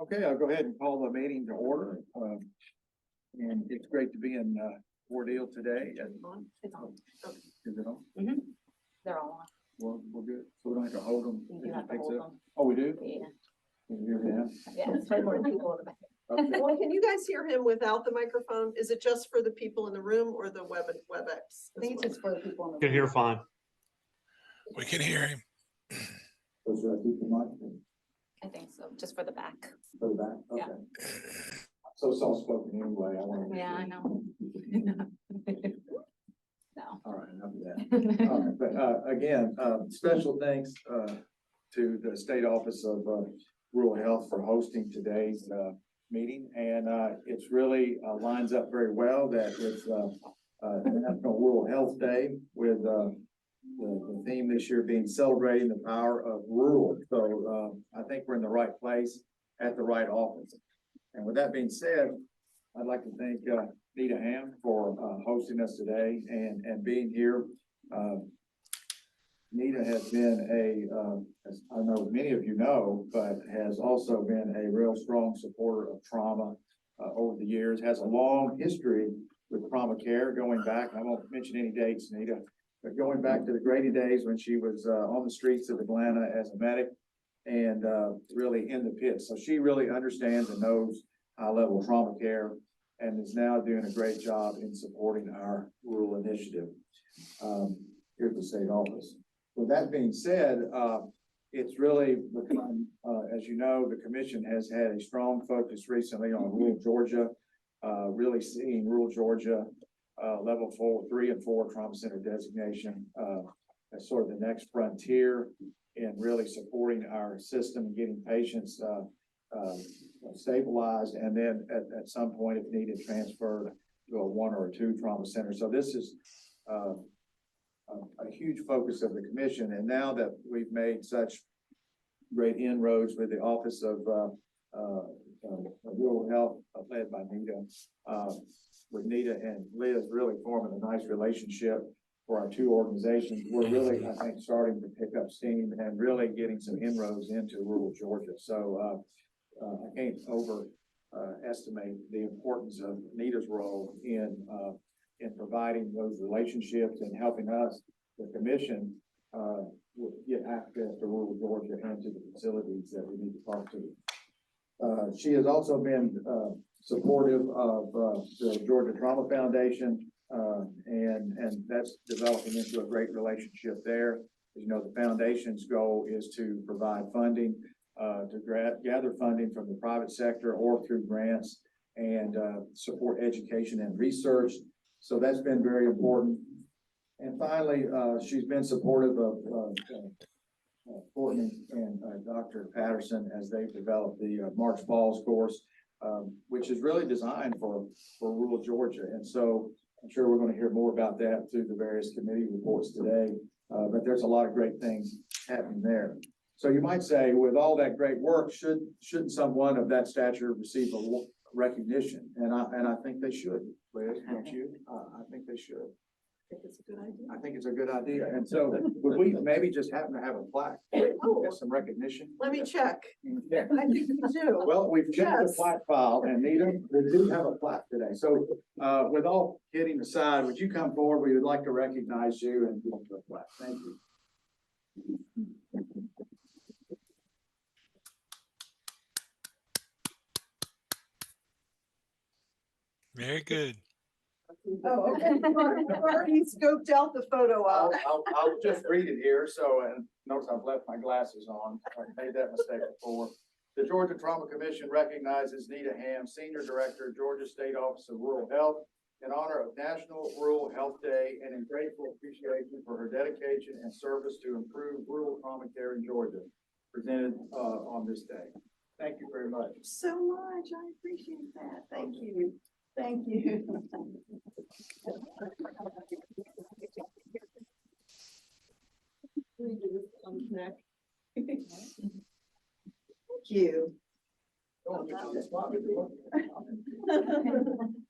Okay, I'll go ahead and call the meeting to order. And it's great to be in Fort Hill today. It's on. Is it on? They're all on. Well, we're good. So we don't have to hold them. You It do just have to picks hold up? them. Oh, we do? Yeah. Can you hear me now? Yeah, it's way more people in the back. Okay. Well, can you guys hear him without the microphone? Is it just for the people in the room or the WebEx? I think it's just for the people in the. Can hear room. fine. We can hear him. So should I keep the mic I think so, just for the back. for the back? Yeah. Okay. So soft spoken anyway. I want to. Yeah, I know. No. All right, enough of that. All right, but again, special thanks to the State Office of Rural Health for hosting today's meeting. And it's really lines up very well that it's National Rural Health Day with the theme this year being celebrating the power of rural. So I think we're in the right place at the right office. And with that being said, I'd like to thank Nita Ham for hosting us today and being here. Nita has been as I know many of you know, but has also been a real strong supporter of trauma over the years, has a long history with trauma care going back. I won't mention any dates, Nita, but going back to the Grady days when she was on the streets of Atlanta as a medic and really in the pit. So she really understands and knows high-level trauma care and is now doing a great job in supporting our rural initiative here at the state office. With that being said, it's really become, as you know, the commission has had a strong focus recently on rural Georgia, really seeing rural Georgia level 3 and 4 trauma center designation as sort of the next frontier in really supporting our system and getting patients stabilized, and then at some point, if needed, transferred to a 1 or 2 trauma center. So this is a huge focus of the commission. And now that we've made such great inroads with the Office of Rural Health led by Nita, with Nita and Liz really forming a nice relationship for our 2 organizations, we're really, I think, starting to pick up steam and really getting some inroads into rural Georgia. So I can't overestimate the importance of Nita's role in providing those relationships and helping us, the commission, get access to rural Georgia and to the facilities that we need to talk to. She has also been supportive of the Georgia Trauma Foundation, and that's developing into a great relationship there. As you know, the foundation's goal is to provide funding, to gather funding from the private sector or through grants and support education and research. So that's been very important. And finally, she's been supportive of Courtney and Dr. Patterson as they've developed the March Falls course, which is really designed for rural Georgia. And so I'm sure we're going to hear more about that through the various committee reports today, but there's a lot of great things happening there. So you might say, with all that great work, shouldn't someone of that stature receive a recognition? And I think they should, Liz, don't you? I think they should. I think it's a good idea. I think it's a good idea. And so would we maybe just happen to have a plaque? Oh. Get some recognition? Let me check. Yeah. I think we do. Well, we've checked the Yes. plaque file, and Nita, we do have a plaque today. So with all kidding aside, would you come forward? We would like to recognize you and give you a plaque. Thank you. Very good. Oh, okay. I've already scoped out the photo op. I'll just read it here. So, and notice I've left my glasses on. I made that mistake before. The Georgia Trauma Commission recognizes Nita Ham, Senior Director, Georgia State Office of Rural Health, in honor of National Rural Health Day and in grateful appreciation for her dedication and service to improve rural trauma care in Georgia, presented on this day. Thank you very much. So much. I appreciate that. Thank you. Thank you. Thank you.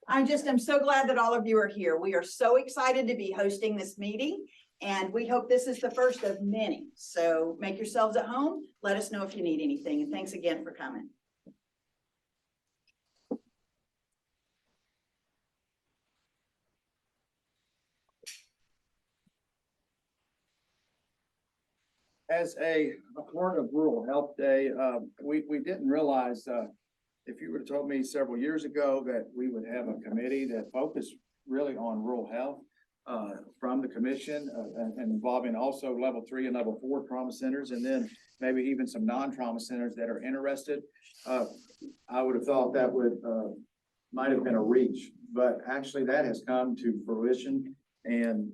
I just am so glad that all of you are here. We are so excited to be hosting this meeting, and we hope this is the first of many. So make yourselves at home. Let us know if you need anything, and thanks again for coming. As a part of Rural Health Day, we didn't realize, if you would have told me several years ago that we would have a committee that focused really on rural health, from the commission, and involving also level 3 and level 4 trauma centers, and then maybe even some non-trauma centers that are interested. I would have thought that would, might have been a reach, but actually that has come to fruition. And,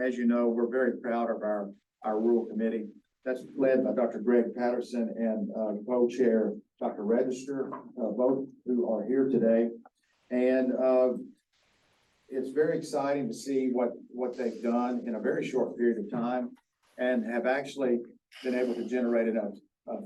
as you know, we're very proud of our rural committee. That's led by Dr. Greg Patterson and, co-chair Dr. Register, both who are here today. And, it's very exciting to see what they've done in a very short period of time, and have actually been able to generate enough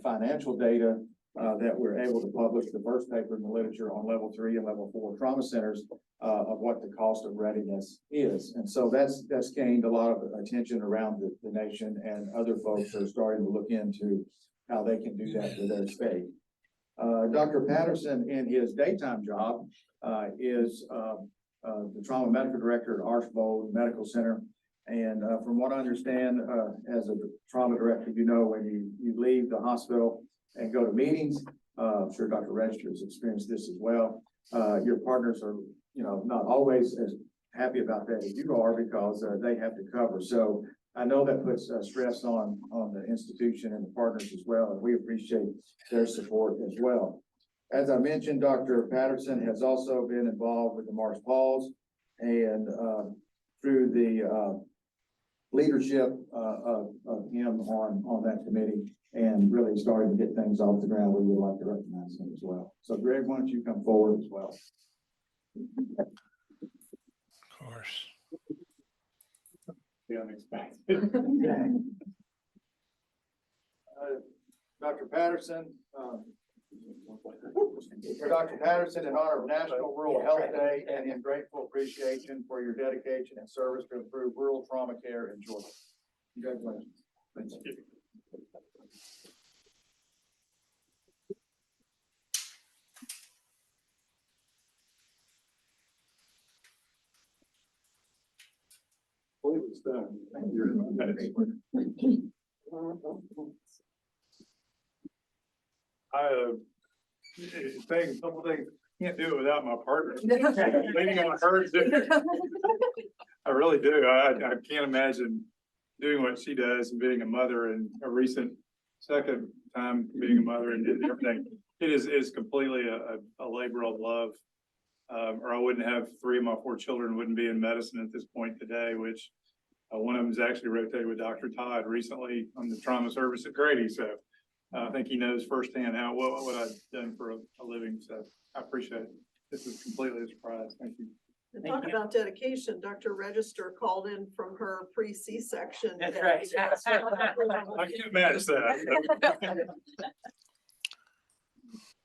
financial data that we're able to publish the first paper in the literature on level 3 and level 4 trauma centers of what the cost of readiness is. And so that's gained a lot of attention around the nation, and other folks are starting to look into how they can do that with their state. Dr. Patterson, in his daytime job, is the trauma medical director at Archbold Medical Center. And from what I understand, as a trauma director, you know, when you leave the hospital and go to meetings, I'm sure Dr. Register has experienced this as well. Your partners are, you know, not always as happy about that as you are, because they have to cover. So I know that puts stress on the institution and the partners as well, and we appreciate their support as well. As I mentioned, Dr. Patterson has also been involved with the Mars Pauls, and through the leadership of him on that committee, and really starting to get things off the ground, we would like to recognize him as well. So Greg, why don't you come forward as well? Of course. The unexpected. Dr. Patterson, for Dr. Patterson, in honor of National Rural Health Day, and in grateful appreciation for your dedication and service to improve rural trauma care in Georgia. Congratulations. Thank you. Believe it's done. Thank you. A couple things, can't do it without my partner. Leaning on her too. I really do. I can't imagine doing what she does and being a mother, and a recent second time being a mother, and everything. It is completely a labor of love. Or I wouldn't have 3 of my 4 children, wouldn't be in medicine at this point today, which one of them is actually rotated with Dr. Todd recently on the trauma service at Grady. So I think he knows firsthand what I've done for a living. So I appreciate it. This is completely a surprise. Thank you. And talk about dedication. Dr. Register called in from her pre-C-section. That's right. I can't match that.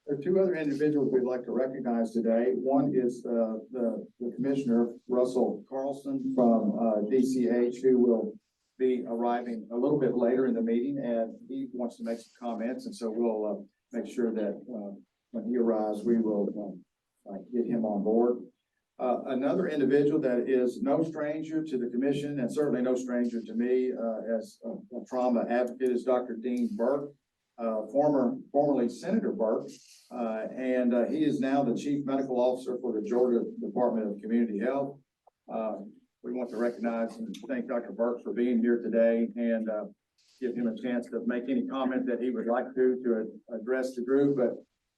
There are 2 other individuals we'd like to recognize today. One is the Commissioner Russell Carlson from DCH, who will be arriving a little bit later in the meeting, and he wants to make some comments. And so we'll make sure that when he arrives, we will get him on board. Another individual that is no stranger to the commission, and certainly no stranger to me as a trauma advocate, is Dr. Dean Burke. Formerly Senator Burke, and he is now the Chief Medical Officer for the Georgia Department of Community Health. We want to recognize and thank Dr. Burke for being here today, and give him a chance to make any comment that he would like to address the group. But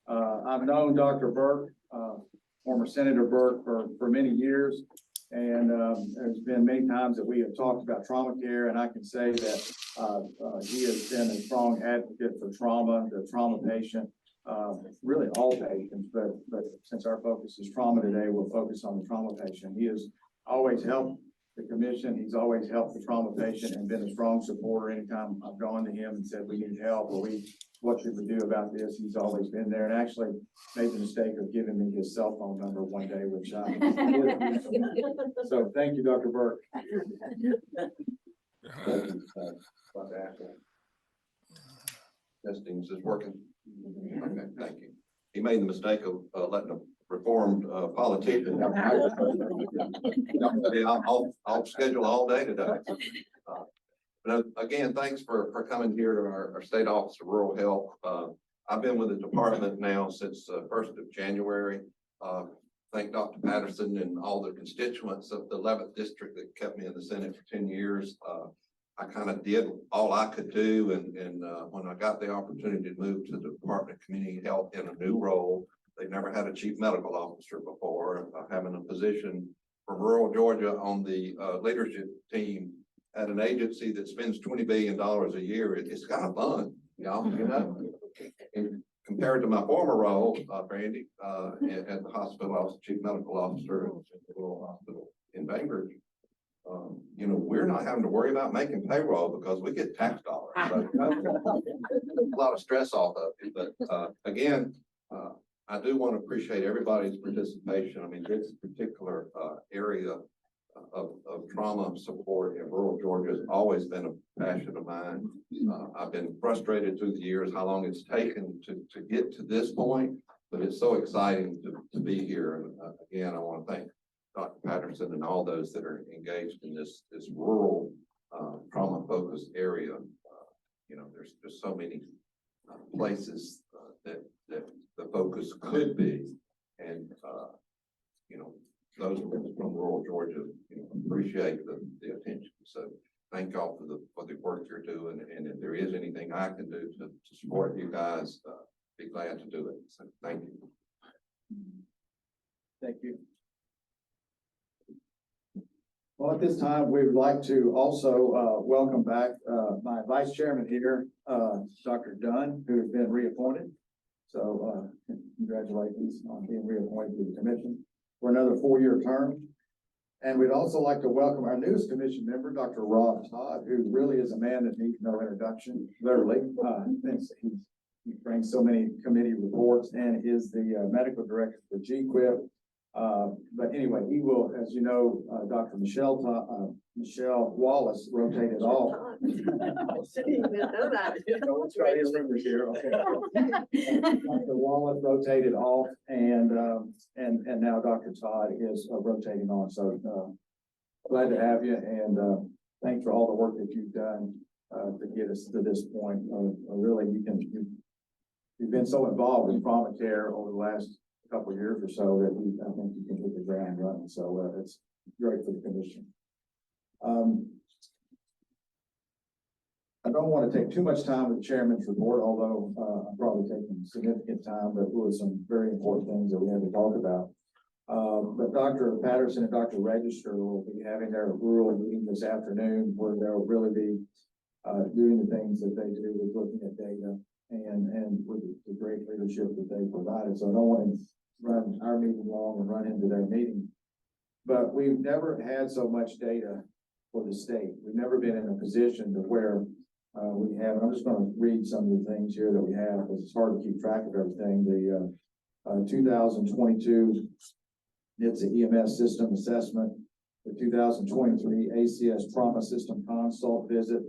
I've known Dr. Burke, former Senator Burke, for many years, and there's been many times that we have talked about trauma care, and I can say that he has been a strong advocate for trauma, the trauma patient, really all patients, but since our focus is trauma today, we'll focus on the trauma patient. He has always helped the commission. He's always helped the trauma patient and been a strong supporter. Anytime I've gone to him and said, we need help, or what should we do about this? He's always been there, and actually made the mistake of giving me his cell phone number one day, which so thank you, Dr. Burke. Testings is working. Okay, thank you. He made the mistake of letting a reformed politician. I'll schedule all day today. But again, thanks for coming here to our State Office of Rural Health. I've been with the department now since first of January. Thank Dr. Patterson and all the constituents of the 11th district that kept me in the Senate for 10 years. I kind of did all I could do, and when I got the opportunity to move to the Department of Community Health in a new role, they never had a chief medical officer before. Having a position from rural Georgia on the leadership team at an agency that spends $20 billion a year, it's kind of fun, y'all, you know? And compared to my former role, Brandy, at the hospital, I was the chief medical officer at the rural hospital in Bainbridge. You know, we're not having to worry about making payroll because we get tax dollars. So, a lot of stress off of it, but again, I do want to appreciate everybody's participation. I mean, this particular area of trauma support in rural Georgia has always been a passion of mine. I've been frustrated through the years how long it's taken to get to this point, but it's so exciting to be here. And again, I want to thank Dr. Patterson and all those that are engaged in this rural trauma focused area. You know, there's so many places that the focus could be, and you know, those of us from rural Georgia, you know, appreciate the attention. So thank y'all for the work you're doing, and if there is anything I can do to support you guys, be glad to do it. So thank you. Thank you. Well, at this time, we would like to also welcome back my vice chairman here, Dr. Dunn, who has been reappointed. So congratulations on being reappointed to the commission for another 4-year term. And we'd also like to welcome our newest commission member, Dr. Rob Todd, who really is a man that needs no introduction, literally. He brings so many committee reports and is the medical director for GQuip. But anyway, he will, as you know, Dr. Michelle Wallace rotated off. Let's try his numbers here, okay. Dr. Wallace rotated off, and now Dr. Todd is rotating on. So glad to have you, and thanks for all the work that you've done to get us to this point. Really, you've been so involved in trauma care over the last couple of years or so that I think you can hit the ground running. So it's great for the commission. I don't want to take too much time with the chairman's report, although I'm probably taking significant time, but there were some very important things that we had to talk about. But Dr. Patterson and Dr. Register will be having their rural meeting this afternoon, where they'll really be doing the things that they do with looking at data and with the great leadership that they provided. So I don't want to run our meeting long and run into their meeting. But we've never had so much data for the state. We've never been in a position to where we have, and I'm just going to read some of the things here that we have, because it's hard to keep track of everything. The 2022 NHTSA EMS system assessment, the 2023 ACS trauma system consult visit,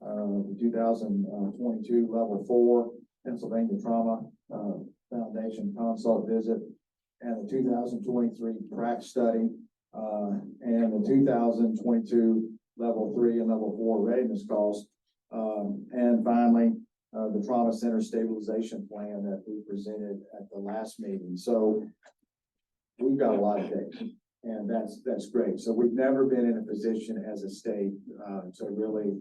the 2022 level 4 Pennsylvania Trauma Foundation consult visit, and the 2023 PRAC study, and the 2022 level 3 and level 4 readiness calls, and finally the trauma center stabilization plan that we presented at the last meeting. So we've got a lot of data, and that's great. So we've never been in a position as a state to really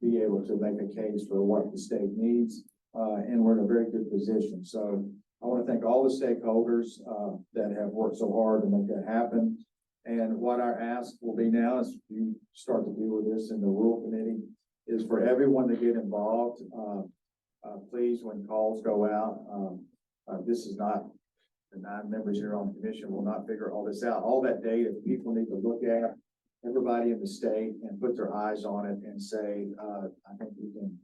be able to make a case for what the state needs, and we're in a very good position. So I want to thank all the stakeholders that have worked so hard to make that happen. And what our ask will be now, as you start to deal with this in the rural committee, is for everyone to get involved. Please, when calls go out, this is not, the 9 members here on the commission will not figure all this out. All that data people need to look at, everybody in the state, and put their eyes on it and say, I think we can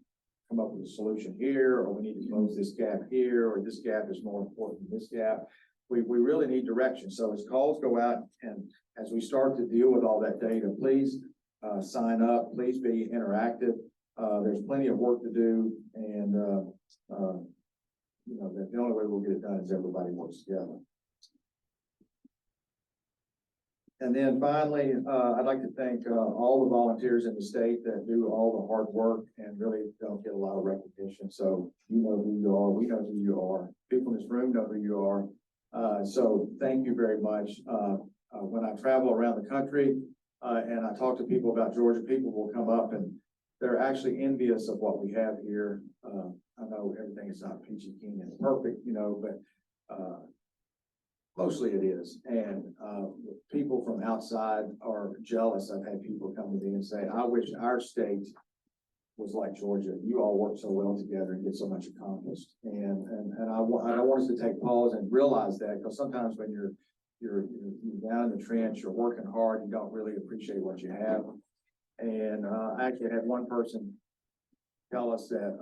come up with a solution here, or we need to close this gap here, or this gap is more important than this gap. We really need direction. So as calls go out and as we start to deal with all that data, please sign up, please be interactive. There's plenty of work to do, and you know, the only way we'll get it done is everybody works together. And then finally, I'd like to thank, all the volunteers in the state that do all the hard work and really don't get a lot of recognition. So you know who you are, we know who you are, people in this room know who you are. So thank you very much. When I travel around the country, and I talk to people about Georgia, people will come up and they're actually envious of what we have here. I know everything is not peachy keen and perfect, you know, but, mostly it is. And, people from outside are jealous. I've had people come to me and say, I wish our state was like Georgia. You all work so well together and get so much accomplished. And I want us to take pause and realize that, because sometimes when you're down in the trench, you're working hard, you don't really appreciate what you have. And, I actually had one person tell us that,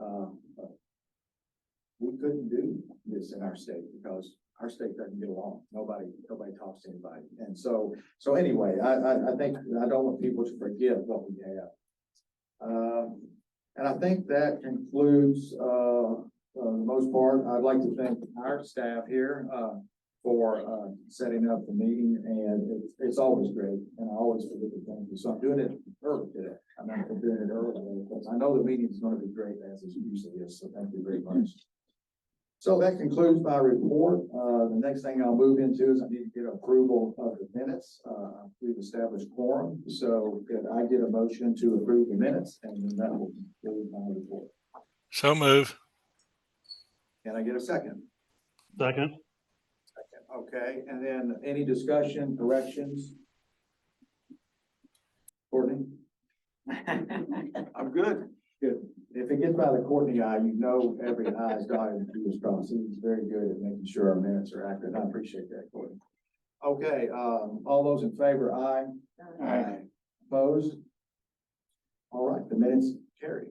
we couldn't do this in our state because our state doesn't get along. Nobody talks to anybody. And so anyway, I think I don't want people to forget what we have. And I think that concludes, the most part. I'd like to thank our staff here, for, setting up the meeting, and it's always great, and I always forget to thank you. So I'm doing it early today. I'm not doing it early because I know the meeting is going to be great as it usually is. So thank you very much. So that concludes my report. The next thing I'll move into is I need to get approval of the minutes. We've established quorum, so could I get a motion to approve the minutes, and then that will conclude my report. So move. Can I get a second? Second. Okay, and then any discussion, corrections? Courtney? I'm good. Good. If it gets by the Courtney eye, you know every I is dotted and T is crossed. He's very good at making sure our minutes are accurate. I appreciate that, Courtney. Okay, all those in favor, aye. Aye. Opposed? All right, the minutes carry.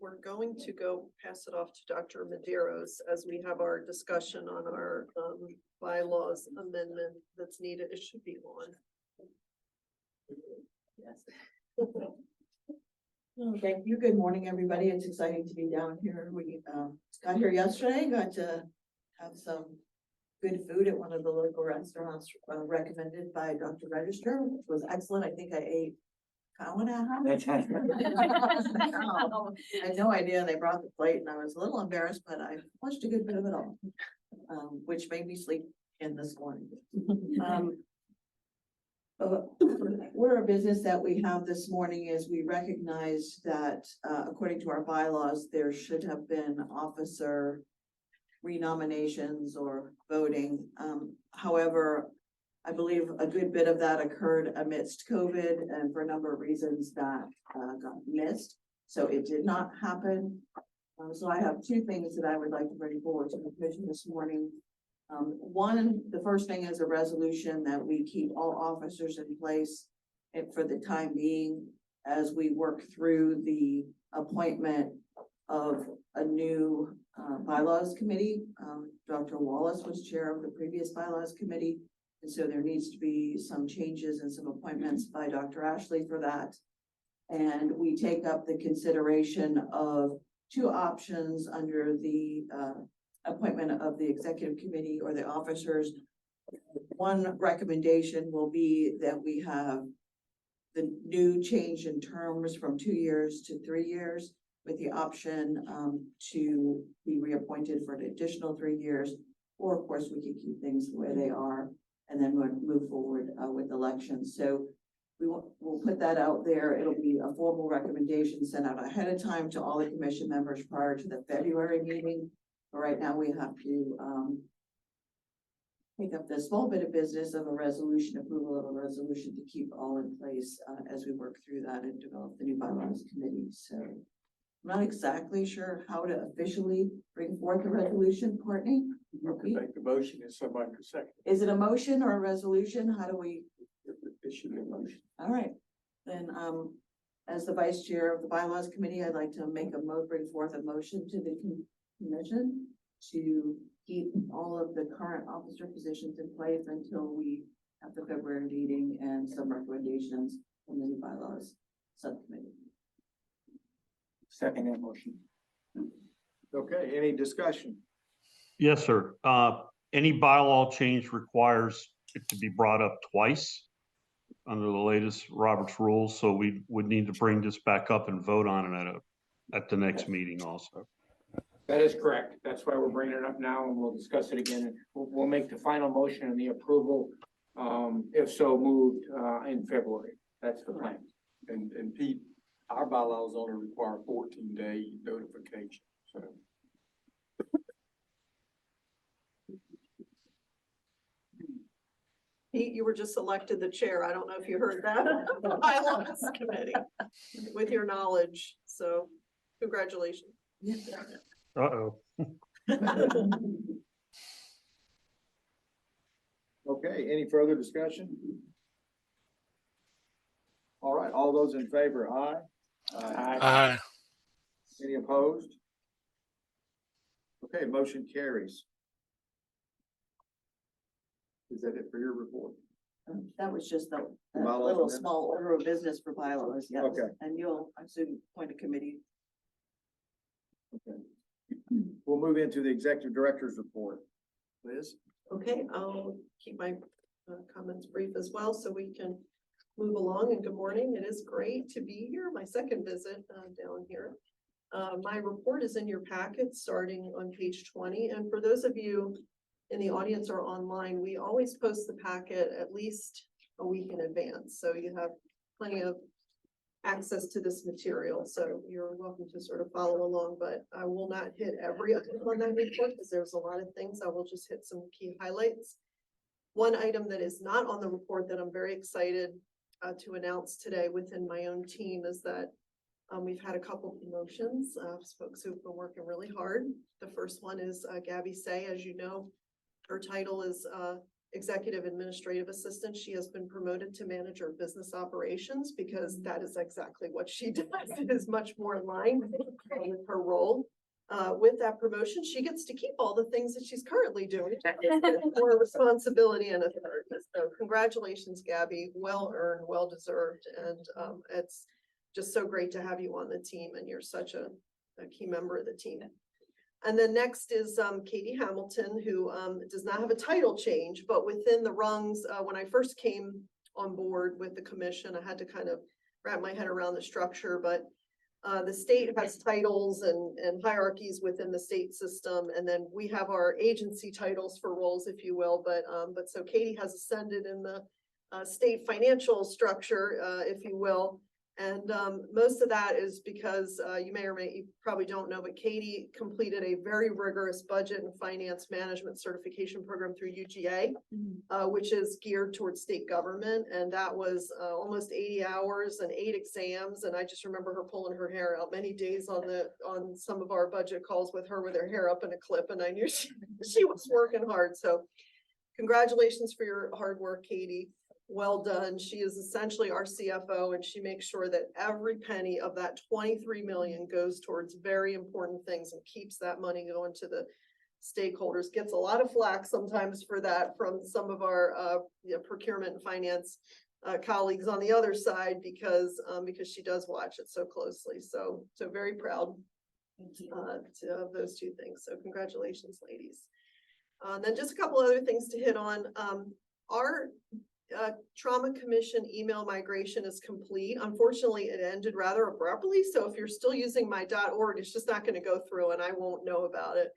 We're going to go pass it off to Dr. Maderos as we have our discussion on our, bylaws amendment that's needed. It should be on. Yes. Thank you. Good morning, everybody. It's exciting to be down here. We got here yesterday, got to have some good food at one of the local restaurants recommended by Dr. Register, which was excellent. I think I ate cow and a half. I had no idea they brought the plate and I was a little embarrassed, but I watched a good bit of it all, which made me sleep in this morning. Order of business that we have this morning is we recognize that, according to our bylaws, there should have been officer renominations or voting. However, I believe a good bit of that occurred amidst COVID and for a number of reasons that got missed. So it did not happen. So I have two things that I would like to bring forward to the commission this morning. One, the first thing is a resolution that we keep all officers in place for the time being as we work through the appointment of a new bylaws committee. Dr. Wallace was chair of the previous bylaws committee. And so there needs to be some changes and some appointments by Dr. Ashley for that. And we take up the consideration of two options under the appointment of the executive committee or the officers. One recommendation will be that we have the new change in terms from 2 years to 3 years with the option to be reappointed for an additional 3 years. Or of course, we could keep things the way they are and then we'll move forward with elections. So we'll put that out there. It'll be a formal recommendation sent out ahead of time to all the commission members prior to the February meeting. But right now we have to take up the small bit of business of a resolution, approval of a resolution to keep all in place as we work through that and develop the new bylaws committee. So I'm not exactly sure how to officially bring forth a resolution, Courtney. Make the motion and somebody can second. Is it a motion or a resolution? How do we? It should be a motion. All right, then, as the vice chair of the bylaws committee, I'd like to bring forth a motion to the commission to keep all of the current officer positions in place until we have the February meeting and some recommendations from the new bylaws subcommittee. Second that motion. Okay, any discussion? Yes, sir. any bylaw change requires it to be brought up twice under the latest Robert's rules, so we would need to bring this back up and vote on it at the next meeting also. That is correct. That's why we're bringing it up now, and we'll discuss it again. We'll make the final motion and the approval, if so moved, in February. That's the plan. And Pete, our bylaws only require 14-day notification, so. Pete, you were just elected the chair. I don't know if you heard that. The Bylaws Committee with your knowledge. So congratulations. Uh-oh. Okay, any further discussion? All right, all those in favor, aye? Aye. Any opposed? Okay, motion carries. Is that it for your report? That was just the Bylaws little amendment? small order of business for bylaws, yes. Okay. And you'll, I assume, appoint a committee. Okay. We'll move into the executive director's report. Liz? Okay, I'll keep my comments brief as well, so we can move along. And good morning. It is great to be here. My second visit down here. My report is in your packet, starting on page 20. And for those of you in the audience or online, we always post the packet at least a week in advance. So you have plenty of access to this material. So you're welcome to sort of follow along, but I will not hit every item on that report because there's a lot of things. I will just hit some key highlights. One item that is not on the report that I'm very excited to announce today within my own team is that we've had a couple promotions, folks who've been working really hard. The first one is Gabby Say. As you know, her title is Executive Administrative Assistant. She has been promoted to Manager of Business Operations because that is exactly what she does. It is much more in line with her role. With that promotion, she gets to keep all the things that she's currently doing. More responsibility and authority. So congratulations, Gabby. Well earned, well deserved. And it's just so great to have you on the team, and you're such a key member of the team. And then next is Katie Hamilton, who does not have a title change, but within the rungs, when I first came on board with the commission, I had to kind of wrap my head around the structure, but the state has titles and hierarchies within the state system, and then we have our agency titles for roles, if you will. But so Katie has ascended in the state financial structure, if you will. And most of that is because you probably don't know, but Katie completed a very rigorous budget and finance management certification program through UGA, which is geared towards state government. And that was almost 80 hours and 8 exams. And I just remember her pulling her hair out many days on some of our budget calls with her hair up in a clip. And I knew she was working hard. So congratulations for your hard work, Katie. Well done. She is essentially our CFO, and she makes sure that every penny of that 23 million goes towards very important things and keeps that money going to the stakeholders. Gets a lot of flack sometimes for that from some of our procurement and finance colleagues on the other side because she does watch it so closely. So very proud of those two things. So congratulations, ladies. Then just a couple other things to hit on. Our Trauma Commission email migration is complete. Unfortunately, it ended rather abruptly. So if you're still using my .org, it's just not going to go through and I won't know about it.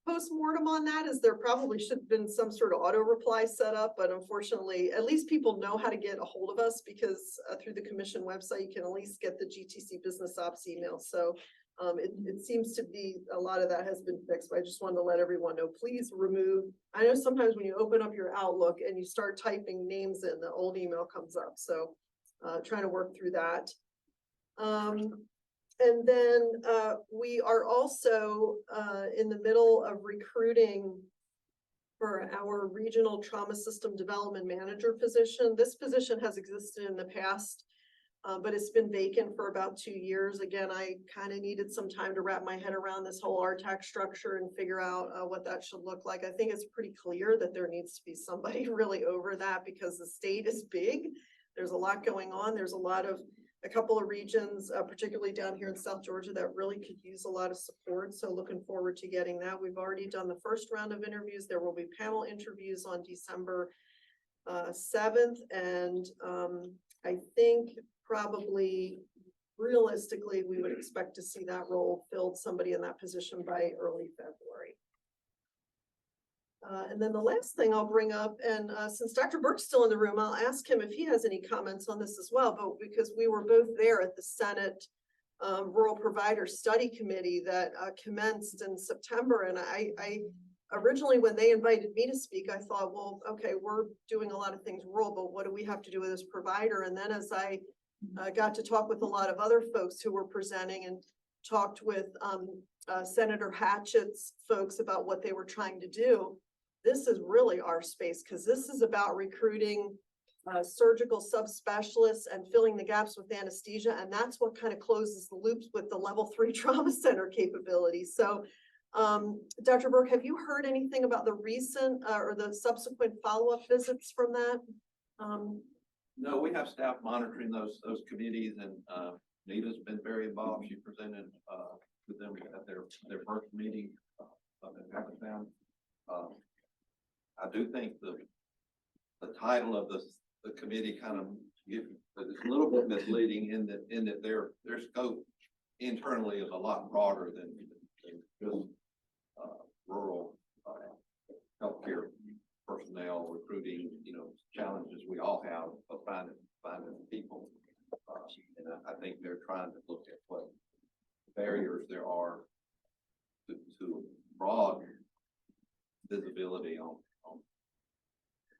Post-mortem on that is there probably should have been some sort of auto reply set up, but unfortunately, at least people know how to get a hold of us because through the commission website, you can at least get the GTC Business Ops email. So it seems to be a lot of that has been fixed, but I just wanted to let everyone know, please remove. I know sometimes when you open up your Outlook and you start typing names in, the old email comes up. So trying to work through that. And then we are also in the middle of recruiting for our regional trauma system development manager position. This position has existed in the past. But it's been vacant for about 2 years. Again, I kind of needed some time to wrap my head around this whole RTAC structure and figure out what that should look like. I think it's pretty clear that there needs to be somebody really over that because the state is big. There's a lot going on. There's a lot of a couple of regions, particularly down here in South Georgia, that really could use a lot of support. So looking forward to getting that. We've already done the first round of interviews. There will be panel interviews on December 7th. And I think probably realistically, we would expect to see that role filled, somebody in that position by early February. And then the last thing I'll bring up, and since Dr. Burke's still in the room, I'll ask him if he has any comments on this as well, but because we were both there at the Senate Rural Provider Study Committee that commenced in September. And I originally, when they invited me to speak, I thought, well, okay, we're doing a lot of things rural, but what do we have to do with this provider? And then as I got to talk with a lot of other folks who were presenting and talked with Senator Hatchett's folks about what they were trying to do, this is really our space, because this is about recruiting surgical subspecialists and filling the gaps with anesthesia. And that's what kind of closes the loops with the level 3 trauma center capabilities. So Dr. Burke, have you heard anything about the recent or the subsequent follow-up visits from that? No, we have staff monitoring those committees, and Nita's been very involved. She presented with them at their first meeting up in Pakistan. I do think the title of the committee kind of is a little bit misleading in that their scope internally is a lot broader than just rural healthcare personnel recruiting, challenges we all have of finding people. And I think they're trying to look at what barriers there are to broad visibility on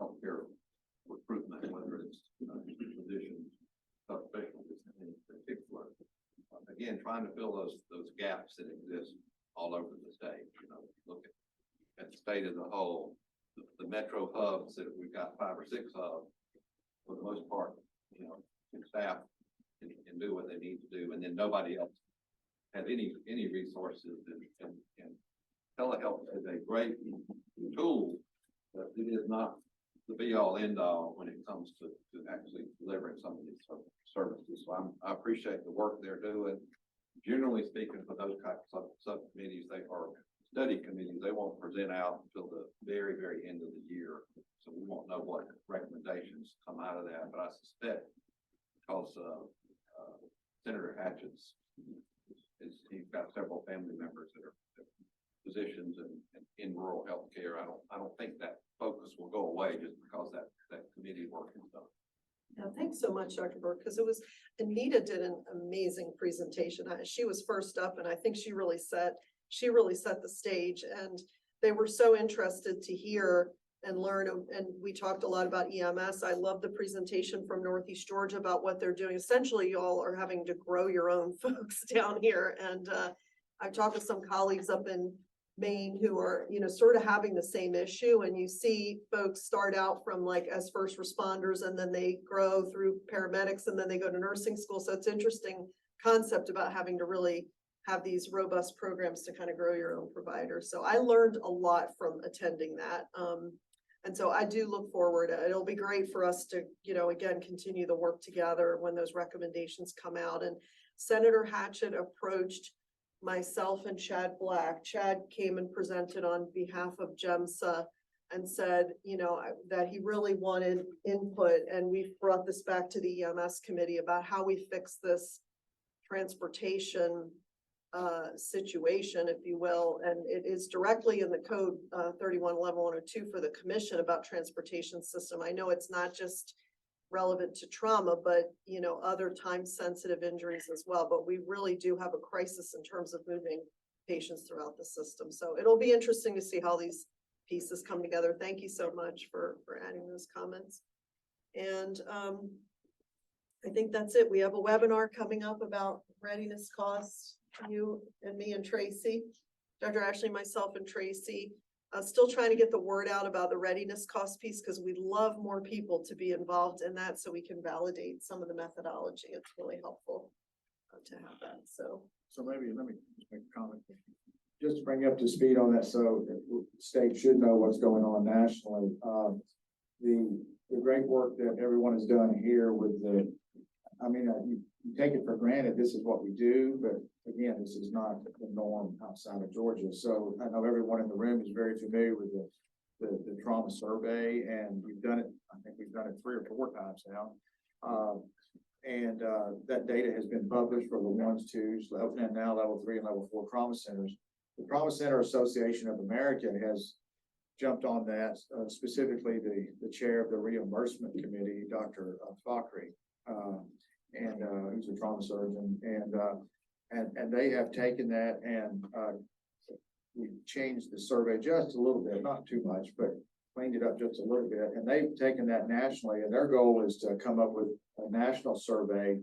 healthcare recruitment, whether it's physicians, subspecialties in particular. Again, trying to fill those gaps that exist all over the state. Look at the state as a whole. The metro hubs that we've got 5 or 6 of, for the most part, staff can do what they need to do, and then nobody else has any resources. And telehealth is a great tool, but it is not the be all end all when it comes to actually delivering some of these services. So I appreciate the work they're doing. Generally speaking, for those types of subcommittees, they are study committees. They won't present out until the very, very end of the year. So we won't know what recommendations come out of that. But I suspect because Senator Hatchett's he's got several family members that are physicians and in rural healthcare. I don't think that focus will go away just because that committee work is done. Yeah, thanks so much, Dr. Burke, because Anita did an amazing presentation. She was first up, and I think she really set the stage, and they were so interested to hear and learn. And we talked a lot about EMS. I love the presentation from Northeast Georgia about what they're doing. Essentially, y'all are having to grow your own folks down here. And I've talked with some colleagues up in Maine who are, sort of having the same issue. And you see folks start out from as first responders, and then they grow through paramedics, and then they go to nursing school. So it's interesting concept about having to really have these robust programs to kind of grow your own provider. So I learned a lot from attending that. And so I do look forward. It'll be great for us to, again, continue the work together when those recommendations come out. And Senator Hatchett approached myself and Chad Black. Chad came and presented on behalf of GEMSA and said, that he really wanted input. And we've brought this back to the EMS committee about how we fix this transportation situation, if you will. And it is directly in the code 3111-102 for the commission about transportation system. I know it's not just relevant to trauma, but other time sensitive injuries as well. But we really do have a crisis in terms of moving patients throughout the system. So it'll be interesting to see how these pieces come together. Thank you so much for adding those comments. And I think that's it. We have a webinar coming up about readiness costs. You and me and Tracy, Dr. Ashley, myself and Tracy, still trying to get the word out about the readiness cost piece, because we'd love more people to be involved in that so we can validate some of the methodology. It's really helpful to have that. So maybe let me just make a comment. Just to bring you up to speed on that, so the state should know what's going on nationally. The great work that everyone has done here with you take it for granted, this is what we do, but again, this is not the norm outside of Georgia. So I know everyone in the room is very familiar with the trauma survey, and we've done it, I think we've done it 3 or 4 times now. That data has been published for the 1s, 2s, and now level 3 and level 4 trauma centers. The Trauma Center Association of America has jumped on that, specifically the chair of the reimbursement committee, Dr. Fakhri, who's a trauma surgeon, and they have taken that and we changed the survey just a little bit, not too much, but cleaned it up just a little bit. And they've taken that nationally, and their goal is to come up with a national survey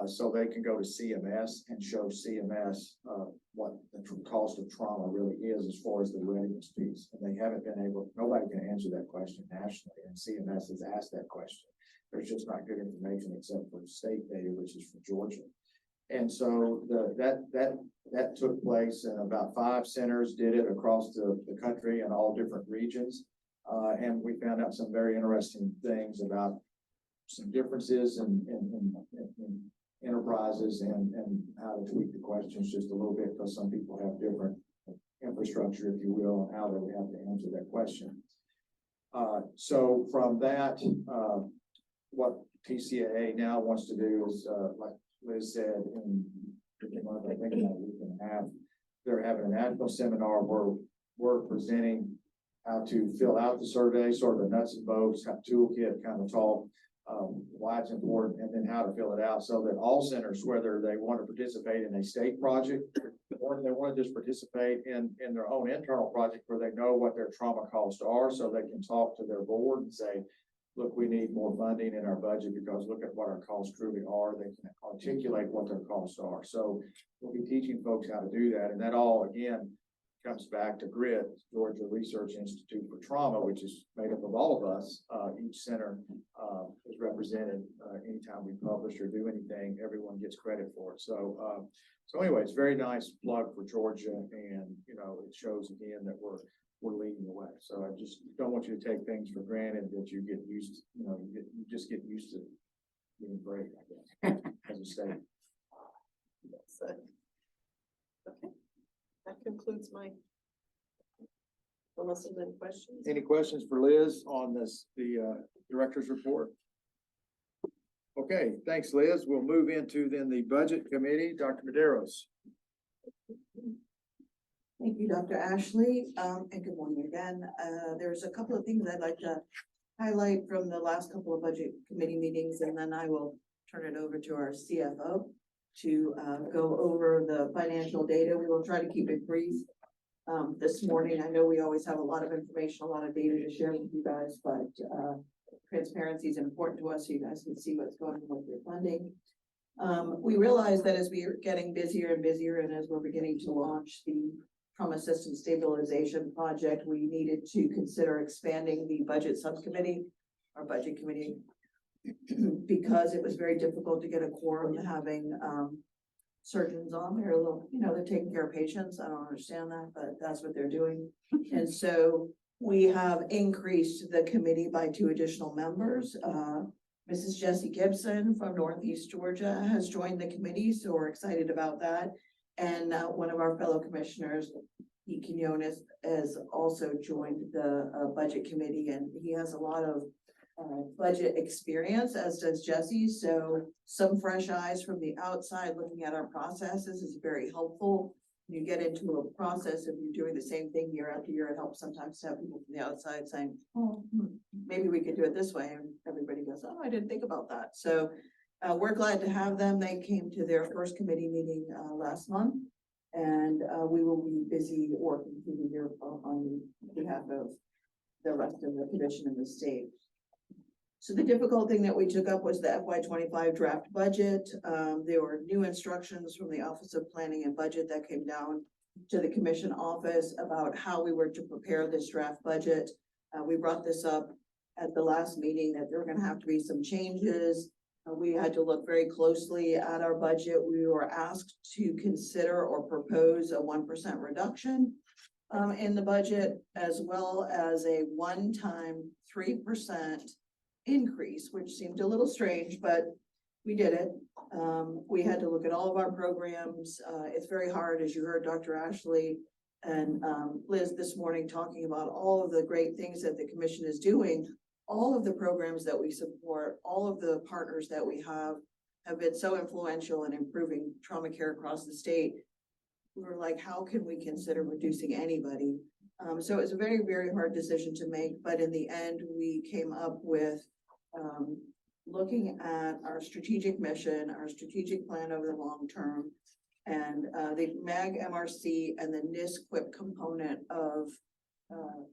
so they can go to CMS and show CMS what the cost of trauma really is as far as the readiness piece. And they haven't been able, nobody can answer that question nationally, and CMS has asked that question. There's just not good information except for state data, which is from Georgia. And so that took place, and about 5 centers did it across the country in all different regions. And we found out some very interesting things about some differences in enterprises and how to tweak the questions just a little bit, because some people have different infrastructure, if you will, and how they would have to answer that question. So from that, what TCAA now wants to do is, like Liz said, in I think about a week and a half, they're having a national seminar where we're presenting how to fill out the survey, sort of the nuts and bolts, how toolkit kind of talk, why it's important, and then how to fill it out, so that all centers, whether they want to participate in a state project or they want to just participate in their own internal project where they know what their trauma costs are, so they can talk to their board and say, look, we need more funding in our budget because look at what our costs truly are. They can articulate what their costs are. So we'll be teaching folks how to do that. And that all, again, comes back to GRIT, Georgia Research Institute for Trauma, which is made up of all of us. Each center is represented. Anytime we publish or do anything, everyone gets credit for it. So anyway, it's a very nice plug for Georgia, and it shows again that we're leading the way. So I just don't want you to take things for granted that you get used to, you just get used to being great, I guess, as a state. So, okay, that concludes my, unless there's any questions. Any questions for Liz on the director's report? Okay, thanks, Liz. We'll move into then the budget committee. Dr. Medeiros. Thank you, Dr. Ashley, and good morning again. There's a couple of things I'd like to highlight from the last couple of budget committee meetings, and then I will turn it over to our CFO to go over the financial data. We will try to keep it brief this morning. I know we always have a lot of information, a lot of data to share with you guys, but transparency is important to us, so you guys can see what's going on with your funding. We realize that as we are getting busier and busier, and as we're beginning to launch the Trauma System Stabilization Project, we needed to consider expanding the budget subcommittee, our budget committee, because it was very difficult to get a quorum having surgeons on there. They're taking care of patients. I don't understand that, but that's what they're doing. And so we have increased the committee by 2 additional members. Mrs. Jessie Gibson from Northeast Georgia has joined the committee, so we're excited about that. And one of our fellow commissioners, Pete Quinones, has also joined the budget committee, and he has a lot of budget experience, as does Jessie. So some fresh eyes from the outside looking at our processes is very helpful. When you get into a process, if you're doing the same thing year after year, it helps sometimes to have people from the outside saying, oh, maybe we could do it this way. And everybody goes, oh, I didn't think about that. So we're glad to have them. They came to their first committee meeting last month, and we will be busy working through the year on behalf of the rest of the commission in the state. So the difficult thing that we took up was the FY25 draft budget. There were new instructions from the Office of Planning and Budget that came down to the commission office about how we were to prepare this draft budget. We brought this up at the last meeting that there were going to have to be some changes. We had to look very closely at our budget. We were asked to consider or propose a 1% reduction in the budget, as well as a one-time 3% increase, which seemed a little strange, but we did it. We had to look at all of our programs. It's very hard, as you heard Dr. Ashley and Liz this morning talking about all of the great things that the commission is doing. All of the programs that we support, all of the partners that we have been so influential in improving trauma care across the state. We were like, how can we consider reducing anybody? So it was a very, very hard decision to make, but in the end, we came up with looking at our strategic mission, our strategic plan over the long term, and the MAG MRC and the NISQIP component of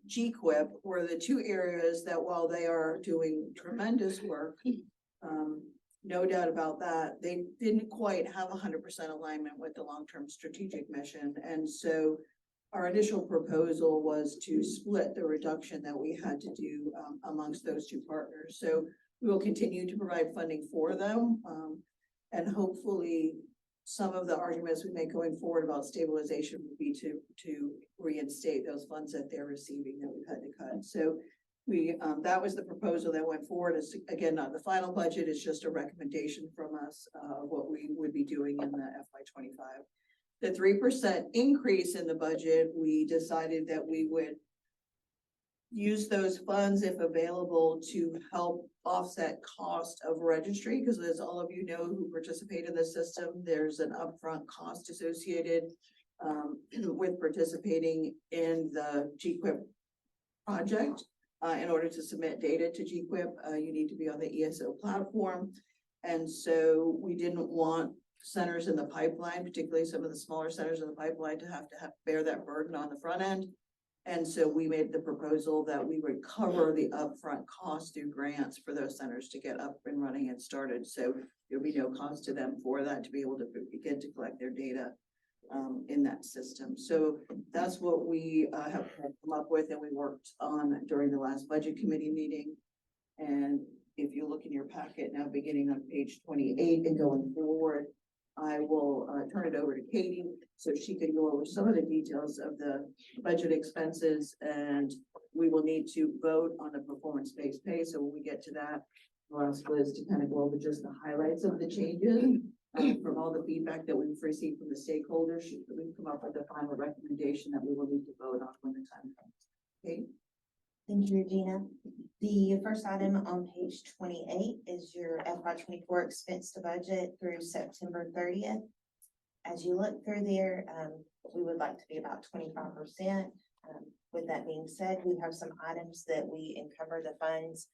GQIP were the two areas that, while they are doing tremendous work, no doubt about that, they didn't quite have 100% alignment with the long-term strategic mission. And so our initial proposal was to split the reduction that we had to do amongst those two partners. So we will continue to provide funding for them. And hopefully some of the arguments we make going forward about stabilization would be to reinstate those funds that they're receiving that we've had to cut. So we, that was the proposal that went forward. It's again, not the final budget, it's just a recommendation from us of what we would be doing in the FY25. The 3% increase in the budget, we decided that we would use those funds if available to help offset cost of registry, because as all of you know who participate in the system, there's an upfront cost associated with participating in the GQIP project. In order to submit data to GQIP, you need to be on the ESO platform. And so we didn't want centers in the pipeline, particularly some of the smaller centers in the pipeline, to have bear that burden on the front end. And so we made the proposal that we would cover the upfront cost through grants for those centers to get up and running and started. So there'll be no cost to them for that, to be able to begin to collect their data in that system. So that's what we have come up with and we worked on during the last budget committee meeting. And if you look in your packet now, beginning on page 28 and going forward, I will turn it over to Katie so she can go over some of the details of the budget expenses, and we will need to vote on the performance-based pay. So when we get to that, I'll ask Liz to kind of go over just the highlights of the changes from all the feedback that we've received from the stakeholders. We've come up with a final recommendation that we will need to vote on when the time comes. Okay. Thank you, Regina. The first item on page 28 is your FY24 expense to budget through September 30th. As you look through there, we would like to be about 25%. With that being said, we have some items that we encumber the funds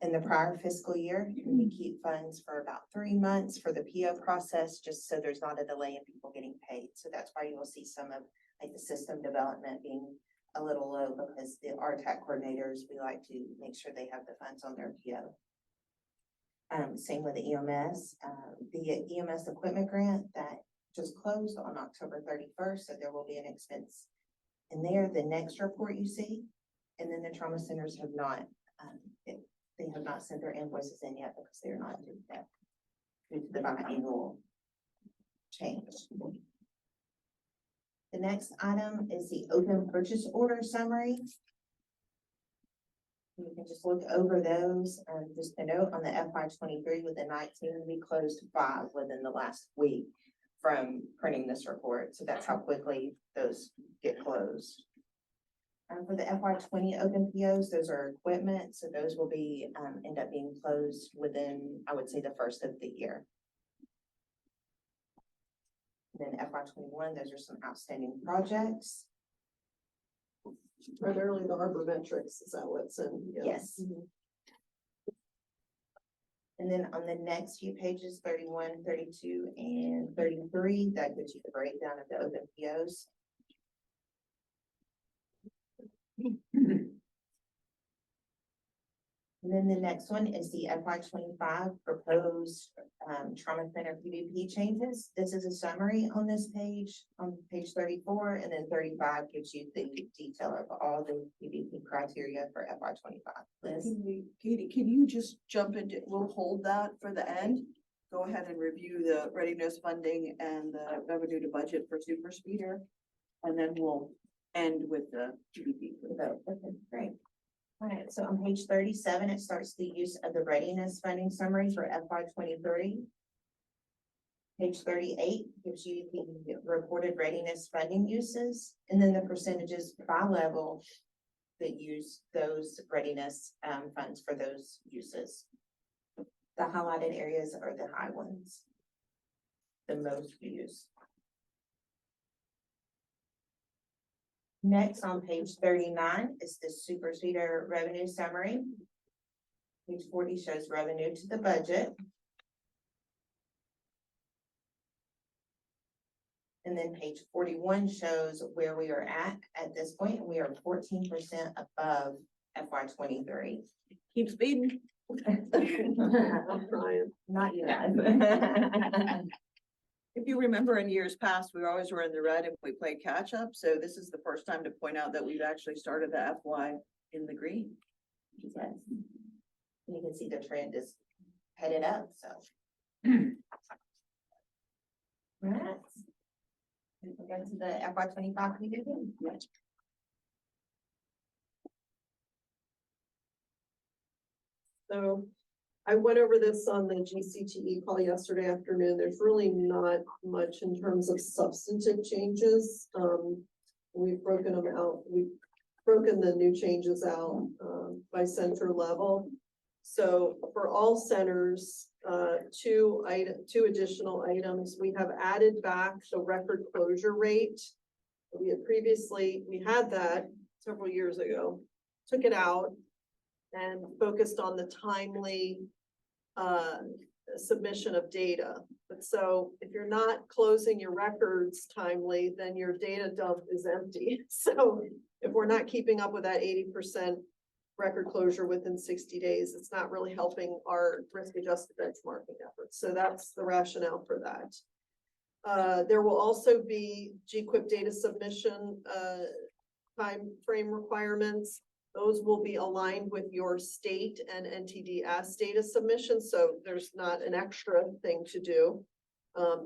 in the prior fiscal year. We keep funds for about 3 months for the PO process, just so there's not a delay in people getting paid. So that's why you will see some of like the system development being a little low, because the RTAC coordinators, we like to make sure they have the funds on their PO. Same with the EMS. The EMS equipment grant that just closed on October 31st, so there will be an expense in there. The next report you see, and then the trauma centers have not, they have not sent their invoices in yet because they're not due yet due to the biannual change. The next item is the open purchase order summary. You can just look over those. Just a note on the FY23 with the 19, we closed 5 within the last week from printing this report. So that's how quickly those get closed. For the FY20 open POs, those are equipment. So those will be end up being closed within, I would say, the first of the year. Then FY21, those are some outstanding projects. Primarily the harbor metrics, is that what's in? Yes. And then on the next few pages, 31, 32, and 33, that gives you the breakdown of the open POs. And then the next one is the FY25 proposed trauma center PVP changes. This is a summary on this page, on page 34, and then 35 gives you the detail of all the PVP criteria for FY25. Liz? Katie, can you just jump into, we'll hold that for the end. Go ahead and review the readiness funding and the revenue to budget for super speeder. And then we'll end with the GBP. Okay, great. All right, so on page 37, it starts the use of the readiness funding summary for FY 23. Page 38 gives you the reported readiness funding uses, and then the percentages by level that use those readiness funds for those uses. The highlighted areas are the high ones, the most used. Next, on page 39 is the superseder revenue summary. Page 40 shows revenue to the budget. And then page 41 shows where we are at this point, and we are 14% above FY 23. Keep speeding. I'm trying. Not yet. If you remember in years past, we always were in the red and we played catch up. So this is the first time to point out that we've actually started the FY in the green. Yes. You can see the trend is headed up, so. Right. We'll go to the FY 25 meeting. So I went over this on the GCTE call yesterday afternoon. There's really not much in terms of substantive changes. We've broken them out. We've broken the new changes out by center level. So for all centers, two additional items. We have added back the record closure rate. We had that several years ago, took it out and focused on the timely submission of data. But so if you're not closing your records timely, then your data dump is empty. So if we're not keeping up with that 80% record closure within 60 days, it's not really helping our risk adjusted benchmarking efforts. So that's the rationale for that. There will also be GQuIP data submission time frame requirements. Those will be aligned with your state and NTDS data submission, so there's not an extra thing to do.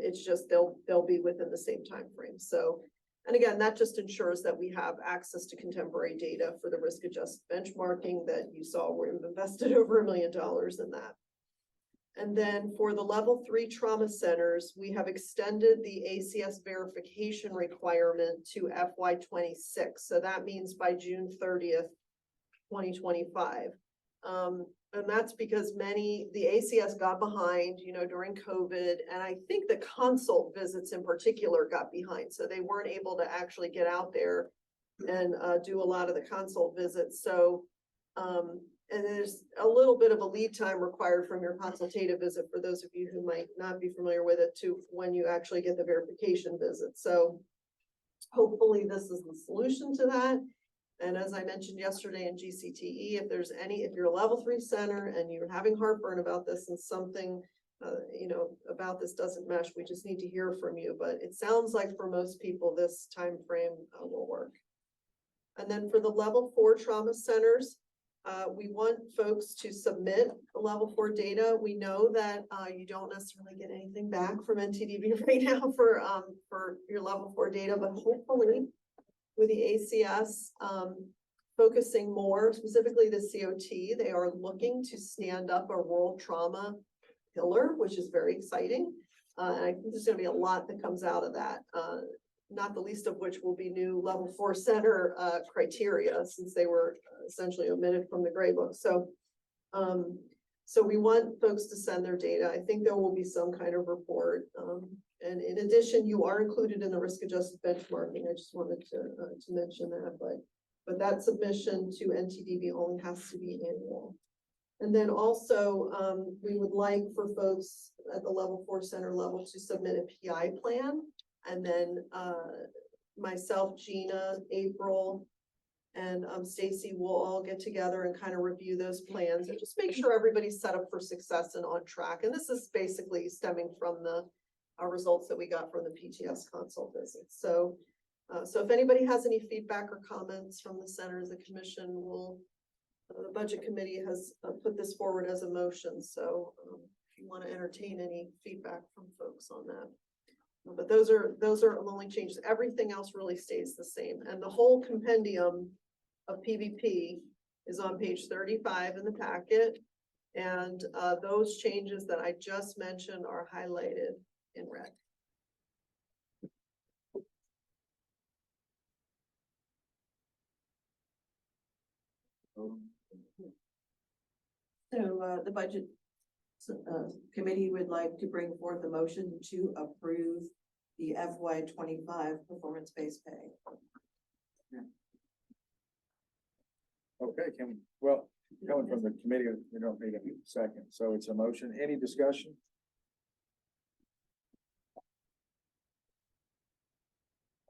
It's just they'll be within the same time frame. So, and again, that just ensures that we have access to contemporary data for the risk adjusted benchmarking that you saw. We've invested over $1 million in that. And then for the level 3 trauma centers, we have extended the ACS verification requirement to FY 26. So that means by June 30th, 2025. And that's because the ACS got behind, during COVID. And I think the consult visits in particular got behind. So they weren't able to actually get out there and do a lot of the consult visits. So, and there's a little bit of a lead time required from your consultative visit for those of you who might not be familiar with it to when you actually get the verification visit. So hopefully this is the solution to that. And as I mentioned yesterday in GCTE, if you're a level 3 center and you're having heartburn about this and something, about this doesn't mesh, we just need to hear from you. But it sounds like for most people, this time frame will work. And then for the level 4 trauma centers, we want folks to submit the level 4 data. We know that you don't necessarily get anything back from NTDB right now for your level 4 data, but hopefully with the ACS focusing more specifically the COT, they are looking to stand up a world trauma pillar, which is very exciting. And I think there's going to be a lot that comes out of that. Not the least of which will be new level 4 center criteria, since they were essentially omitted from the gray book. So, so we want folks to send their data. I think there will be some kind of report. And in addition, you are included in the risk adjusted benchmarking. I just wanted to mention that, but that submission to NTDB only has to be annual. And then also, we would like for folks at the level 4 center level to submit a PI plan. And then myself, Gina, April, and Stacy will all get together and kind of review those plans and just make sure everybody's set up for success and on track. And this is basically stemming from our results that we got from the PTS consult visits. So, so if anybody has any feedback or comments from the centers, the commission will, the budget committee has put this forward as a motion. So if you want to entertain any feedback from folks on that. But those are the only changes. Everything else really stays the same. And the whole compendium of PVP is on page 35 in the packet. And those changes that I just mentioned are highlighted in red. So, the budget, committee would like to bring forth a motion to approve the FY 25 performance-based pay. Okay, well, coming from the committee, we don't need a second, so it's a motion. Any discussion?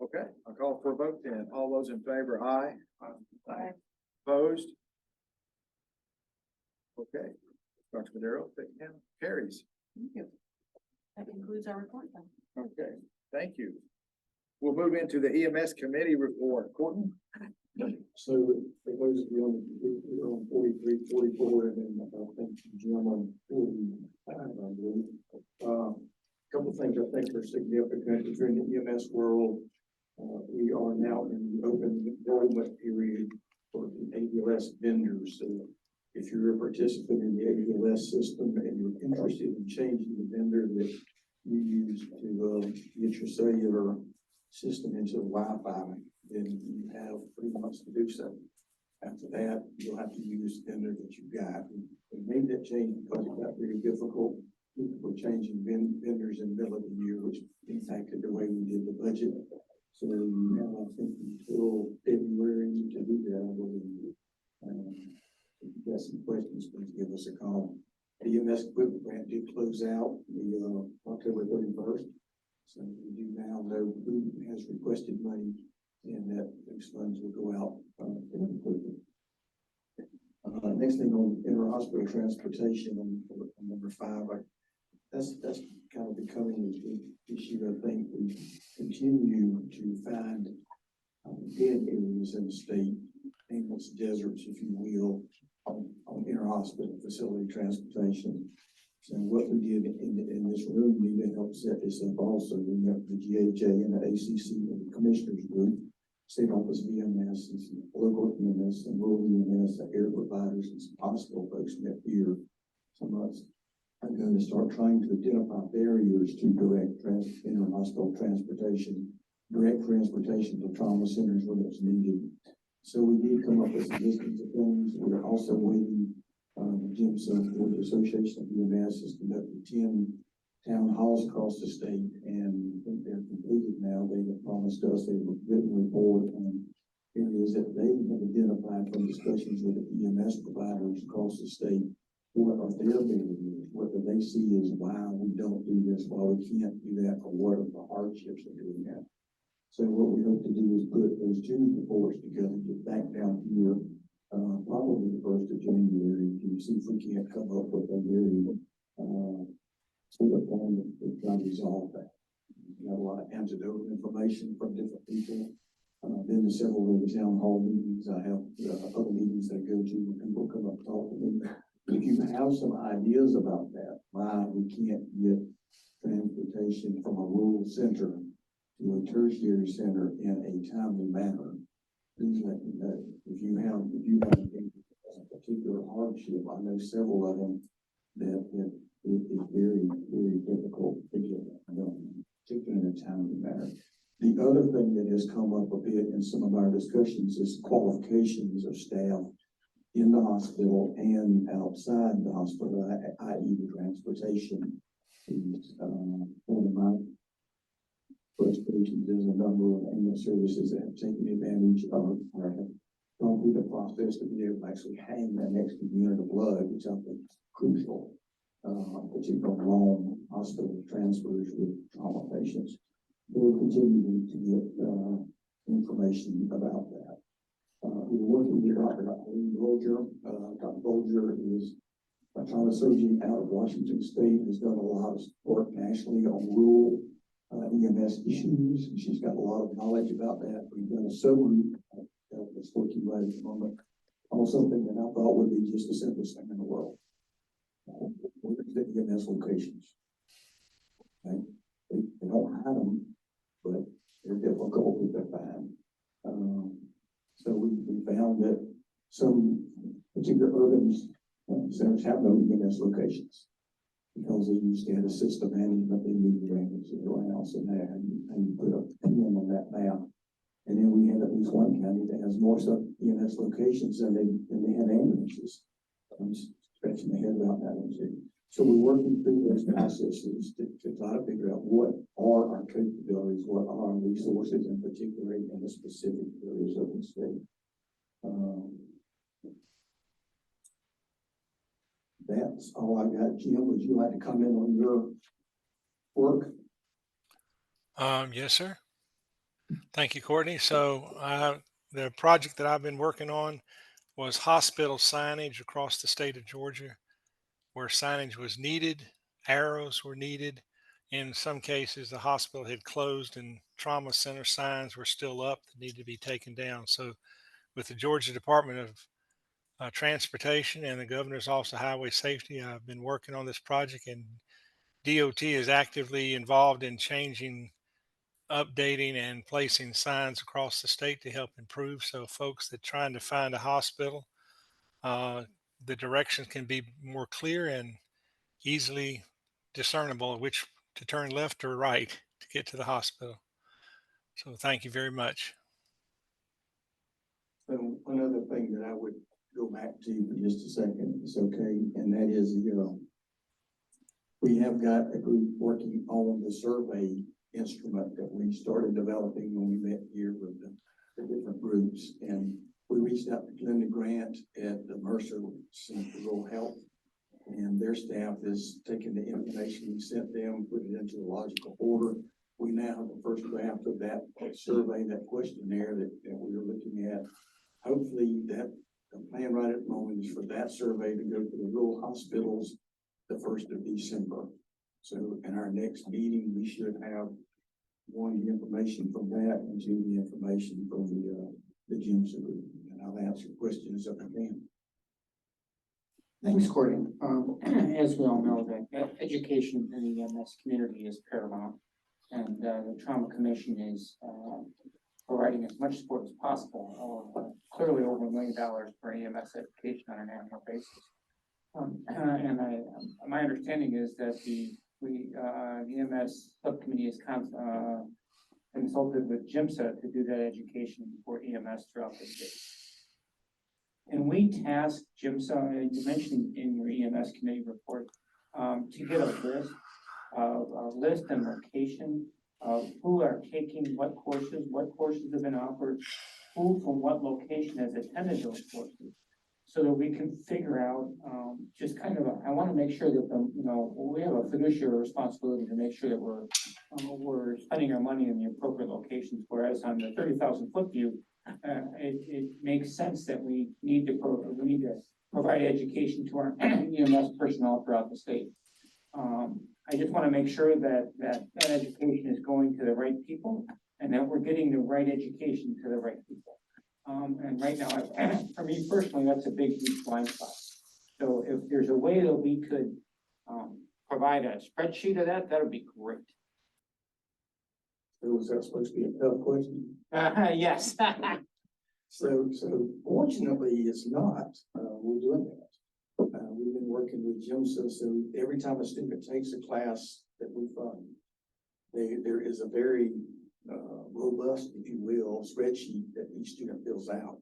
Okay, I'll call for a vote then. All those in favor, aye. Aye. Opposed? Okay, Dr. Madero, carries. Thank you. That concludes our report then. Okay, thank you. We'll move into the EMS committee report. Courtney? So for those of you we're on 43, 44, and then I think Jim on 45, I believe. Couple of things I think are significant. If you're in the EMS world, we are now in the open enrollment period for the ADLS vendors. So if you're a participant in the ADLS system and you're interested in changing the vendor that you use to get your cellular system into the Wi-Fi, then you have 3 months to do so. After that, you'll have to use the vendor that you've got. We made that change because it got very difficult. People were changing vendors in the middle of the year, which impacted the way we did the budget. So now I think until February to do that, I believe. If you got some questions, please give us a call. The EMS equipment grant did close out the October 31st. So we do now know who has requested money, and that those funds will go out fairly quickly. Next thing on inter-hospital transportation on number 5, that's kind of becoming a big issue. I think we continue to find dead areas in the state, aimless deserts, if you will, on inter-hospital facility transportation. So what we did in this room, we need to help set this up also. We got the GHA and the ACC and the commissioners group, state office of EMS, and some local EMS and rural EMS, air providers, and some hospital folks met here some months ago to start trying to identify barriers to direct inter-hospital transportation, direct transportation to trauma centers where it's needed. So we did come up with some listings of things. We're also waiting. Jim said the Association of EMS has conducted 10 town halls across the state, and I think they're completed now. They have promised us a written report on areas that they have identified from discussions with the EMS providers across the state. What are their barriers? What do they see as why we don't do this, why we can't do that, or what are the hardships of doing that? So what we hope to do is put those 2 reports together, get back down here, probably the 1st of January, to see if we can't come up with a very, sort of plan that try to resolve that. We got a lot of anecdotal information from different people. Been to several of the town hall meetings. I have other meetings that I go to when people come up and talk to me. If you have some ideas about that, why we can't get transportation from a rural center to a tertiary center in a timely manner, please let me know. If you have a particular hardship, I know several of them that it is very, very difficult to get done, particularly in a timely manner. The other thing that has come up a bit in some of our discussions is qualifications of staff in the hospital and outside the hospital, i.e. the transportation. One of my frustrations is a number of ambulance services that have taken advantage of or have gone through the process to be able to actually hang that extra unit of blood, which I think is crucial, particularly long hospital transfers with trauma patients. We'll continue to get information about that. We're working with Dr. Bolger. Dr. Bolger is a trauma surgeon out of Washington State, has done a lot of work nationally on rural EMS issues. She's got a lot of knowledge about that. We've done a subgroup that's working right at the moment on something that I thought would be just the simplest thing in the world. The EMS locations. Okay? They don't hide them, but they're difficult to find. So we found that some the urban centers have no EMS locations. Because they used to have a system management, they moved drainage around, so now and you put a pin on that map. And then we had at least one county that has more sub EMS locations than they had ambulances. I'm just scratching my head about that one too. So we're working through those processes to try to figure out what are our capabilities, what are our resources, in particular in the specific areas of the state. That's all I got. Jim, would you like to comment on your work? Yes, sir. Thank you, Courtney. So the project that I've been working on was hospital signage across the state of Georgia, where signage was needed, arrows were needed. In some cases, the hospital had closed and trauma center signs were still up that needed to be taken down. So with the Georgia Department of Transportation and the Governor's Office of Highway Safety, I've been working on this project, and DOT is actively involved in changing, updating, and placing signs across the state to help improve. So folks that trying to find a hospital, the directions can be more clear and easily discernible which to turn left or right to get to the hospital. So thank you very much. So one other thing that I would go back to for just a second, if it's okay, and that is, we have got a group working on the survey instrument that we started developing when we met here with the different groups. And we reached out to Linda Grant at the Mercer Center for Rural Health, and their staff is taking the information we sent them, put it into a logical order. We now have the first draft of that survey, that questionnaire that we were looking at. Hopefully that the plan right at the moment is for that survey to go to the rural hospitals the 1st of December. So in our next meeting, we should have one, the information from that, and two, the information from the GIMSA group. And I'll answer questions if I can. Thanks, Courtney. As we all know, that education in the EMS community is paramount, and the Trauma Commission is providing as much support as possible. Clearly over $1 million for EMS education on an annual basis. My understanding is that the EMS subcommittee is consulted with GIMSA to do that education for EMS throughout the state. And we tasked GIMSA, you mentioned in your EMS committee report, to get a list and location of who are taking what courses have been offered, who from what location has attended those courses, so that we can figure out just kind of, I want to make sure that we have a fiduciary responsibility to make sure that we're spending our money in the appropriate locations. Whereas on the 30,000 foot view, it makes sense that we need to provide education to our EMS personnel throughout the state. I just want to make sure that education is going to the right people, and that we're getting the right education to the right people. And right now, for me personally, that's a big, huge blind spot. So if there's a way that we could provide a spreadsheet of that, that would be great. So is that supposed to be a tough question? Yes. So fortunately, it's not. We're doing that. We've been working with GIMSA, so every time a student takes a class that we fund, there is a very robust, if you will, spreadsheet that each student fills out.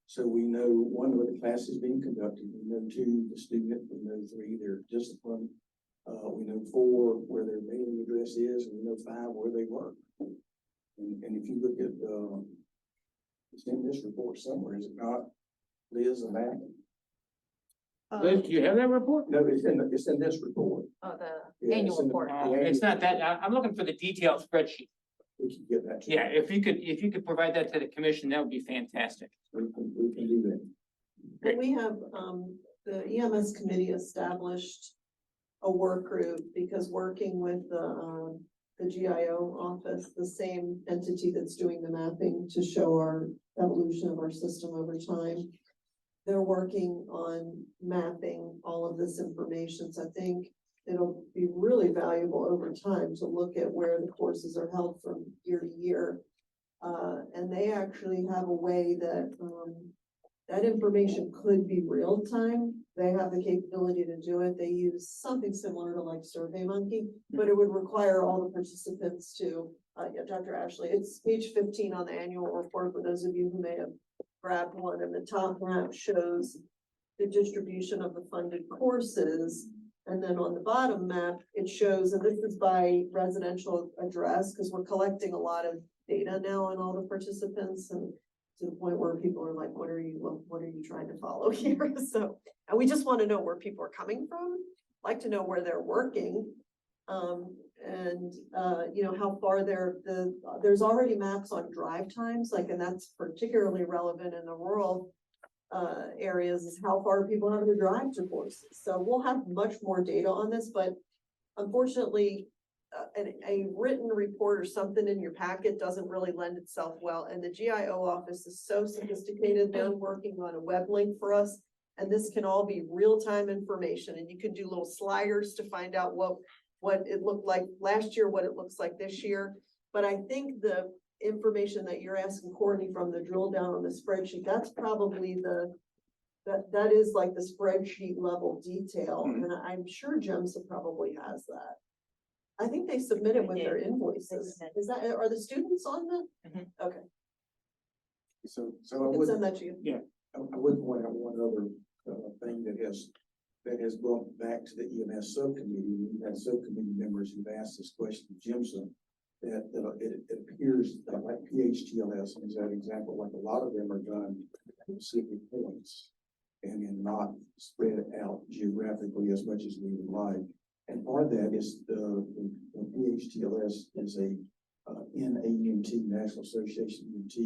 So we know, one, where the class is being conducted. We know, two, the student. We know, three, their discipline. We know, four, where their mailing address is, and we know, five, where they work. And if you look at, it's in this report somewhere, is it not, Liz and Matt? Liz, do you have that report? No, it's in this report. Oh, the Yeah, annual it's in the- report. It's not that, I'm looking for the detailed spreadsheet. We can get that. Yeah, if you could provide that to the commission, that would be fantastic. We can do that. But we have, the EMS committee established a work group because working with the GIO office, the same entity that's doing the mapping to show our evolution of our system over time. They're working on mapping all of this information. So I think it'll be really valuable over time to look at where the courses are held from year to year. And they actually have a way that that information could be real time. They have the capability to do it. They use something similar to like SurveyMonkey, but it would require all the participants to, yeah, Dr. Ashley, it's page 15 on the annual report for those of you who may have grabbed one, and the top map shows the distribution of the funded courses. And then on the bottom map, it shows, and this is by residential address, because we're collecting a lot of data now on all the participants, and to the point where people are like, what are you trying to follow here? So, and we just want to know where people are coming from, like to know where they're working. You know, how far there's already maps on drive times, like, and that's particularly relevant in the rural areas, is how far people have to drive to courses. So we'll have much more data on this, but unfortunately, a written report or something in your packet doesn't really lend itself well. And the GIO office is so sophisticated now, working on a web link for us. And this can all be real-time information, and you can do little sliders to find out what it looked like last year, what it looks like this year. But I think the information that you're asking Courtney from the drill down on the spreadsheet, that's probably that is like the spreadsheet level detail. And I'm sure GEMSA probably has that. I think they submit it with their invoices. Are the students on the? Okay, So I I can would, send that to you. I would point out one other thing that has brought back to the EMS subcommittee. We've had subcommittee members who've asked this question of Jimson, that it appears that like PHTLS is that example, like a lot of them are done at specific points and not spread out geographically as much as we would like. And part of that is the PHTLS is a NAUT, National Association UT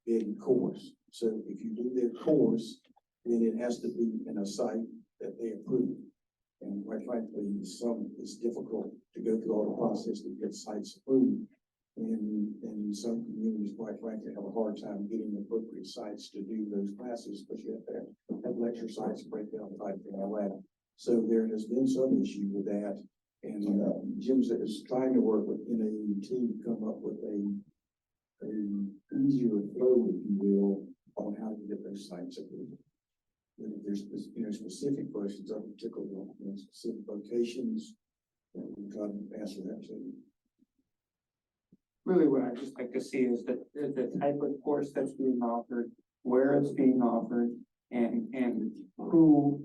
bid course. So if you do their course, then it has to be in a site that they approve. And quite frankly, it's difficult to go through all the process to get sites approved. And some communities, quite frankly, have a hard time getting appropriate sites to do those classes, because you have to have lecture sites, breakdown type and all that. So there has been some issue with that. And Jim's is trying to work with NAUT to come up with a easier flow, if you will, on how to get those sites approved. And if there's, specific questions of particular, specific locations, we try to answer that too. Really, what I just like to see is the type of course that's being offered, where it's being offered, and who's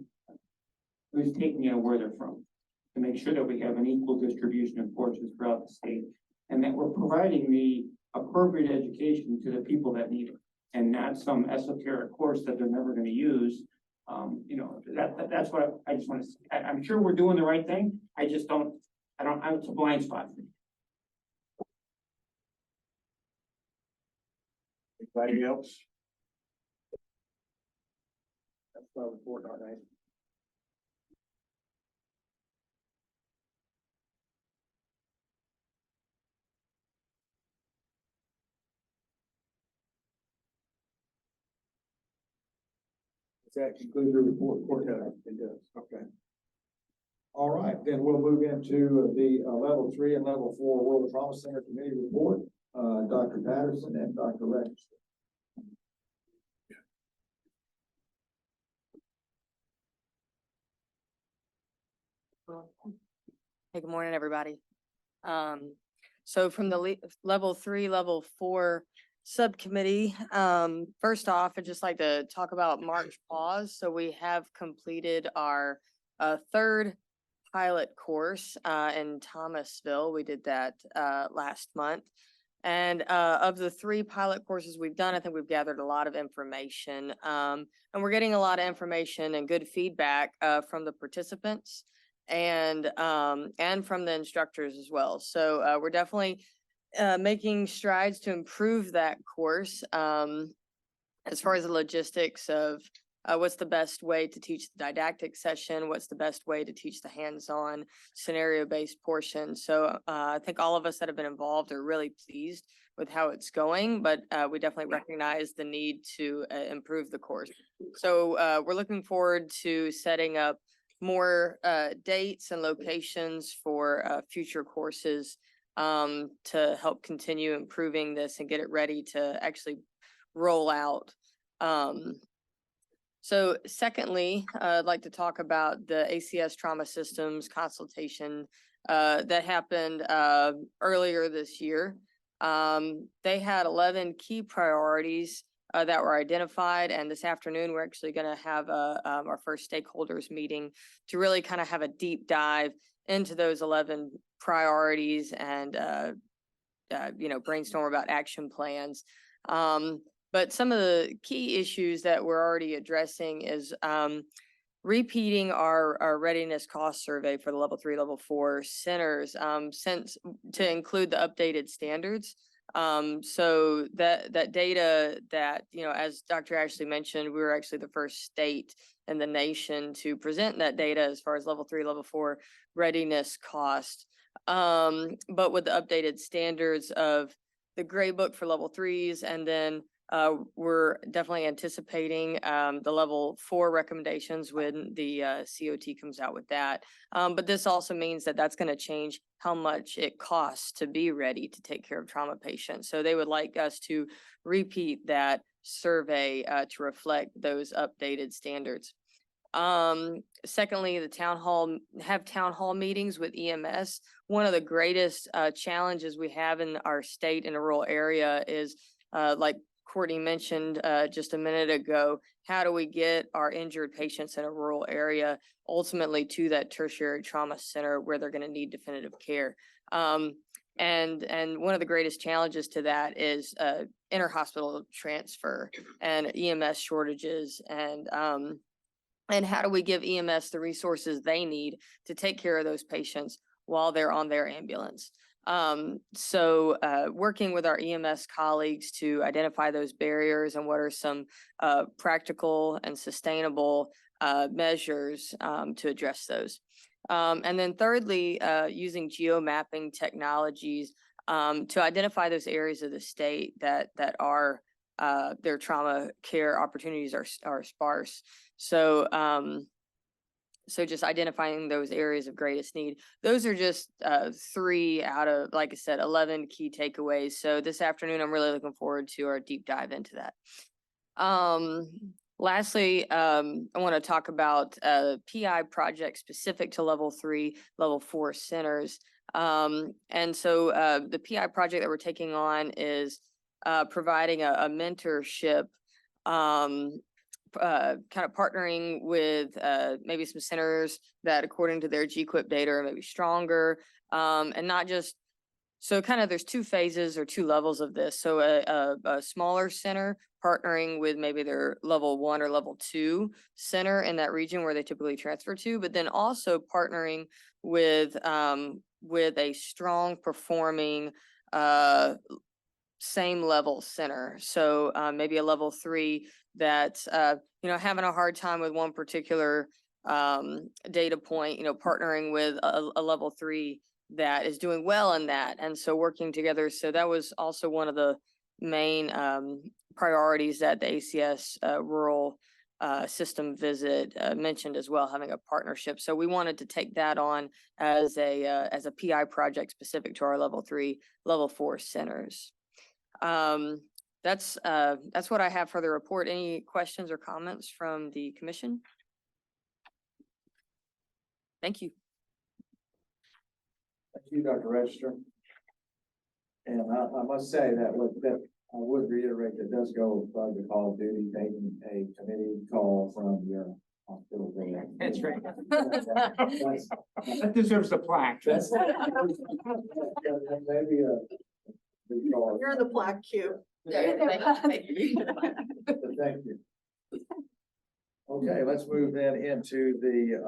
taking it and where they're from, to make sure that we have an equal distribution of courses throughout the state, and that we're providing the appropriate education to the people that need it, and not some esoteric course that they're never going to use. That's what I just want to say. I'm sure we're doing the right thing. It's a blind spot for me. Anybody else? That's my report, all right. Does that conclude your report, Courtney? It does, okay. All right, then we'll move into the level 3 and level 4 World Trauma Center Committee report. Dr. Patterson and Dr. Rex. Hey, good morning, everybody. So from the level 3, level 4 subcommittee, first off, I'd just like to talk about March pause. So we have completed our third pilot course in Thomasville. We did that last month. And of the 3 pilot courses we've done, I think we've gathered a lot of information. And we're getting a lot of information and good feedback from the participants and from the instructors as well. So we're definitely making strides to improve that course as far as the logistics of what's the best way to teach the didactic session, what's the best way to teach the hands-on scenario-based portion. So I think all of us that have been involved are really pleased with how it's going, but we definitely recognize the need to improve the course. So we're looking forward to setting up more dates and locations for future courses to help continue improving this and get it ready to actually roll out So secondly, I'd like to talk about the ACS Trauma Systems consultation that happened earlier this year. They had 11 key priorities that were identified, and this afternoon we're actually going to have our first stakeholders meeting to really kind of have a deep dive into those 11 priorities and brainstorm about action plans. But some of the key issues that we're already addressing is repeating our readiness cost survey for the level 3, level 4 centers, since to include the updated standards. So that data that, as Dr. Ashley mentioned, we were actually the first state in the nation to present that data as far as level 3, level 4 readiness cost. But with the updated standards of the gray book for level 3s, and then we're definitely anticipating the level 4 recommendations when the COT comes out with that. But this also means that that's going to change how much it costs to be ready to take care of trauma patients. So they would like us to repeat that survey to reflect those updated standards. Secondly, the town hall meetings with EMS. One of the greatest challenges we have in our state in a rural area is like Courtney mentioned just a minute ago, how do we get our injured patients in a rural area ultimately to that tertiary trauma center where they're going to need definitive care? And one of the greatest challenges to that is interhospital transfer and EMS shortages, and how do we give EMS the resources they need to take care of those patients while they're on their ambulance? So working with our EMS colleagues to identify those barriers and what are some practical and sustainable measures to address those. And then thirdly, using geomapping technologies to identify those areas of the state that are their trauma care opportunities are sparse. So so just identifying those areas of greatest need. Those are just 3 out of, like I said, 11 key takeaways. So this afternoon, I'm really looking forward to our deep dive into that. Lastly, I want to talk about a PI project specific to level 3, level 4 centers. And so the PI project that we're taking on is providing a mentorship, kind of partnering with maybe some centers that according to their GQuip data are maybe stronger, and not just, so kind of there's 2 phases or 2 levels of this. So a smaller center partnering with maybe their level 1 or level 2 center in that region where they typically transfer to, but then also partnering with a strong performing same level center. So maybe a level 3 that's having a hard time with one particular data point, partnering with a level 3 that is doing well in that, and so working together. So that was also one of the main priorities that the ACS rural system visit mentioned as well, having a partnership. So we wanted to take that on as a PI project specific to our level 3, level 4 centers. That's what I have for the report. Any questions or comments from the commission? Thank you. Thank you, Dr. Register. And I must say that I would reiterate that does go above the call of duty, taking a committee call from your hospital. That's right. That deserves a plaque. That's maybe a big call. You're in the plaque queue. Thank you. Okay, let's move then into the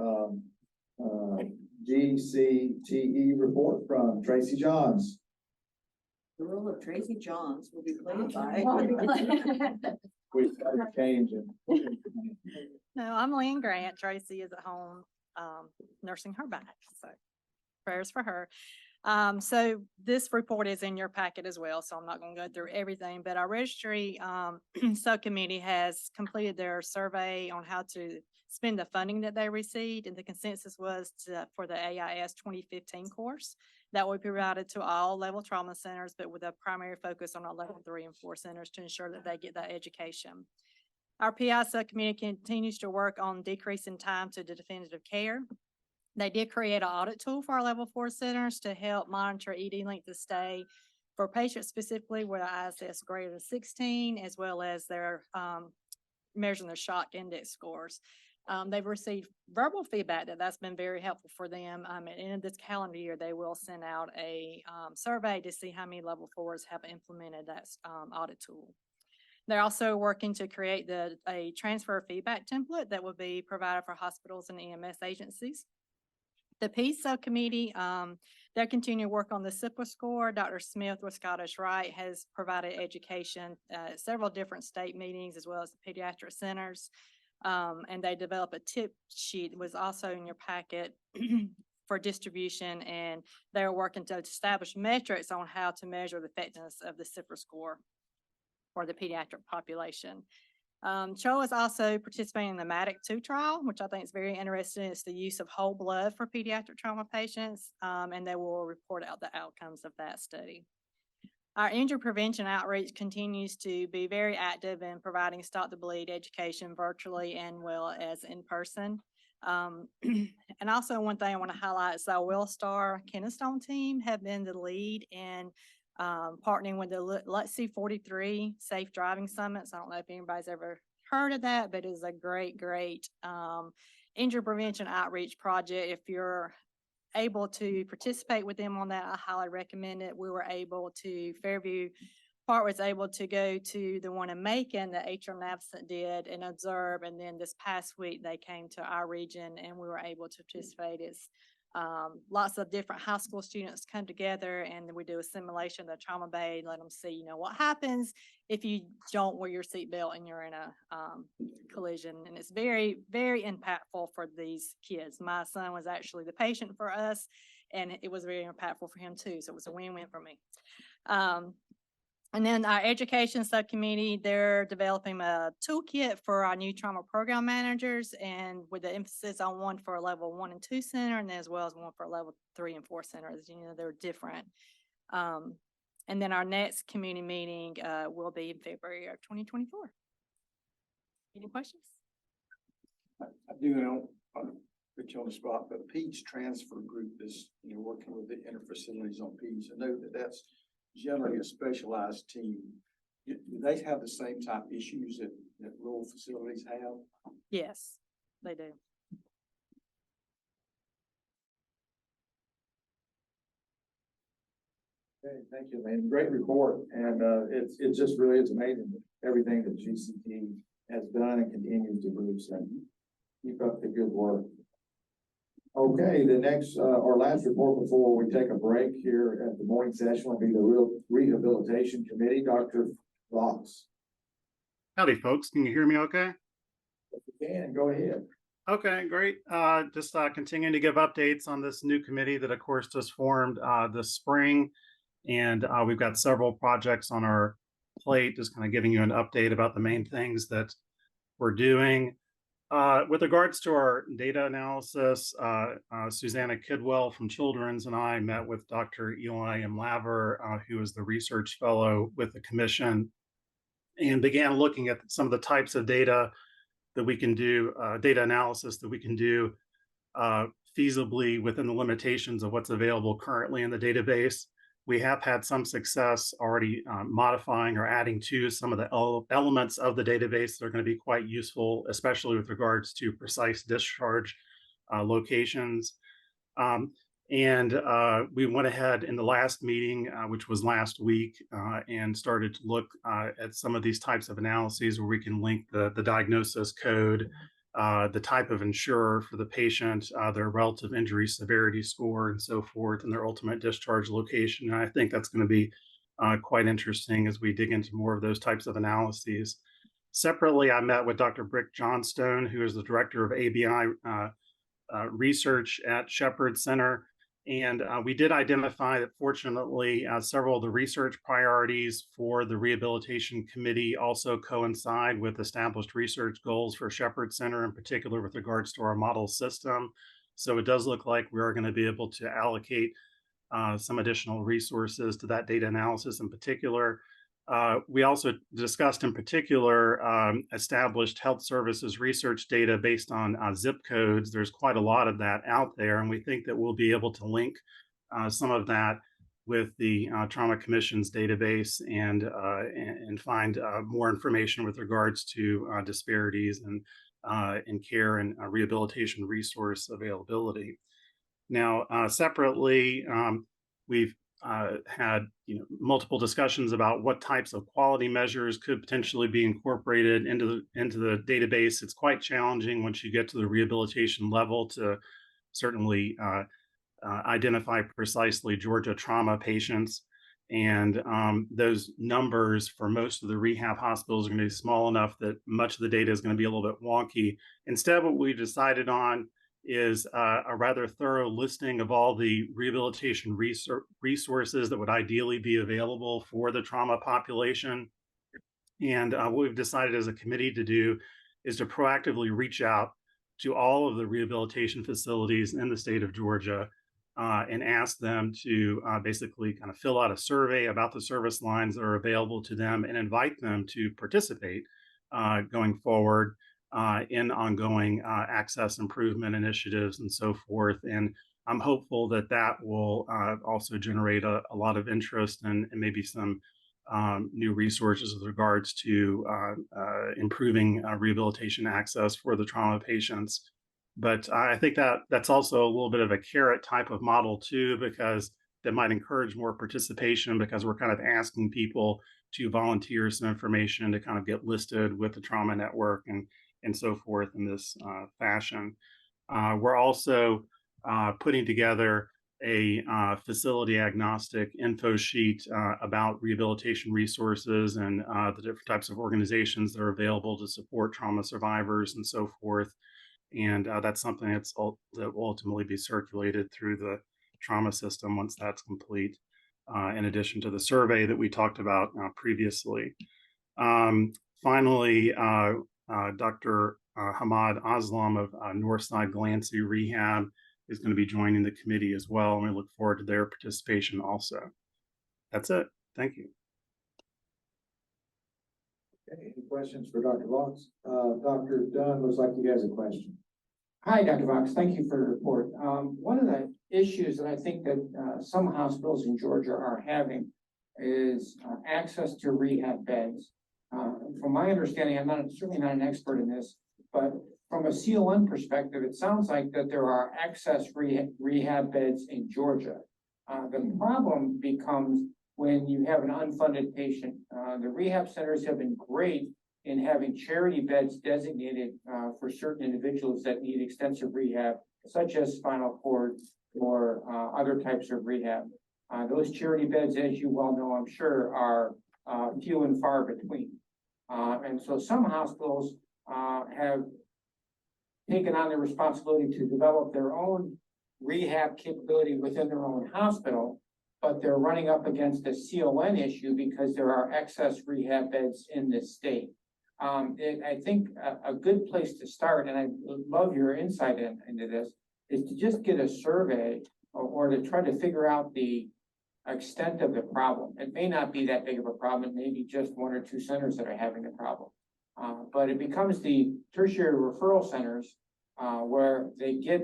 GCTE report from Tracy Johns. The role of Tracy Johns will be played by. We started changing. No, I'm Lynn Grant. Tracy is at home nursing her back, so prayers for her. So this report is in your packet as well, so I'm not going to go through everything, but our registry subcommittee has completed their survey on how to spend the funding that they received, and the consensus was for the AIS 2015 course that will be provided to all level trauma centers, but with a primary focus on our level 3 and 4 centers to ensure that they get that education. Our PI subcommittee continues to work on decreasing time to the definitive care. They did create an audit tool for our level 4 centers to help monitor ED length of stay for patients specifically with an ISS greater than 16, as well as their measuring their shock index scores. They've received verbal feedback that's been very helpful for them. At the end of this calendar year, they will send out a survey to see how many level 4s have implemented that audit tool. They're also working to create a transfer feedback template that will be provided for hospitals and EMS agencies. The PEACE subcommittee, they're continuing to work on the SIPA score. Dr. Smith with Scottish Rite has provided education at several different state meetings as well as the pediatric centers. And they develop a tip sheet that was also in your packet for distribution, and they're working to establish metrics on how to measure the effectiveness of the SIPA score for the pediatric population. CHO is also participating in the MATIC-2 trial, which I think is very interesting. It's the use of whole blood for pediatric trauma patients, and they will report out the outcomes of that study. Our injury prevention outreach continues to be very active in providing Stop the Bleed education virtually and well as in person. And also one thing I want to highlight is our WellStar Kennestone team have been the lead in partnering with the Let's See 43 Safe Driving Summits. I don't know if anybody's ever heard of that, but it is a great injury prevention outreach project. If you're able to participate with them on that, I highly recommend it. We were able to, Fairview Park was able to go to the one in Macon that H.R. Navcent did and observe. And then this past week, they came to our region and we were able to participate. It's lots of different high school students come together and we do a simulation of the trauma bay, let them see, what happens if you don't wear your seatbelt and you're in a collision. And it's very, very impactful for these kids. My son was actually the patient for us and it was very impactful for him too. So it was a win-win for me. And then our education subcommittee, they're developing a toolkit for our new trauma program managers and with the emphasis on one for a level 1 and 2 center and as well as one for a level 3 and 4 centers. They're different. And then our next community meeting will be in February of 2024. Any questions? I do know, put you on the spot, but PEDS transfer group is, working with the interfacilities on PEDS. I know that that's generally a specialized team. Do they have the same type of issues that rural facilities have? Yes, they do. Okay, thank you, man. Great report. And it just really is amazing everything that GCT has done and continues to do. So keep up the good work. Okay, the next, our last report before we take a break here at the morning session will be the Rehabilitation Committee, Dr. Fox. Howdy, folks. Can you hear me okay? If you can, go ahead. Okay, great. Just continuing to give updates on this new committee that, of course, just formed this spring. And we've got several projects on our plate, just kind of giving you an update about the main things that we're doing. With regards to our data analysis, Susanna Kidwell from Children's and I met with Dr. Eli M. Laver, who is the research fellow with the commission, and began looking at some of the types of data that we can do, data analysis that we can do feasibly within the limitations of what's available currently in the database. We have had some success already modifying or adding to some of the elements of the database that are going to be quite useful, especially with regards to precise discharge locations. And we went ahead in the last meeting, which was last week, and started to look at some of these types of analyses where we can link the diagnosis code, the type of insurer for the patient, their relative injury severity score, and so forth, and their ultimate discharge location. And I think that's going to be quite interesting as we dig into more of those types of analyses. Separately, I met with Dr. Brick Johnstone, who is the director of ABI research at Shepherd Center. And we did identify that, fortunately, several of the research priorities for the Rehabilitation Committee also coincide with established research goals for Shepherd Center, in particular with regards to our model system. So it does look like we are going to be able to allocate some additional resources to that data analysis in particular. We also discussed in particular established health services research data based on zip codes. There's quite a lot of that out there, and we think that we'll be able to link some of that with the Trauma Commission's database and find more information with regards to disparities in care and rehabilitation resource availability. Now, separately, we've had multiple discussions about what types of quality measures could potentially be incorporated into the database. It's quite challenging once you get to the rehabilitation level to certainly identify precisely Georgia trauma patients. And those numbers for most of the rehab hospitals are going to be small enough that much of the data is going to be a little bit wonky. Instead, what we decided on is a rather thorough listing of all the rehabilitation resources that would ideally be available for the trauma population. And what we've decided as a committee to do is to proactively reach out to all of the rehabilitation facilities in the state of Georgia and ask them to basically kind of fill out a survey about the service lines that are available to them and invite them to participate going forward in ongoing access improvement initiatives and so forth. And I'm hopeful that that will also generate a lot of interest and maybe some new resources with regards to improving rehabilitation access for the trauma patients. But I think that that's also a little bit of a carrot type of model too, because that might encourage more participation because we're kind of asking people to volunteer some information to kind of get listed with the trauma network and so forth in this fashion. We're also putting together a facility agnostic info sheet about rehabilitation resources and the different types of organizations that are available to support trauma survivors and so forth. And that's something that will ultimately be circulated through the trauma system once that's complete, in addition to the survey that we talked about previously. Finally, Dr. Hamad Aslam of Northside Glancy Rehab is going to be joining the committee as well, and we look forward to their participation also. That's it. Thank you. Okay, any questions for Dr. Vox? Dr. Dunn, looks like he has a question. Hi, Dr. Vox. Thank you for your report. One of the issues that I think that some hospitals in Georgia are having is access to rehab beds. From my understanding, I'm certainly not an expert in this, but from a CON perspective, it sounds like that there are excess rehab beds in Georgia. The problem becomes when you have an unfunded patient. The rehab centers have been great in having charity beds designated for certain individuals that need extensive rehab, such as spinal cord or other types of rehab. Those charity beds, as you well know, I'm sure, are few and far between. And so some hospitals have taken on the responsibility to develop their own rehab capability within their own hospital, but they're running up against a CON issue because there are excess rehab beds in this state. I think a good place to start, and I love your insight into this, is to just get a survey or to try to figure out the extent of the problem. It may not be that big of a problem. It may be just one or two centers that are having the problem. But it becomes the tertiary referral centers where they get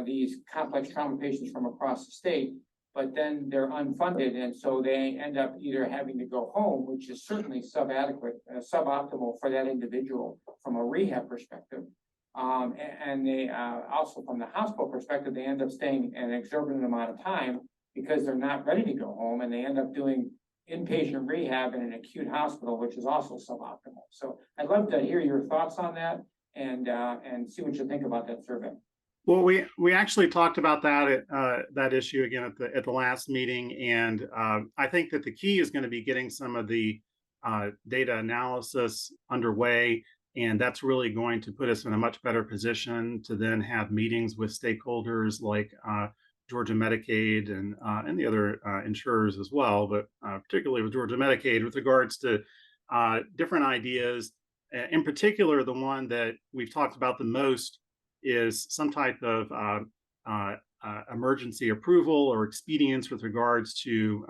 these complex trauma patients from across the state, but then they're unfunded. And so they end up either having to go home, which is certainly suboptimal for that individual from a rehab perspective. And they also from the hospital perspective, they end up staying an exorbitant amount of time because they're not ready to go home, and they end up doing inpatient rehab in an acute hospital, which is also suboptimal. So I'd love to hear your thoughts on that and see what you think about that survey. Well, we actually talked about that issue again at the last meeting, and I think that the key is going to be getting some of the data analysis underway, and that's really going to put us in a much better position to then have meetings with stakeholders like Georgia Medicaid and the other insurers as well, but particularly with Georgia Medicaid with regards to different ideas. In particular, the one that we've talked about the most is some type of emergency approval or expedience with regards to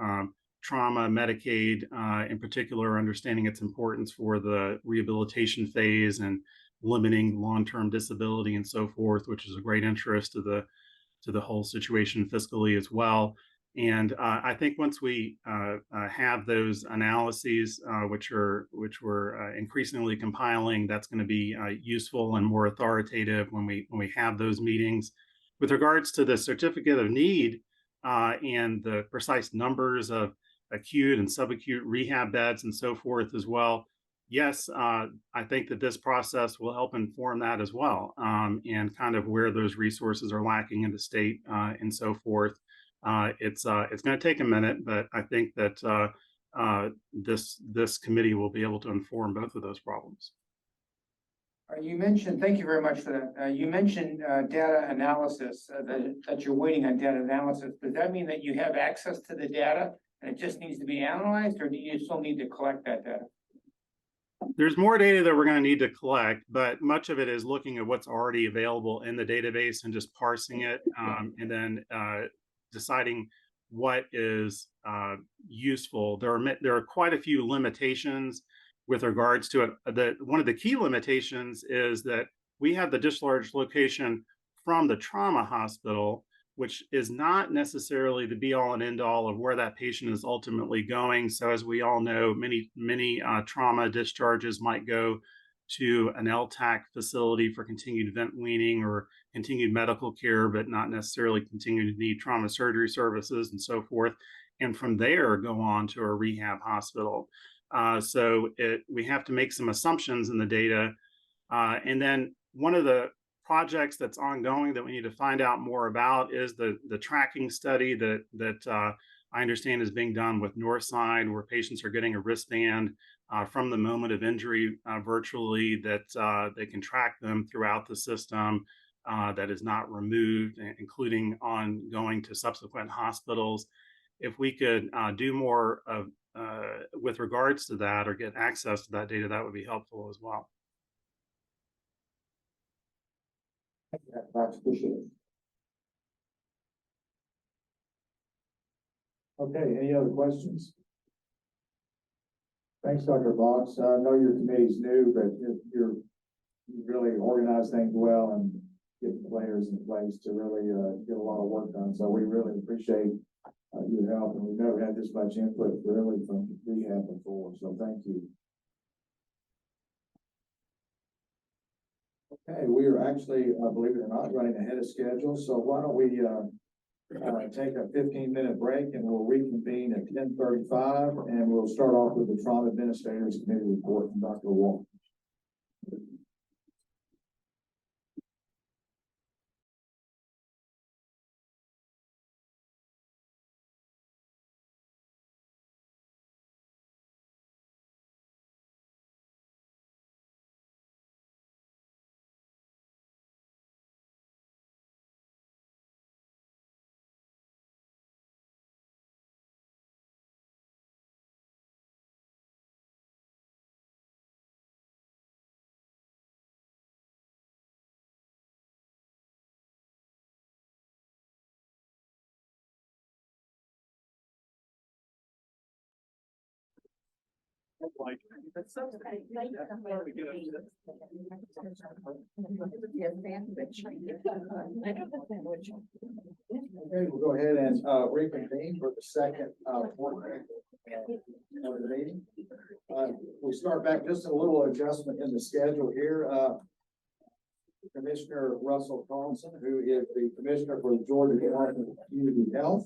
trauma, Medicaid, in particular, understanding its importance for the rehabilitation phase and limiting long-term disability and so forth, which is a great interest to the whole situation fiscally as well. And I think once we have those analyses, which we're increasingly compiling, that's going to be useful and more authoritative when we have those meetings. With regards to the certificate of need and the precise numbers of acute and subacute rehab beds and so forth as well, yes, I think that this process will help inform that as well, and kind of where those resources are lacking in the state and so forth. It's going to take a minute, but I think that this committee will be able to inform both of those problems. You mentioned, thank you very much for that. You mentioned data analysis, that you're waiting on data analysis. Does that mean that you have access to the data and it just needs to be analyzed, or do you still need to collect that data? There's more data that we're going to need to collect, but much of it is looking at what's already available in the database and just parsing it, and then deciding what is useful. There are quite a few limitations with regards to it. One of the key limitations is that we have the discharge location from the trauma hospital, which is not necessarily the be all and end all of where that patient is ultimately going. So as we all know, many trauma discharges might go to an LTAC facility for continued vent weaning or continued medical care, but not necessarily continue to need trauma surgery services and so forth. And from there, go on to a rehab hospital. So we have to make some assumptions in the data. And then one of the projects that's ongoing that we need to find out more about is the tracking study that I understand is being done with Northside, where patients are getting a wristband from the moment of injury virtually, that they can track them throughout the system, that is not removed, including on going to subsequent hospitals. If we could do more of with regards to that or get access to that data, that would be helpful as well. Appreciate it. Okay, any other questions? Thanks, Dr. Fox. I know your committee's new, but you really organize things well and get the players in place to really get a lot of work done. So we really appreciate your help, and we've never had this much input really from rehab before. So thank you. Okay, we are actually, believe it or not, running ahead of schedule. So why don't we take a 15-minute break, and we'll reconvene at 10:35, and we'll start off with the Trauma Administrators Committee report from Dr. Wall. Like, Okay, we'll go ahead and reconvene for the second portion of the meeting. We start back, just a little adjustment in the schedule here. Commissioner Russell Carlson, who is the commissioner for the Georgia Department of Community Health,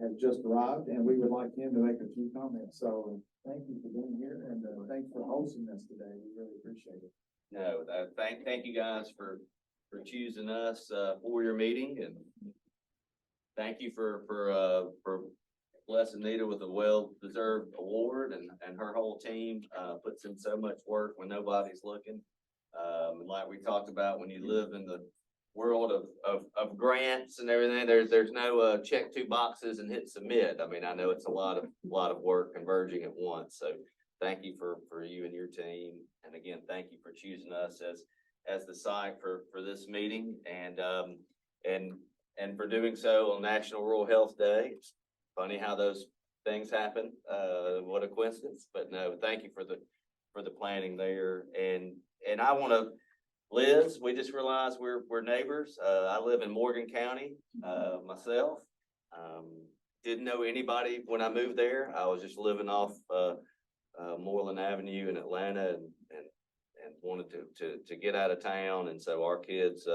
has just arrived, and we would like him to make a few comments. So thank you for being here, and thanks for hosting us today. We really appreciate it. No, thank you guys for choosing us for your meeting, and thank you for blessing Nita with a well-deserved award, and her whole team puts in so much work when nobody's looking. And like we talked about, when you live in the world of grants and everything, there's no check two boxes and hit submit. I mean, I know it's a lot of work converging at once. So thank you for you and your team, and again, thank you for choosing us as the site for this meeting, and for doing so on National Rural Health Day. funny how those things happen. What a coincidence, but no, thank you for the planning there. And I want to, Liz, we just realized we're neighbors. I live in Morgan County, myself. Didn't know anybody when I moved there. I was just living off, Moreland Avenue in Atlanta and wanted to get out of town. And so our kids,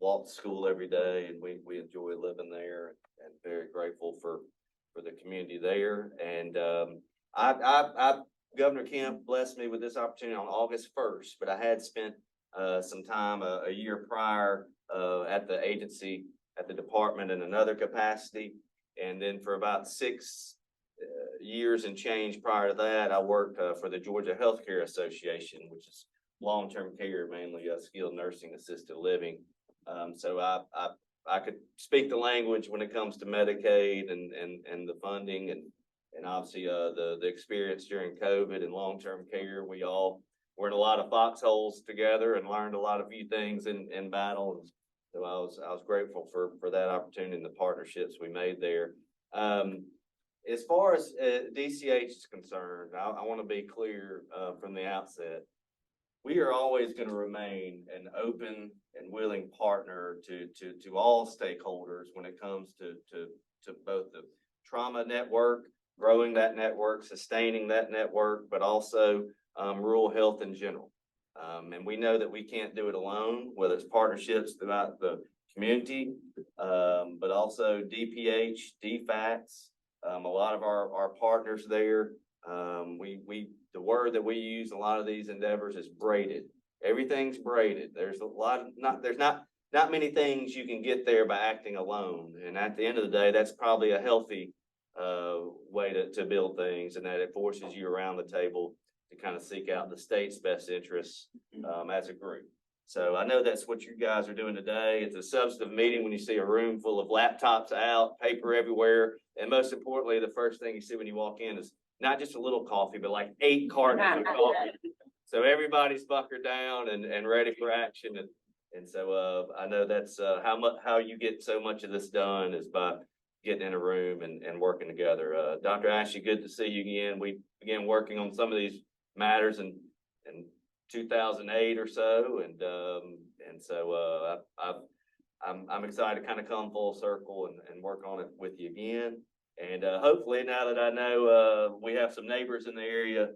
walk to school every day, and we enjoy living there, and very grateful for the community there. And Governor Kemp blessed me with this opportunity on August 1st, but I had spent some time a year prior at the agency, at the department in another capacity. And then for about 6 years and change prior to that, I worked for the Georgia Healthcare Association, which is long-term care, mainly skilled nursing, assisted living. So I could speak the language when it comes to Medicaid and the funding and obviously the experience during COVID and long-term care. We all were in a lot of foxholes together and learned a lot of few things in battle. And so I was grateful for that opportunity and the partnerships we made there. As far as DCH is concerned, I want to be clear from the outset. We are always going to remain an open and willing partner to all stakeholders when it comes to both the trauma network, growing that network, sustaining that network, but also rural health in general. And we know that we can't do it alone, whether it's partnerships throughout the community, but also DPH, DFACS, a lot of our partners there. The word that we use in a lot of these endeavors is braided. Everything's braided. There's not many things you can get there by acting alone. And at the end of the day, that's probably a healthy way to build things, and that it forces you around the table to kind of seek out the state's best interests as a group. So I know that's what you guys are doing today. It's a substantive meeting when you see a room full of laptops out, paper everywhere, and most importantly, the first thing you see when you walk in is not just a little coffee, but like 8 cartons of coffee. So everybody's bunkered down and ready for action. And so I know that's how you get so much of this done is by getting in a room and working together. Dr. Ashley, good to see you again. We began working on some of these matters in 2008 or so, and so I'm excited to kind of come full circle and work on it with you again. And hopefully, now that I know we have some neighbors in the area,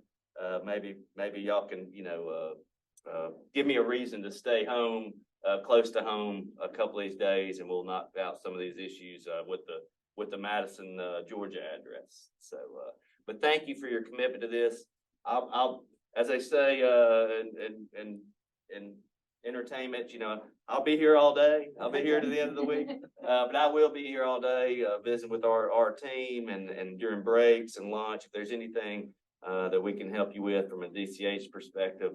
maybe y'all can give me a reason to stay home, close to home, a couple of these days, and we'll knock out some of these issues with the Madison, Georgia address. So, but thank you for your commitment to this. I'll as I say, in entertainment, I'll be here all day. I'll be here to the end of the week, but I will be here all day, visiting with our team and during breaks and lunch. If there's anything that we can help you with from a DCH perspective,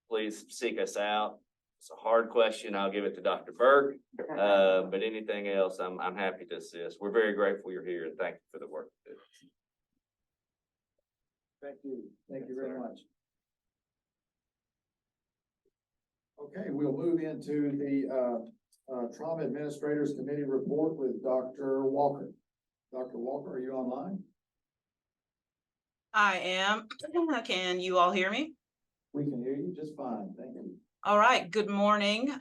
please seek us out. It's a hard question. I'll give it to Dr. Burke, but anything else, I'm happy to assist. We're very grateful you're here, and thank you for the work you do. Thank you. Thank you very much. Okay, we'll move into the Trauma Administrators Committee report with Dr. Walker. Dr. Walker, are you online? I am. Can you all hear me? We can hear you just fine. Thank you. All right. Good morning.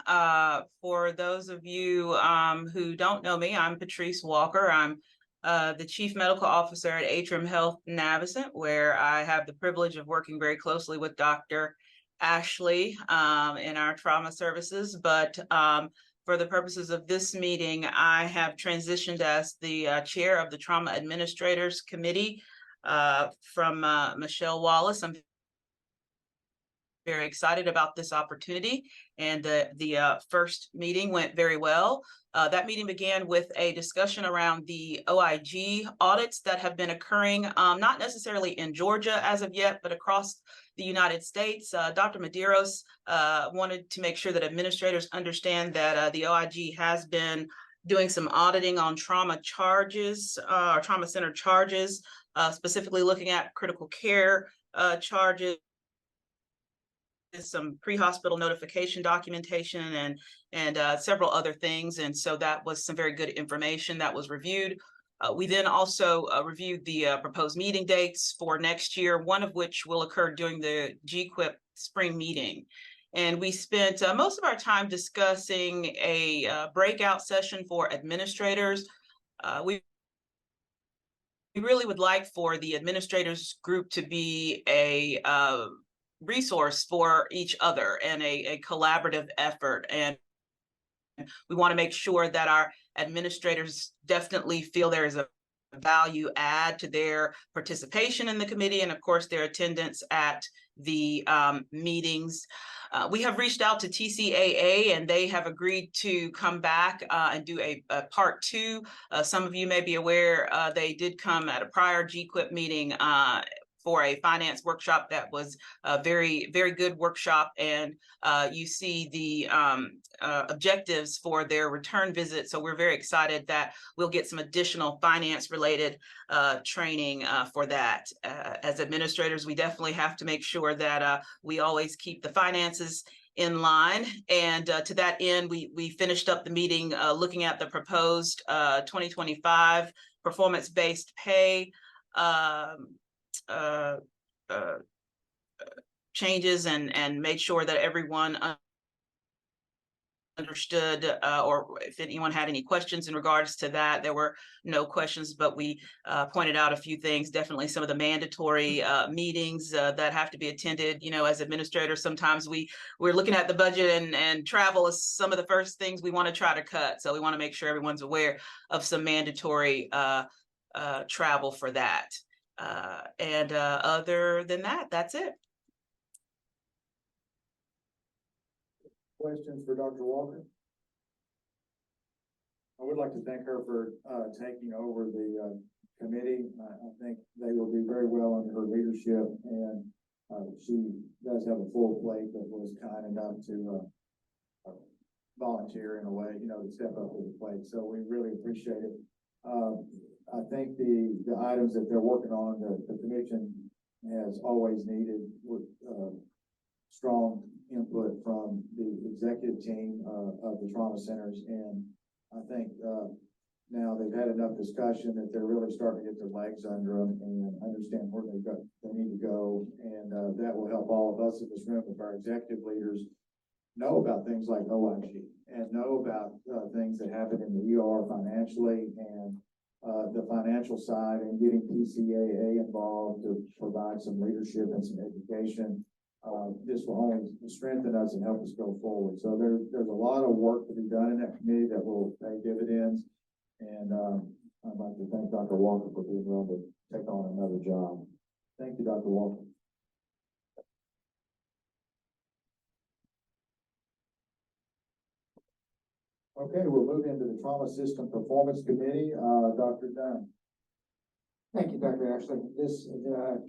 For those of you who don't know me, I'm Patrice Walker. I'm the Chief Medical Officer at Atrium Health Navicent, where I have the privilege of working very closely with Dr. Ashley in our trauma services. But for the purposes of this meeting, I have transitioned as the chair of the Trauma Administrators Committee from Michelle Wallace. I'm very excited about this opportunity, and the first meeting went very well. That meeting began with a discussion around the OIG audits that have been occurring, not necessarily in Georgia as of yet, but across the United States. Dr. Medeiros wanted to make sure that administrators understand that the OIG has been doing some auditing on trauma charges, or trauma center charges, specifically looking at critical care charges, some pre-hospital notification documentation and several other things. And so that was some very good information that was reviewed. We then also reviewed the proposed meeting dates for next year, one of which will occur during the GQuip spring meeting. And we spent most of our time discussing a breakout session for administrators. We really would like for the administrators group to be a resource for each other and a collaborative effort. And we want to make sure that our administrators definitely feel there is a value add to their participation in the committee and of course their attendance at the meetings. We have reached out to TCAA and they have agreed to come back and do a part two. Some of you may be aware they did come at a prior GQuip meeting for a finance workshop that was a very, very good workshop. And you see the objectives for their return visit. So we're very excited that we'll get some additional finance related training for that. As administrators, we definitely have to make sure that we always keep the finances in line. And to that end, we finished up the meeting looking at the proposed 2025 performance-based pay changes and made sure that everyone understood or if anyone had any questions in regards to that. There were no questions, but we pointed out a few things, definitely some of the mandatory meetings that have to be attended. You know, as administrators, sometimes we're looking at the budget and travel is some of the first things we want to try to cut. So we want to make sure everyone's aware of some mandatory travel for that. And other than that, that's it. Questions for Dr. Walker? I would like to thank her for taking over the committee. I think they will do very well under her leadership, and she does have a full plate that was kind enough to volunteer in a way, you know, to step up to the plate. So we really appreciate it. I think the items that they're working on, the commission has always needed with strong input from the executive team of the trauma centers. And I think now they've had enough discussion that they're really starting to get their legs under them and understand where they need to go. And that will help all of us in this room, with our executive leaders, know about things like OIG and know about things that happen in the ER financially and the financial side, and getting TCAA involved to provide some leadership and some education. This will only strengthen us and help us go forward. So there's a lot of work to be done in that committee that will pay dividends. And I'd like to thank Dr. Walker for being willing to take on another job. Thank you, Dr. Walker. Okay, we'll move into the Trauma System Performance Committee. Dr. Dunn. Thank you, Dr. Ashley. This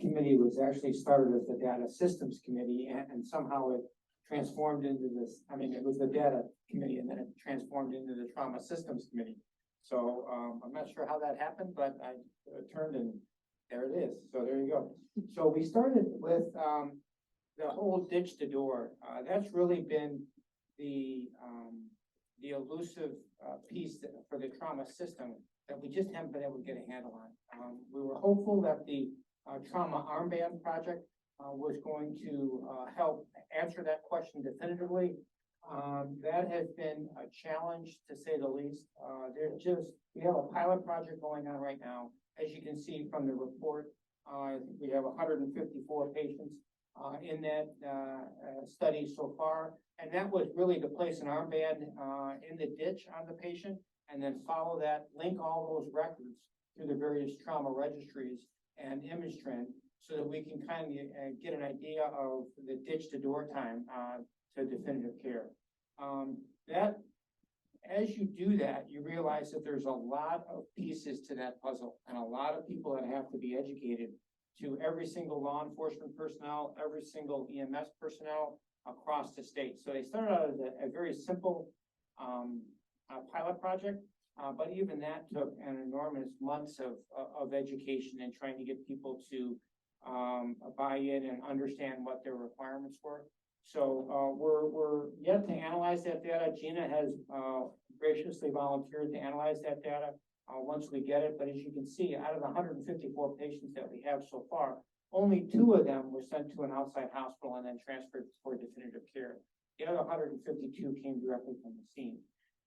committee was actually started as the Data Systems Committee, and somehow it transformed into this. I mean, it was the Data Committee, and then it transformed into the Trauma Systems Committee. So I'm not sure how that happened, but I turned and there it is. So there you go. So we started with the whole ditch to door. That's really been the elusive piece for the trauma system that we just haven't been able to get a handle on. We were hopeful that the trauma armband project was going to help answer that question definitively. That has been a challenge, to say the least. We have a pilot project going on right now. As you can see from the report, we have 154 patients in that study so far. And that was really to place an armband in the ditch on the patient, and then follow that, link all those records through the various trauma registries and image trend, so that we can kind of get an idea of the ditch to door time to definitive care. As you do that, you realize that there's a lot of pieces to that puzzle and a lot of people that have to be educated, to every single law enforcement personnel, every single EMS personnel across the state. So they started out as a very simple pilot project, but even that took an enormous months of education and trying to get people to buy in and understand what their requirements were. So we're yet to analyze that data. Gina has graciously volunteered to analyze that data. once we get it, but as you can see, out of the 154 patients that we have so far, only 2 of them were sent to an outside hospital and then transferred for definitive care. The other 152 came directly from the scene.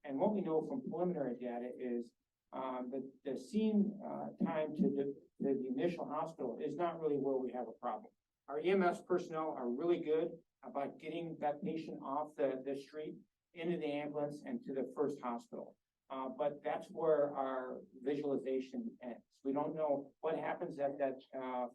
And what we know from preliminary data is that the scene time to the initial hospital is not really where we have a problem. Our EMS personnel are really good about getting that patient off the street into the ambulance and to the first hospital. But that's where our visualization ends. We don't know what happens at that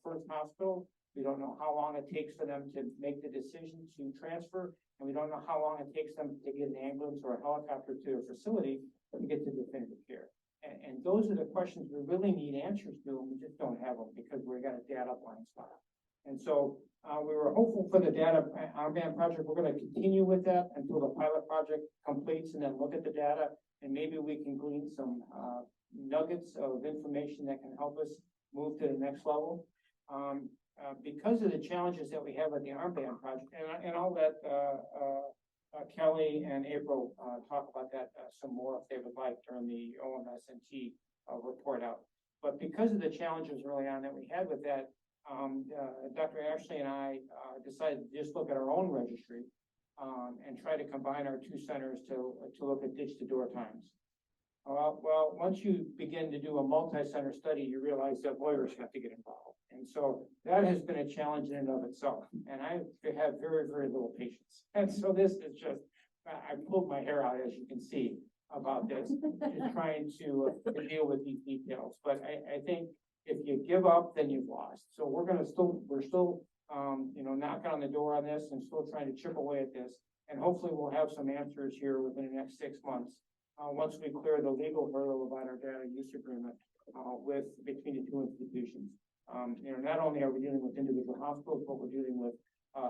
first hospital. We don't know how long it takes for them to make the decision to transfer. And we don't know how long it takes them to get an ambulance or a helicopter to a facility to get to definitive care. And those are the questions we really need answers to, and we just don't have them because we got a data blind spot. And so we were hopeful for the data armband project. We're going to continue with that until the pilot project completes and then look at the data, and maybe we can glean some nuggets of information that can help us move to the next level. Because of the challenges that we have at the armband project, and I'll let Kelly and April talk about that some more if they would like during the OMS&T report out. But because of the challenges early on that we had with that, Dr. Ashley and I decided to just look at our own registry and try to combine our 2 centers to look at ditch-to-door times. Well, once you begin to do a multi-center study, you realize that lawyers have to get involved. And so that has been a challenge in and of itself. And I have very, very little patience. And so this is just, I pulled my hair out, as you can see, about this, just trying to deal with these details. But I think if you give up, then you've lost. So we're still, knocking on the door on this and still trying to chip away at this. And hopefully we'll have some answers here within the next 6 months. Once we clear the legal hurdle about our data use agreement between the 2 institutions. Not only are we dealing with individual hospitals, but we're dealing with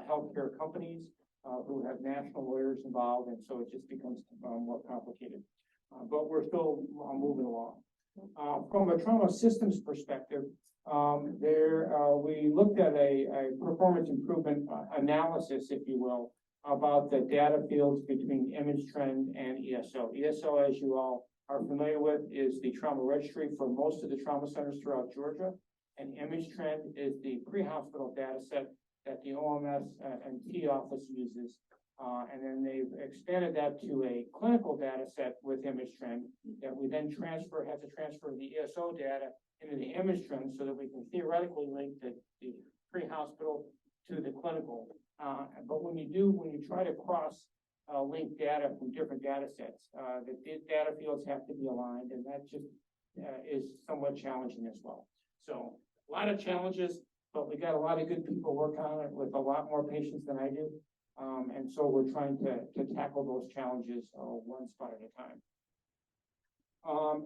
healthcare companies who have national lawyers involved, and so it just becomes more complicated. But we're still moving along. From a trauma systems perspective, we looked at a performance improvement analysis, if you will, about the data fields between ImageTrend and ESO. ESO, as you all are familiar with, is the trauma registry for most of the trauma centers throughout Georgia. And ImageTrend is the pre-hospital data set that the OMS&T office uses. And then they've expanded that to a clinical data set with ImageTrend that we then have to transfer the ESO data into the ImageTrend so that we can theoretically link the pre-hospital to the clinical. But when you try to cross link data from different data sets, the data fields have to be aligned, and that just is somewhat challenging as well. So a lot of challenges, but we got a lot of good people working on it with a lot more patience than I do. And so we're trying to tackle those challenges one spot at a time.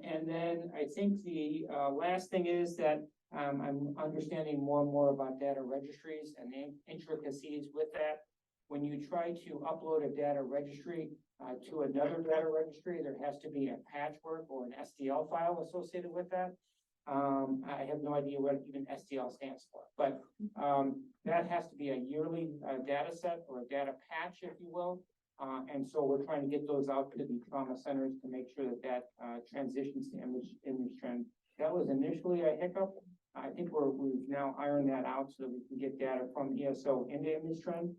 And then I think the last thing is that I'm understanding more and more about data registries and the intricacies with that. When you try to upload a data registry to another data registry, there has to be a patchwork or an STL file associated with that. I have no idea what even STL stands for, but that has to be a yearly data set or a data patch, if you will. And so we're trying to get those out to the trauma centers to make sure that transitions to ImageTrend. That was initially a hiccup. I think we've now ironed that out so that we can get data from ESO into ImageTrend.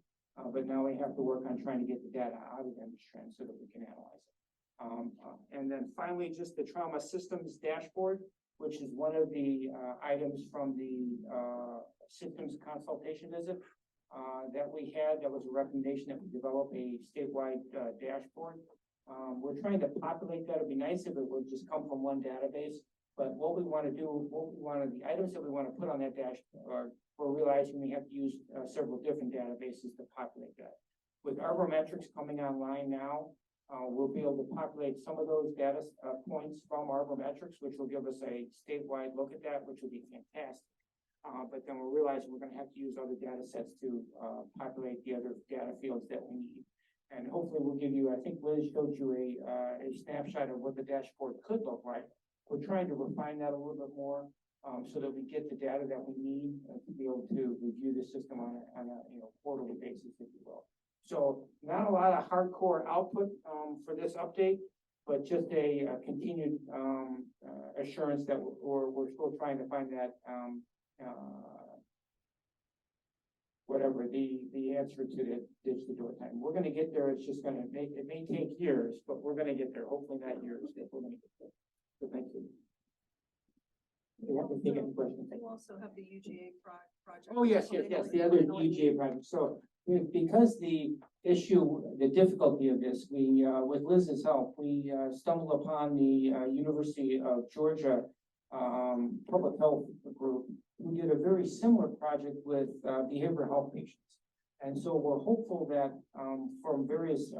But now we have to work on trying to get the data out of ImageTrend so that we can analyze it. And then finally, just the trauma systems dashboard, which is one of the items from the systems consultation visit that we had. That was a recommendation that we develop a statewide dashboard. We're trying to populate that. It'd be nice if it would just come from one database. But what we want to do, the items that we want to put on that dashboard, we're realizing we have to use several different databases to populate that. With Arbormetrics coming online now, we'll be able to populate some of those data points from Arbormetrics, which will give us a statewide look at that, which will be fantastic. But then we're realizing we're going to have to use other data sets to populate the other data fields that we need. And hopefully we'll give you, I think Liz showed you a snapshot of what the dashboard could look like. We're trying to refine that a little bit more so that we get the data that we need to be able to review the system on a quarterly basis, if you will. So not a lot of hardcore output for this update, but just a continued, assurance that we're still trying to find that, whatever the answer to the ditch the door time. We're gonna get there. It's just gonna it may take years, but we're gonna get there. Hopefully not years, but we're gonna get there. So thank you. You want to take any questions? You also have the UGA project. Oh, yes, the other UGA project. So because the issue, the difficulty of this, we, with Liz's help, we stumbled upon the University of Georgia Public Health Group, who did a very similar project with behavioral health patients. And so we're hopeful that from various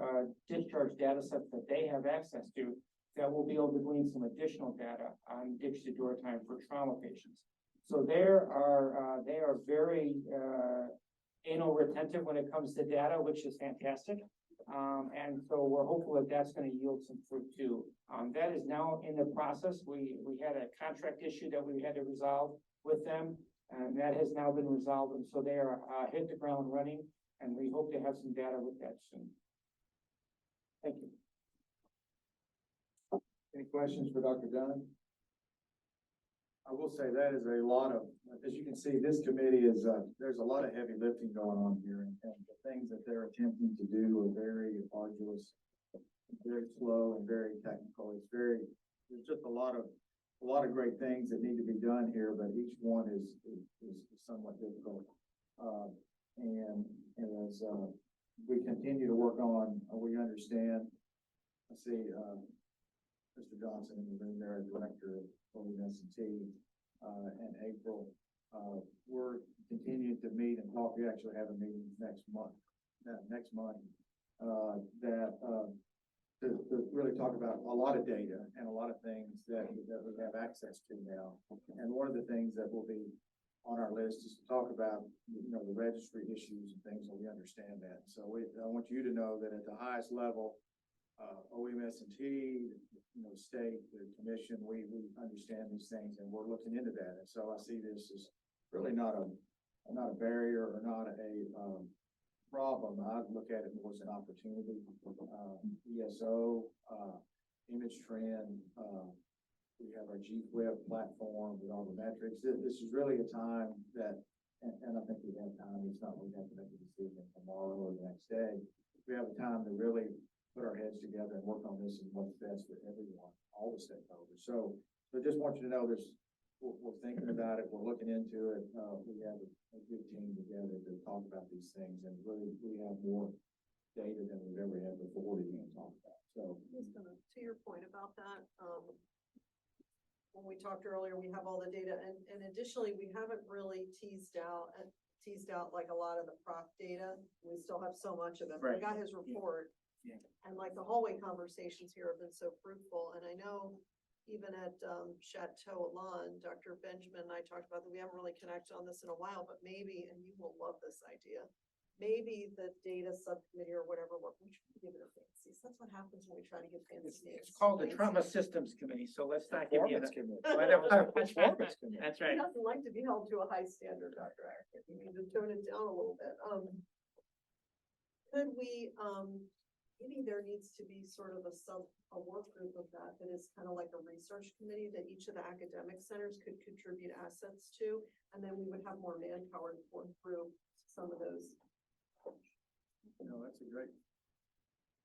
discharge data sets that they have access to, that we'll be able to glean some additional data on ditch to door time for trauma patients. So they are very anal retentive when it comes to data, which is fantastic. And so we're hopeful that that's going to yield some fruit too. That is now in the process. We had a contract issue that we had to resolve with them, and that has now been resolved. And so they are hit the ground running, and we hope to have some data with that soon. Thank you. Any questions for Dr. Dunn? I will say that is a lot of, as you can see, this committee is, there's a lot of heavy lifting going on here, and the things that they're attempting to do are very arduous, very slow and very technical. There's just a lot of great things that need to be done here, but each one is somewhat difficult. And as we continue to work on, we understand, I see, Mr. Johnson in the room there, Director of OEM&T, and April. We're continuing to meet and talk. We actually have a meeting next month, to really talk about a lot of data and a lot of things that we have access to now. And one of the things that will be on our list is to talk about, the registry issues and things, so we understand that. So I want you to know that at the highest level, OEM&T, state, the commission, we understand these things and we're looking into that. And so I see this as really not a barrier or not a problem. I look at it more as an opportunity. ESO, image trend, we have our GWeb platform with all the metrics. This is really a time that, and I think we have time. It's not like we have to make a decision tomorrow or the next day. We have a time to really put our heads together and work on this and what's best for everyone, all the stakeholders. So just want you to know we're thinking about it. We're looking into it. We have a good team together to talk about these things, and really we have more data than we've ever had before to even talk about. So to your point about that, when we talked earlier, we have all the data, and additionally, we haven't really teased out like a lot of the proc data. We still have so much of it. Right. I got his report. Yeah. And like the hallway conversations here have been so fruitful. And I know even at Chateau Alon, Dr. Benjamin and I talked about that we haven't really connected on this in a while, but maybe, and you will love this idea, maybe the data subcommittee or whatever, we should give it a fancy. So that's what happens when we try to get fancy names. It's called the Trauma Systems Committee, so let's not give you Performance committee. Performance Committee. That's He right. doesn't like to be held to a high standard, Dr. Acker. We need to tone it down a little bit. Could we, maybe there needs to be sort of a work group of that is kind of like a research committee that each of the academic centers could contribute assets to, and then we would have more manpower to work through some of those. that's a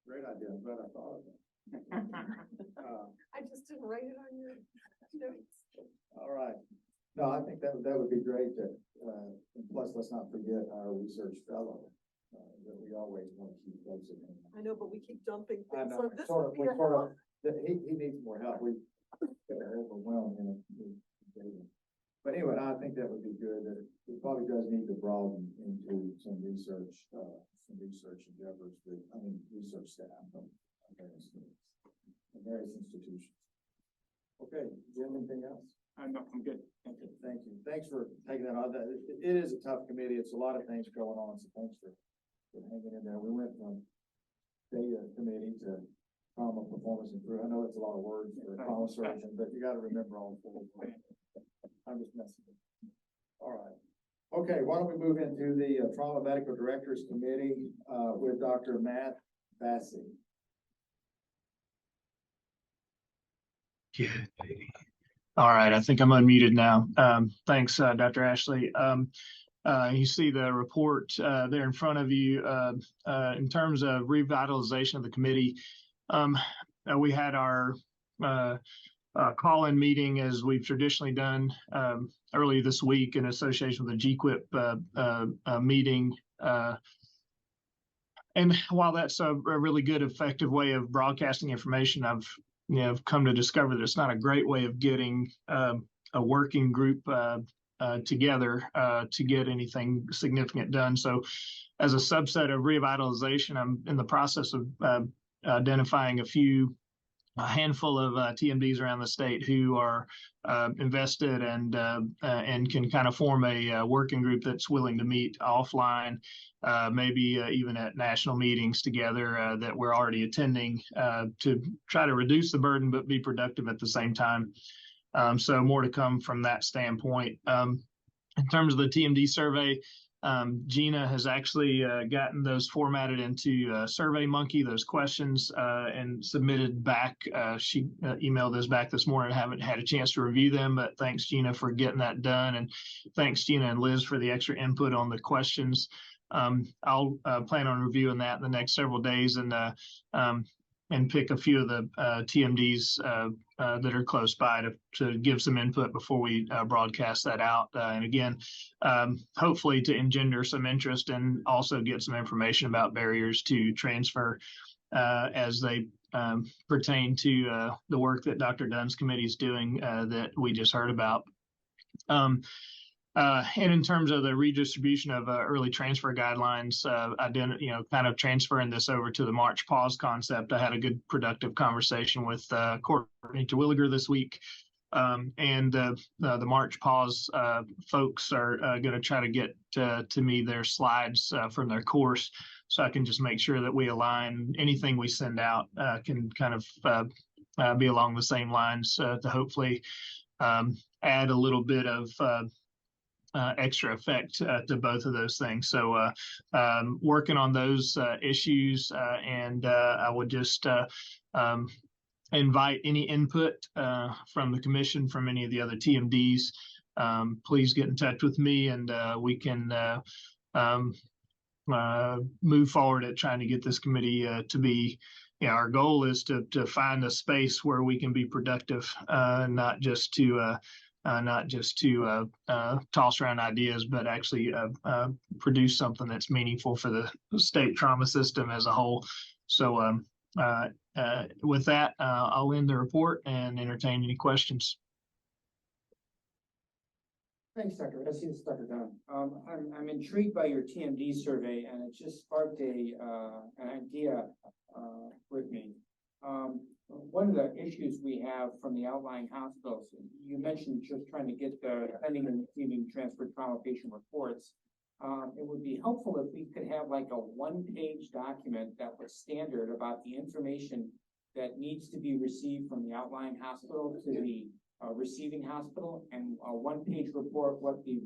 great idea. I'm glad I thought of it. I just didn't write it on your notes. All right. No, I think that would be great. And plus, let's not forget our research fellow that we always want to keep close at hand. I know, but we keep dumping I things. know. So this would be a help. He needs more help. We get overwhelmed in data. But anyway, I think that would be good. It probably does need to broaden into some research endeavors with, research staff from various institutions. Okay, do you have anything else? I'm good. Thank you. Thank you. Thanks for taking that on. It is a tough committee. It's a lot of things going on, so thanks for hanging in there. We went from data committee to trauma performance improvement. I know it's a lot of words for a trauma surgeon, but you got to remember all four. I'm just messing with you. All right. Okay, why don't we move into the Trauma Medical Directors Committee with Dr. Matt Bassey. Good. All right, I think I'm unmuted now. Thanks, Dr. Ashley. You see the report there in front of you in terms of revitalization of the committee. We had our call-in meeting as we've traditionally done earlier this week in association with the GQIP meeting. And while that's a really good, effective way of broadcasting information, I've come to discover that it's not a great way of getting a working group together to get anything significant done. So as a subset of revitalization, I'm in the process of identifying a handful of TMDs around the state who are invested and can kind of form a working group that's willing to meet offline, maybe even at national meetings together that we're already attending to try to reduce the burden but be productive at the same time. So more to come from that standpoint. In terms of the TMD survey, Gina has actually gotten those formatted into SurveyMonkey, those questions, and submitted back. She emailed those back this morning. I haven't had a chance to review them, but thanks, Gina, for getting that done. And thanks, Gina and Liz, for the extra input on the questions. I'll plan on reviewing that in the next several days and pick a few of the TMDs that are close by to give some input before we broadcast that out. And again, hopefully to engender some interest and also get some information about barriers to transfer as they pertain to the work that Dr. Dunn's committee is doing that we just heard about. And in terms of the redistribution of early transfer guidelines, kind of transferring this over to the March pause concept, I had a good productive conversation with Courtney Terwilliger this week. And the March pause folks are going to try to get to me their slides from their course, so I can just make sure that we align anything we send out can kind of be along the same lines to hopefully add a little bit of extra effect to both of those things. So working on those issues, and I would just invite any input from the commission, from any of the other TMDs. Please get in touch with me, and we can move forward at trying to get this committee to be, our goal is to find a space where we can be productive, not just to toss around ideas, but actually produce something that's meaningful for the state trauma system as a whole. So with that, I'll end the report and entertain any questions. Thanks, Dr. This is Dr. Dunn. I'm intrigued by your TMD survey, and it just sparked an idea with me. One of the issues we have from the outlying hospitals, you mentioned just trying to get the pending and receiving transfer trauma patient reports. It would be helpful if we could have like a one-page document that was standard about the information that needs to be received from the outlying hospital to the receiving hospital, and a one-page report what the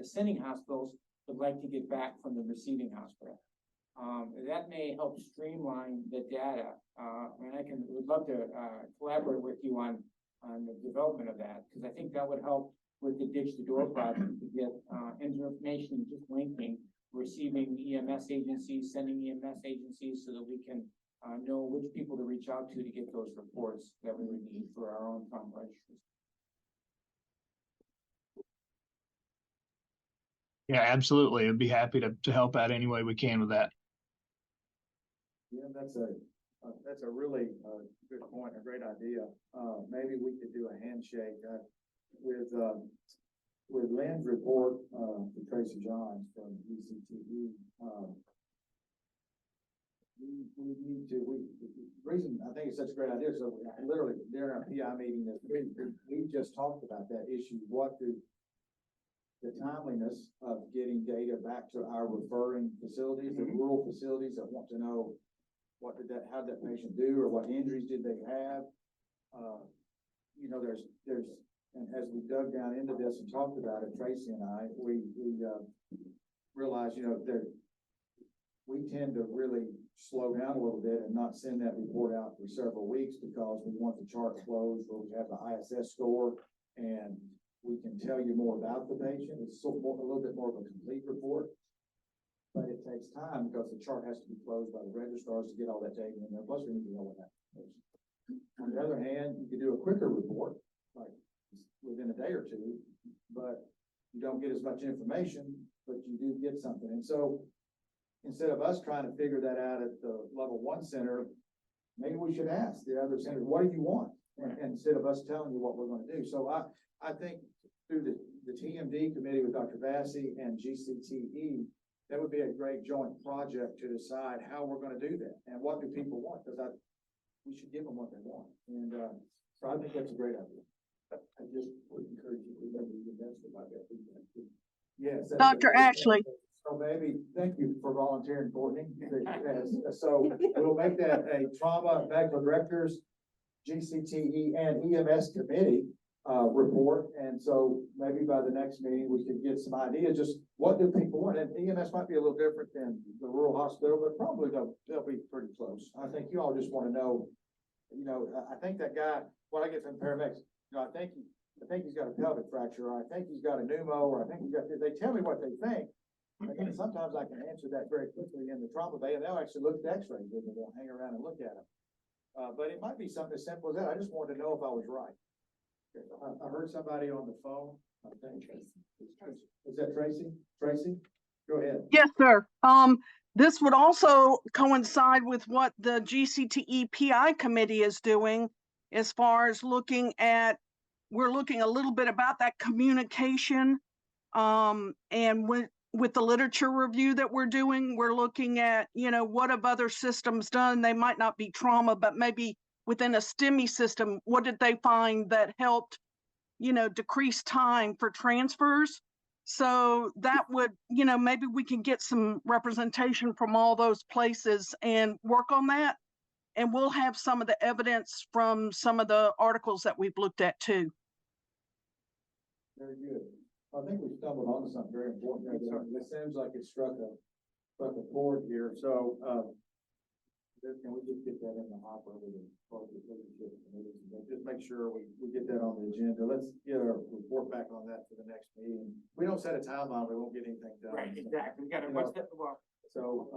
sending hospitals would like to get back from the receiving hospital. That may help streamline the data, and would love to collaborate with you on the development of that, because I think that would help with the Ditch the Door project to get information just linking receiving EMS agencies, sending EMS agencies, so that we can know which people to reach out to get those reports that we would need for our own trauma registries. Yeah, absolutely. I'd be happy to help out any way we can with that. Yeah, that's a really good point, a great idea. Maybe we could do a handshake with Lynn's report for Tracy Johns from ECTE. We need to. The reason I think it's such a great idea. So literally during our PI meeting this week, we just talked about that issue. The timeliness of getting data back to our referring facilities, the rural facilities that want to know how did that patient do, or what injuries did they have? There's, and as we dug down into this and talked about it, Tracy and I, we realized, we tend to really slow down a little bit and not send that report out for several weeks because we want the chart closed where we have the ISS score and we can tell you more about the patient. It's a little bit more of a complete report. But it takes time because the chart has to be closed by the registrars to get all that data in there. Plus, we need to know what happened. On the other hand, you could do a quicker report, like within a day or two, but you don't get as much information, but you do get something. And so instead of us trying to figure that out at the level 1 center, maybe we should ask the other centers, what do you want? And instead of us telling you what we're going to do. So I think through the TMD committee with Dr. Vassy and GCTE, that would be a great joint project to decide how we're going to do that and what do people want, because we should give them what they want. And so I think that's a great idea. I just would encourage you to remember the best about that feedback. Yes. Dr. Ashley. So maybe, thank you for volunteering, Courtney. So we'll make that a trauma medical directors, GCTE and EMS committee report. And so maybe by the next meeting, we could get some ideas, just what do people want? And EMS might be a little different than the rural hospital, but probably they'll be pretty close. I think you all just want to know, I think that guy, what I get from paramedics, I think he's got a pelvic fracture, or I think he's got a pneumo, or I think he's got, they tell me what they think. And then sometimes I can answer that very quickly in the trauma bay, and they'll actually look at x-rays with me, they'll hang around and look at them. But it might be something as simple as that. I just wanted to know if I was right. I heard somebody on the phone. I think. Is that Tracy? Tracy? Go ahead. Yes, sir. This would also coincide with what the GCTE PI committee is doing as far as we're looking a little bit about that communication. And with the literature review that we're doing, we're looking at, what have other systems done? They might not be trauma, but maybe within a STEMI system, what did they find that helped, decrease time for transfers? So that would, maybe we can get some representation from all those places and work on that. And we'll have some of the evidence from some of the articles that we've looked at too. Very good. I think we stumbled onto something very important there. It seems like it struck a chord here. So, can we just get that in the hopper with the appropriate leadership committee? Just make sure we get that on the agenda. Let's get a report back on that for the next meeting. We don't set a timeline, we won't get anything done. Right, exactly. We got to watch that. So,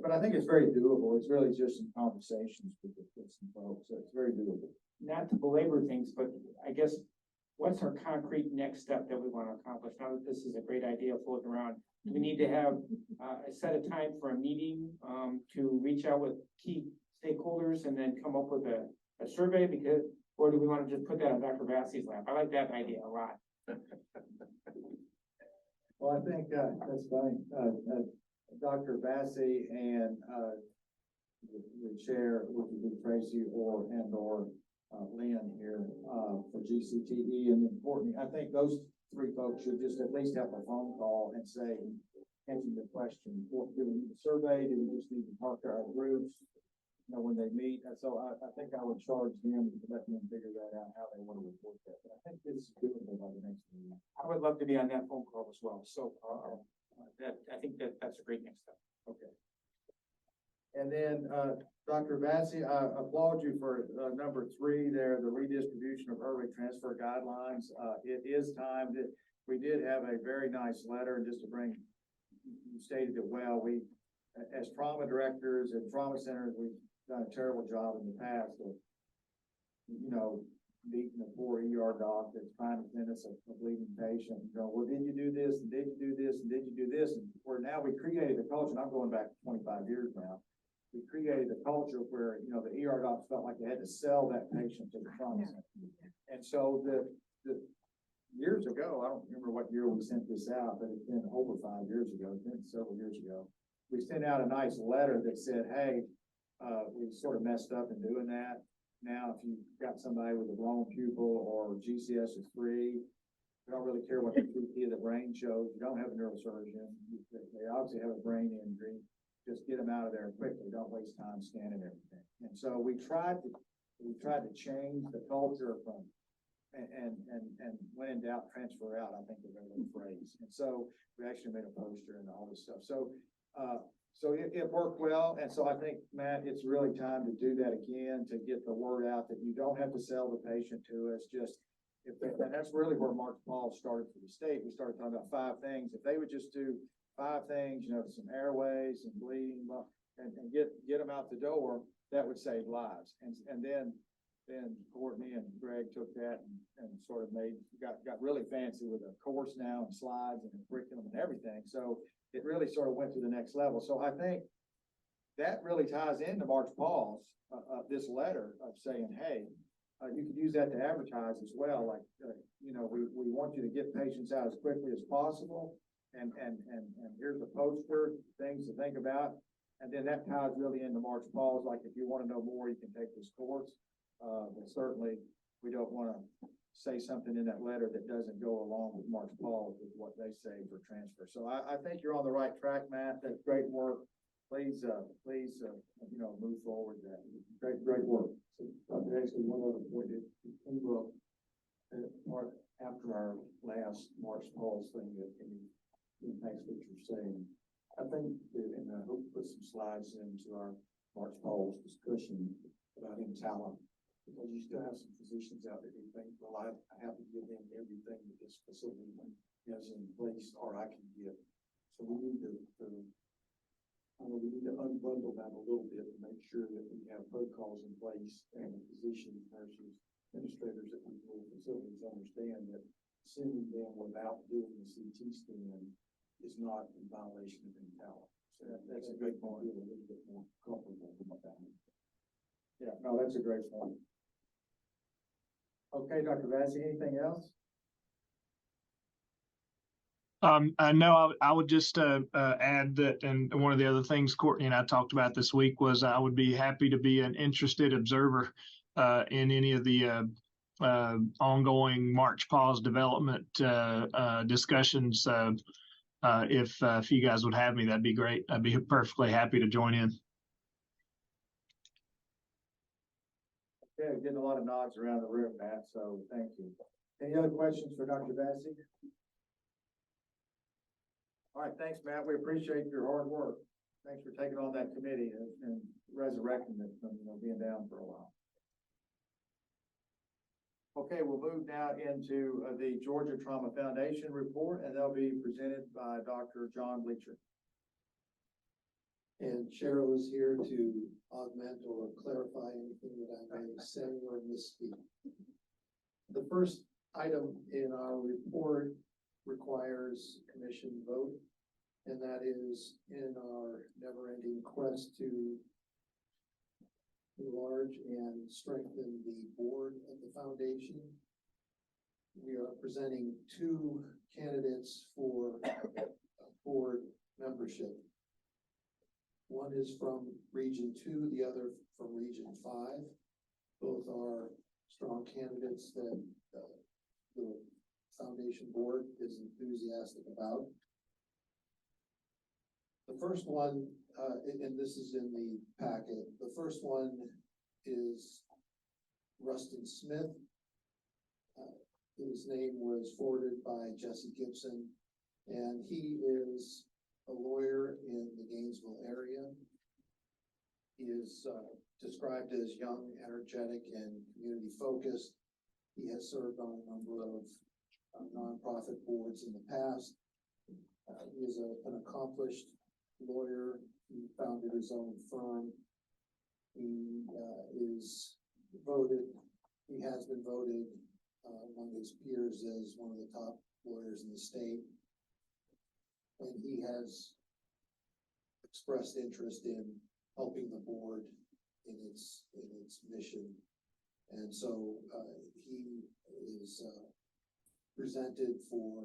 but I think it's very doable. It's really just some conversations with some folks. So it's very doable. Not to belabor things, but I guess what's our concrete next step that we want to accomplish? Now that this is a great idea floating around, do we need to have a set of time for a meeting to reach out with key stakeholders and then come up with a survey? Or do we want to just put that on Dr. Vassy's lap? I like that idea a lot. Well, I think that's fine. Dr. Vassy and the chair, which would be Tracy or Lynn here for GCTE and then Courtney. I think those three folks should just at least have a phone call and say, answer the question, do we need a survey? Do we just need to talk to our groups, when they meet? And so I think I would charge them to let them figure that out, how they want to report that. But I think this is doable by the next meeting. I would love to be on that phone call as well. So I think that's a great next step. Okay. And then, Dr. Vassy, I applaud you for number 3 there, the redistribution of early transfer guidelines. It is time that we did have a very nice letter, and just to bring, you stated it well, we, as trauma directors and trauma centers, we've done a terrible job in the past of, meeting a poor ER doc that's trying to send us a bleeding patient, well, did you do this, and did you do this, and did you do this? And where now we created a culture, and I'm going back 25 years now, we created a culture where, the ER docs felt like they had to sell that patient to the trauma center. And so the years ago, I don't remember what year we sent this out, but it's been over 5 years ago, it's been several years ago. We sent out a nice letter that said, hey, we sort of messed up in doing that. Now, if you've got somebody with a blown pupil or GCS is 3, we don't really care what the CT of the brain shows. You don't have a neurosurgeon. They obviously have a brain injury. Just get them out of there quickly. Don't waste time scanning everything. And so we tried to change the culture from and when in doubt, transfer out, I think the regular phrase. And so we actually made a poster and all this stuff. So So it worked well, and so I think, Matt, it's really time to do that again, to get the word out that you don't have to sell the patient to us, just. And that's really where Mark Paul started for the state. We started talking about 5 things. If they would just do 5 things, you know, some airways and bleeding, and get them out the door, that would save lives. And then Courtney and Greg took that and sort of got really fancy with a course now and slides and curriculum and everything. So it really sort of went to the next level. So I think that really ties into Mark Paul's, this letter of saying, hey, you could use that to advertise as well. Like, you know, we want you to get patients out as quickly as possible. And here's a poster, things to think about. And then that ties really into March Paul's, like, if you want to know more, you can take this course. But certainly we don't want to say something in that letter that doesn't go along with March Paul's with what they say for transfer. So I think you're on the right track, Matt. That's great work. Please, you know, move forward with that. Great work. So, actually, one other point, it came up after our last March Paul's thing that impacts what you're saying. I think that, and I hope to put some slides into our March Paul's discussion about talent, because you still have some physicians out there who think, well, I have to give them everything that this facility has in place, or I can give. So we need to unbundle that a little bit and make sure that we have protocols in place, and physicians, nurses, administrators at these little facilities understand that sending them without doing the CT scan is not in violation of talent. So that's a good point. Feel a little bit more comfortable with that. Yeah, no, that's a great point. Okay, Dr. Vassie, anything else? No, I would just add that, and one of the other things Courtney and I talked about this week was I would be happy to be an interested observer in any of the ongoing March Pause development discussions. If you guys would have me, that'd be great. I'd be perfectly happy to join in. Okay, getting a lot of nods around the room, Matt, so thank you. Any other questions for Dr. Vassie? All right, thanks, Matt. We appreciate your hard work. Thanks for taking on that committee and resurrecting it from, you know, being down for a while. Okay, we'll move now into the Georgia Trauma Foundation report, and they'll be presented by Dr. John Bleacher. And Cheryl is here to augment or clarify anything that I may say or misspeak. The first item in our report requires commission vote, and that is in our never-ending quest to enlarge and strengthen the board of the foundation. We are presenting 2 candidates for board membership. One is from Region 2, the other from Region 5. Both are strong candidates that the foundation board is enthusiastic about. The first one, and this is in the packet, the first one is Rustin Smith. His name was forwarded by Jesse Gibson, and he is a lawyer in the Gainesville area. He is described as young, energetic, and community focused. He has served on a number of nonprofit boards in the past. He is an accomplished lawyer. He founded his own firm. He has been voted among his peers as one of the top lawyers in the state. And he has expressed interest in helping the board in its mission. And so he is presented for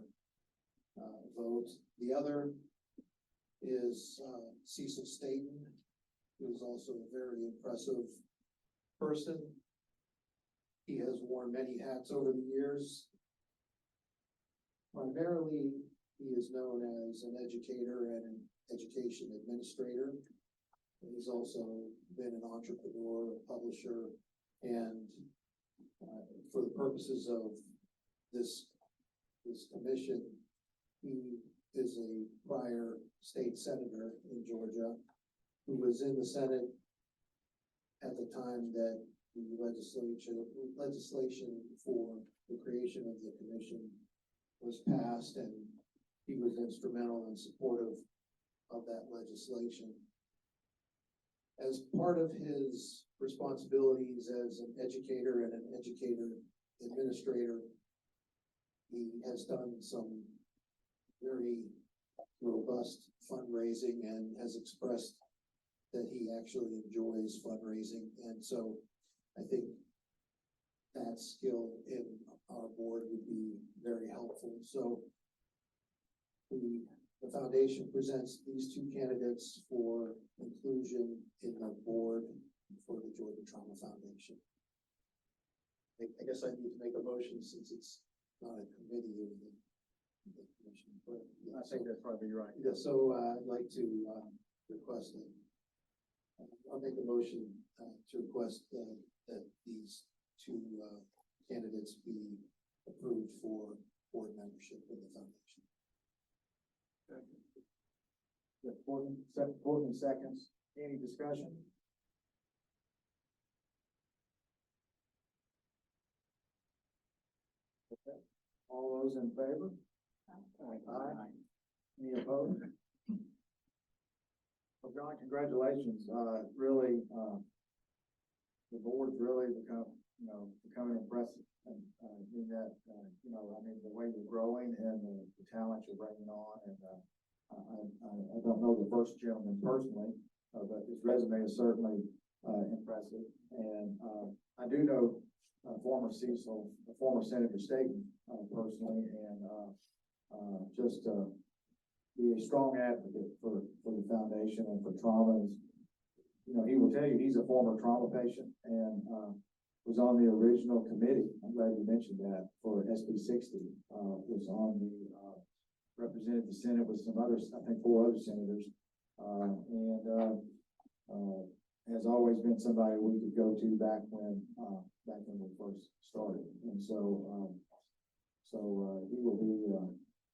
vote. The other is Cecil Staten, who is also a very impressive person. He has worn many hats over the years. Primarily, he is known as an educator and an education administrator. He's also been an entrepreneur, a publisher, and for the purposes of this commission, he is was a prior state senator in Georgia who was in the Senate at the time that the legislation for the creation of the commission was passed, and he was instrumental and supportive of that legislation. As part of his responsibilities as an educator and an educator administrator, he has done some very robust fundraising and has expressed that he actually enjoys fundraising. And so I think that skill in our board would be very helpful. So the foundation presents these two candidates for inclusion in the board for the Georgia Trauma Foundation. I guess I need to make a motion since it's not a committee of the commission, but yeah, I think that's probably right. yeah, so I'd like to request it. I'll make a motion to request that these two candidates be approved for board membership of the foundation. Fourteen seconds. Any discussion? Okay. All those in favor? Aye. Any opposed? Well, John, congratulations. Really, the board's really becoming impressive. And, in that, I mean, the way you're growing and the talent you're bringing on. And, I don't know the first gentleman personally, but his resume is certainly, impressive. And, I do know, former Cecil, former Senator Staten, personally, and, just, be a strong advocate for the foundation and for traumas. He will tell you he's a former trauma patient and, was on the original committee. I'm glad you mentioned that for SB 60, was on the, represented the Senate with some others, I think 4 other senators, and has always been somebody we could go to back when we first started. And so, he will be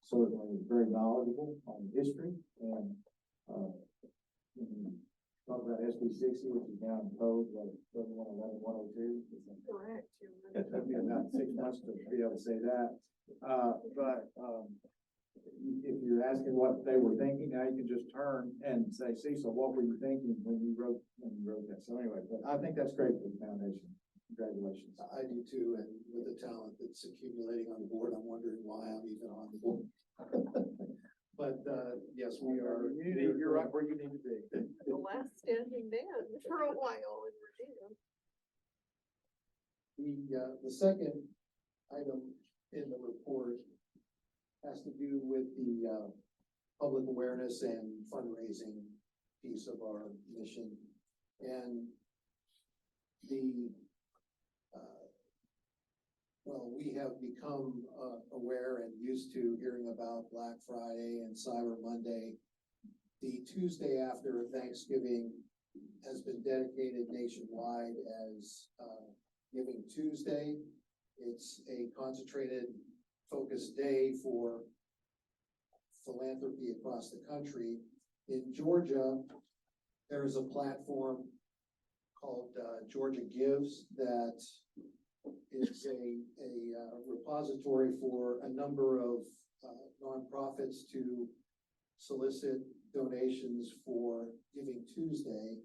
certainly very knowledgeable on history and talk about SB 60, which is now in code, 3111-102. Correct. It took me about 6 months to be able to say that. But if you're asking what they were thinking, now you can just turn and say, Cecil, what were you thinking when you wrote that? So anyway, but I think that's great for the foundation. Congratulations. I do too, and with the talent that's accumulating on the board, I'm wondering why I'm even on the board. But yes, we are. You're right where you need to be. The last standing man for a while in Virginia. The second item in the report has to do with the public awareness and fundraising piece of our mission. And we have become aware and used to hearing about Black Friday and Cyber Monday. The Tuesday after Thanksgiving has been dedicated nationwide as Giving Tuesday. It's a concentrated, focused day for philanthropy across the country. In Georgia, there is a platform called Georgia Gives that is a repository for a number of nonprofits to solicit donations for Giving Tuesday.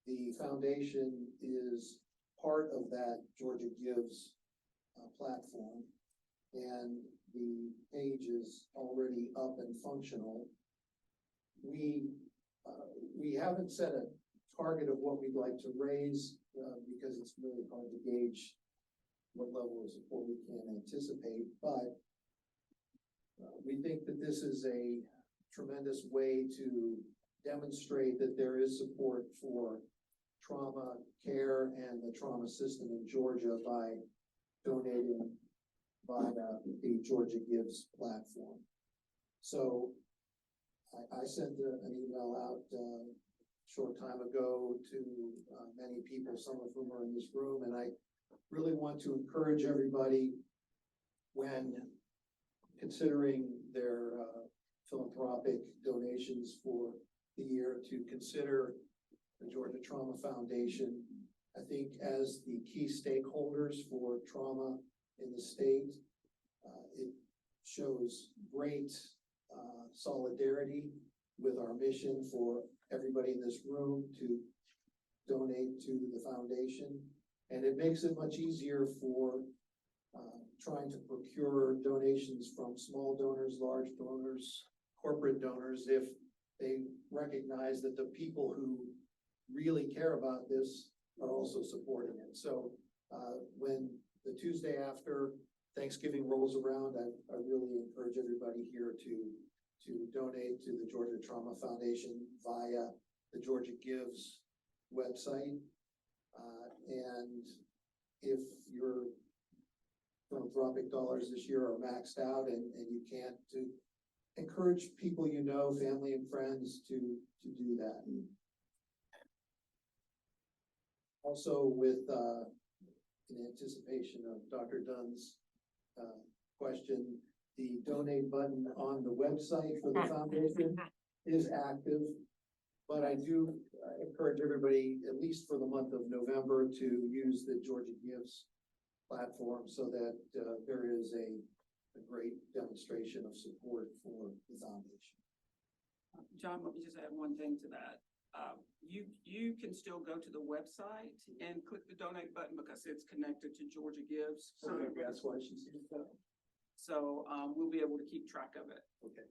The foundation is part of that Georgia Gives platform, and the page is already up and functional. We haven't set a target of what we'd like to raise because it's really hard to gauge what level of support we can anticipate, but we think that this is a tremendous way to demonstrate that there is support for trauma care and the trauma system in Georgia by donating via the Georgia Gives platform. So I sent an email out a short time ago to many people, some of whom are in this room, and I really want to encourage everybody when considering their philanthropic philanthropic donations for the year to consider the Georgia Trauma Foundation. I think as the key stakeholders for trauma in the state, it shows great solidarity with our mission for everybody in this room to donate to the foundation. And it makes it much easier for trying to procure donations from small donors, large donors, corporate donors, if they recognize that the people who really care about this are also supporting it. So when the Tuesday after Thanksgiving rolls around, I really encourage everybody here to donate to the Georgia Trauma Foundation via the Georgia Gives website. And if your philanthropic dollars this year are maxed out and you can't, to encourage people you know, family and friends to do that. Also with, in anticipation of Dr. Dunn's question, the donate button on the website for the foundation is active. But I do encourage everybody, at least for the month of November, to use the Georgia Gives platform so that there is a great demonstration of support for the foundation. John, let me just add one thing to that. You can still go to the website and click the donate button because it's connected to Georgia Gives. So Okay, that's why she's here. So we'll be able to keep track of it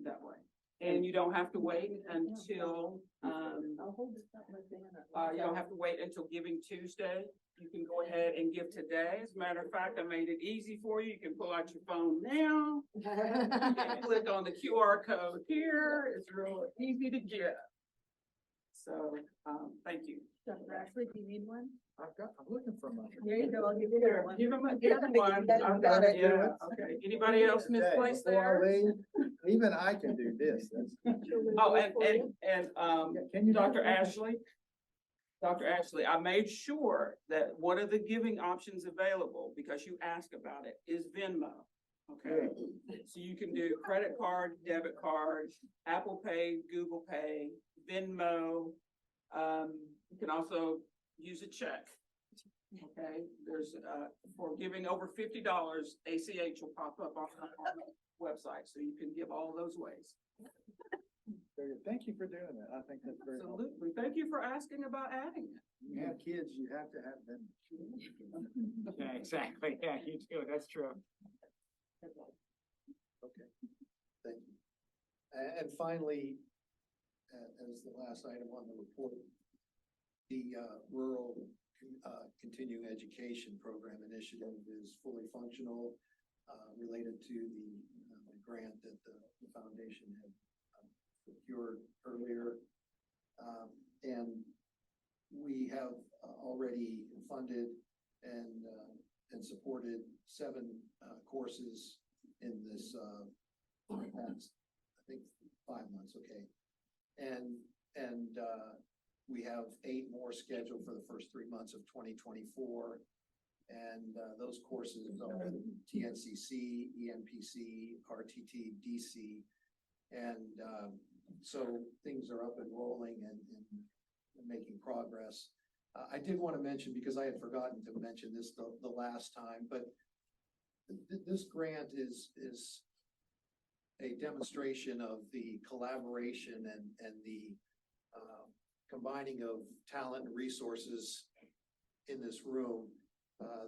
that way. And you don't have to wait until, you don't have to wait until Giving Tuesday. You can go ahead and give today. As a matter of fact, I made it easy for you. You can pull out your phone now. You can click on the QR code here. It's real easy to give. So, thank you. Dr. Ashley, do you need one? I'm looking for my. There you go, I'll give you that one. Give them one. I've got it. Yeah, okay. Anybody else misplaced there? Even I can do this. Oh, and Dr. Ashley, I made sure that one of the giving options available, because you asked about it, is Venmo. Okay, so you can do credit card, debit card, Apple Pay, Google Pay, Venmo. You can also use a check. Okay, there's for giving over $50, ACH will pop up on the website, so you can give all those ways. Very good. Thank you for doing that. I think that's very helpful. Absolutely. Thank you for asking about adding it. You have kids, you have to have them. Yeah, exactly. Yeah, you do. That's true. Okay, thank you. And finally, as the last item on the report, the rural continuing education program initiative is fully functional, related to the grant that the foundation had procured earlier. And we have already funded and supported 7 courses in this past, I think, 5 months. Okay, and we have 8 more scheduled for the first 3 months of 2024. And those courses are TNCC, ENPC, RTT, DC. And so things are up and rolling and making progress. I did want to mention, because I had forgotten to mention this the last time, but this grant is a demonstration of the collaboration and the combining of talent and resources in this room.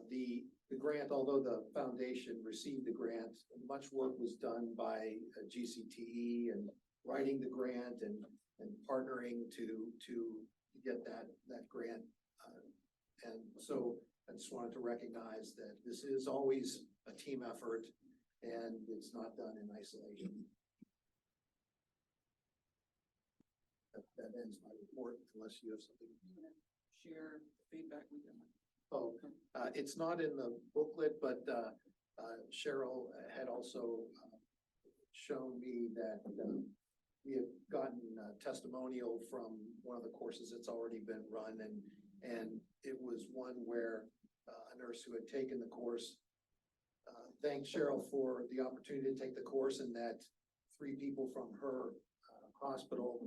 The grant, although the foundation received the grant, much work was done by GCTE and writing the grant and partnering to get that grant. And so I just wanted to recognize that this is always a team effort and it's not done in isolation. That ends my report, unless you have something. Share feedback with them. Oh, it's not in the booklet, but Cheryl had also shown me that we have gotten a testimonial from one of the courses that's already been run, and it was one where a nurse who had taken the course thanked Cheryl for the opportunity to take the course, and that 3 people from her hospital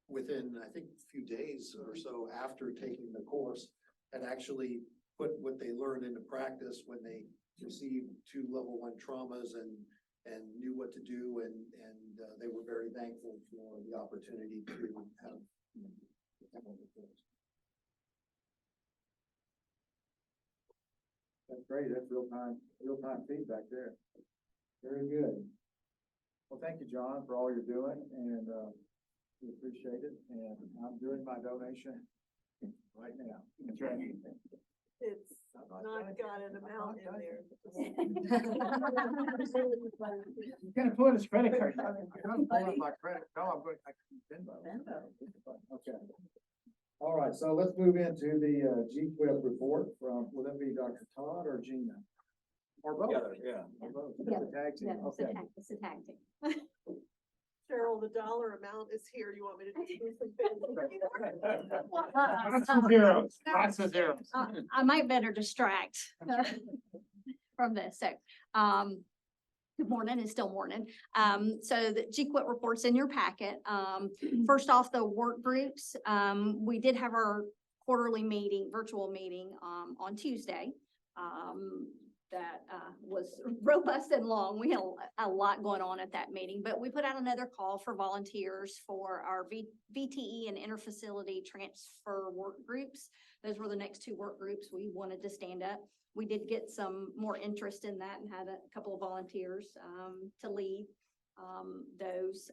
within, I think, a few days or so after taking the course, and actually put what they learned into practice when they received 2 level 1 traumas and knew what to do, and they were very thankful for the opportunity to have. That's great. That's real time feedback there. Very good. Well, thank you, John, for all you're doing, and we appreciate it. And I'm doing my donation right now. That's right. It's not got an amount in there. You can't put his credit card. I'm gonna pull up my credit. No, I'm going, I can Venmo. Okay. All right, so let's move into the GQuip report from, will that be Dr. Todd or Gina? Or both? Yeah. Both. It's a tag team. Yeah, Okay. it's a tag team. Cheryl, the dollar amount is here. You want me to do Lots of zeros. Lots of zeros. I might better distract from this. So, good morning, it's still morning. So the GQuip report's in your packet. First off, the work groups, we did have our quarterly meeting, virtual meeting, on Tuesday. That was robust and long. We had a lot going on at that meeting, but we put out another call for volunteers for our VTE and interfacility transfer work groups. Those were the next 2 work groups we wanted to stand up. We did get some more interest in that and had a couple of volunteers to lead those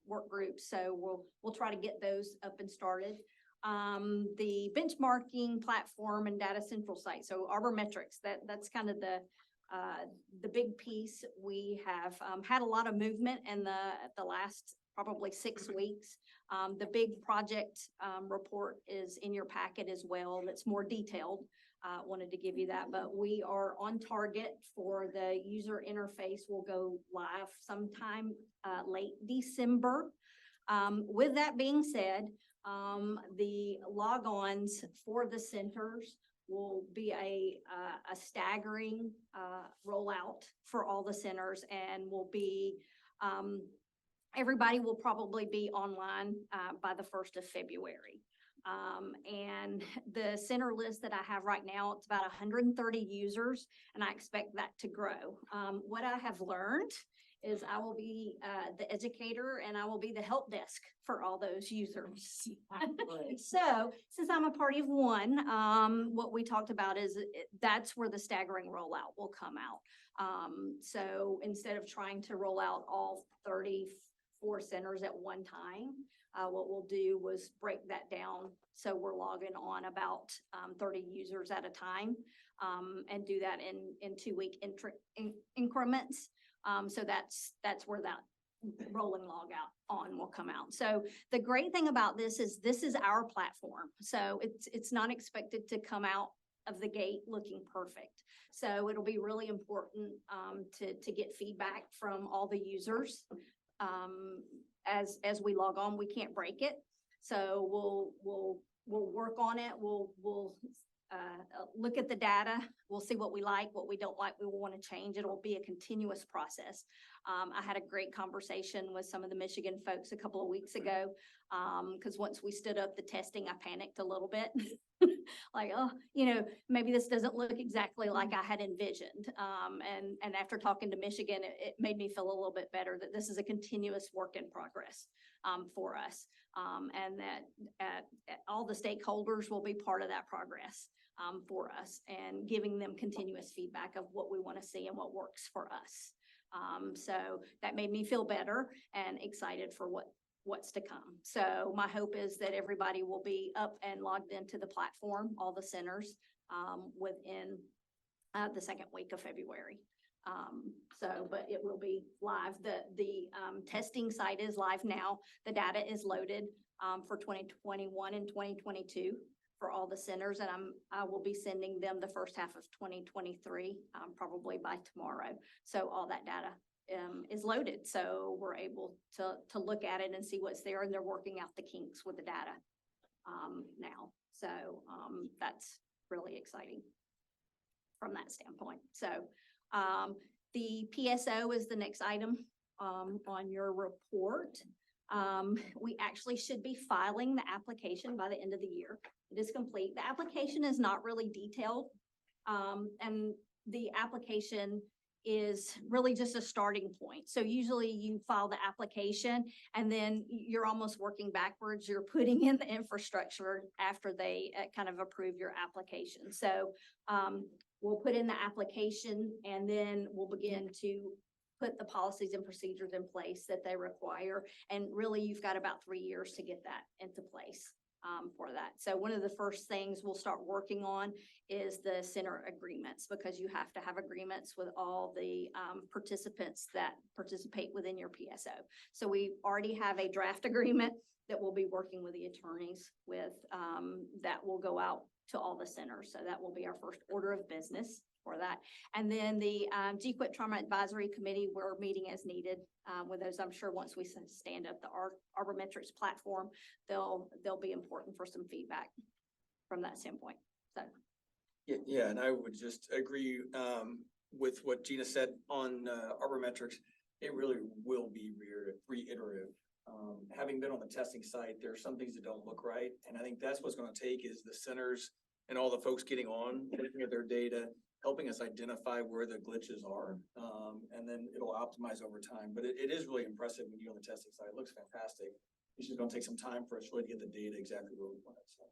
work groups. So we'll try to get those up and started. The benchmarking platform and data central site. So Arbormetrics, that's kind of the big piece. We have had a lot of movement in the last probably 6 weeks. The big project report is in your packet as well. That's more detailed. Wanted to give you that, but we are on target for the user interface. Will go live sometime late December. With that being said, the logons for the centers will be a staggering rollout for all the centers, and will be everybody will probably be online by the 1st of February. And the center list that I have right now, it's about 130 users, and I expect that to grow. What I have learned is I will be the educator, and I will be the help desk for all those users. So since I'm a party of one, what we talked about is that's where the staggering rollout will come out. So instead of trying to roll out all 34 centers at one time, what we'll do was break that down. So we're logging on about 30 users at a time, and do that in 2-week increments. So that's where that rolling log out on will come out. So the great thing about this is our platform. So it's not expected to come out of the gate looking perfect. So it'll be really important to get feedback from all the users. As we log on, we can't break it. So we'll work on it. We'll look at the data. We'll see what we like, what we don't like, we will want to change. It will be a continuous process. I had a great conversation with some of the Michigan folks a couple of weeks ago, because once we stood up the testing, I panicked a little bit. Like, oh, maybe this doesn't look exactly like I had envisioned. And after talking to Michigan, it made me feel a little bit better that this is a continuous work in progress for us. And that all the stakeholders will be part of that progress for us, and giving them continuous feedback of what we want to see and what works for us. So that made me feel better and excited for what's to come. So my hope is that everybody will be up and logged into the platform, all the centers, within the 2nd week of February. But it will be live. The testing site is live now. The data is loaded for 2021 and 2022 for all the centers, and I will be sending them the first half of 2023, probably by tomorrow. So all that data is loaded, so we're able to look at it and see what's there, and they're working out the kinks with the data now. So that's really exciting from that standpoint. So the PSO is the next item on your report. We actually should be filing the application by the end of the year. It is complete. The application is not really detailed. And the application is really just a starting point. So usually you file the application and then you're almost working backwards. You're putting in the infrastructure after they kind of approve your application. So we'll put in the application and then we'll begin to put the policies and procedures in place that they require. And really, you've got about 3 years to get that into place for that. So one of the first things we'll start working on is the center agreements, because you have to have agreements with all the participants that participate within your PSO. So we already have a draft agreement that we'll be working with the attorneys with, that will go out to all the centers. So that will be our first order of business for that. And then the GQuIP Trauma Advisory Committee, we're meeting as needed with those. I'm sure once we stand up the Arbormetrics platform, they'll be important for some feedback from that standpoint. So. Yeah, and I would just agree with what Gina said on Arbormetrics. It really will be reiterative. Having been on the testing site, there are some things that don't look right. And I think that's what's going to take is the centers and all the folks getting on, looking at their data, helping us identify where the glitches are. And then it'll optimize over time. But it is really impressive when you're on the testing site. It looks fantastic. It's just going to take some time for us really to get the data exactly where we want it. So.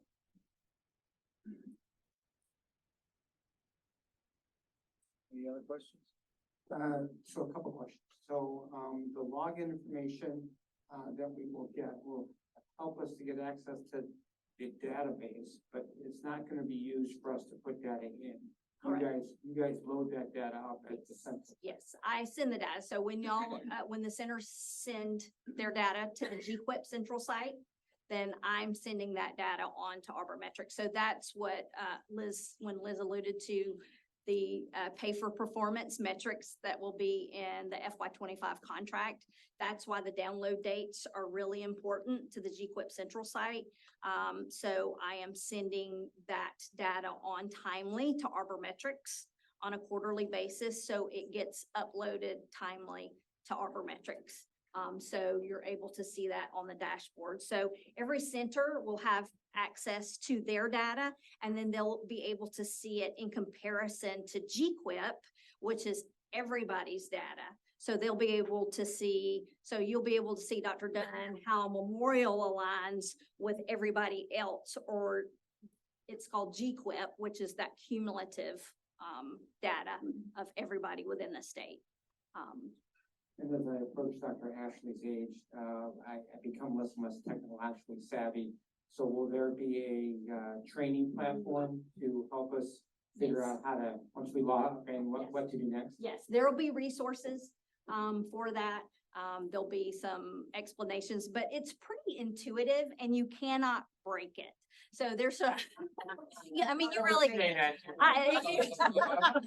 Any other questions? So a couple questions. So, the login information, that we will get will help us to get access to the database, but it's not gonna be used for us to put data in. You guys load that data up at the center. Yes, I send the data. So when y'all, when the centers send their data to the GQuIP central site, then I'm sending that data on to Arbormetrics. So that's what, when Liz alluded to the pay for performance metrics that will be in the FY25 contract. That's why the download dates are really important to the GQuIP central site. So I am sending that data on timely to Arbormetrics on a quarterly basis. So it gets uploaded timely to Arbormetrics. So you're able to see that on the dashboard. So every center will have access to their data, and then they'll be able to see it in comparison to GQuIP, which is everybody's data. So they'll be able to see, so you'll be able to see, Dr. Dunn, how Memorial aligns with everybody else, or it's called GQuIP, which is that cumulative data of everybody within the state. And as I approach Dr. Ashley's age, I become less and less technologically savvy. So will there be a training platform to help us figure out how to, once we log and what to do next? Yes, there will be resources for that. There'll be some explanations, but it's pretty intuitive and you cannot break it. So there's a, yeah, I mean, you really can't.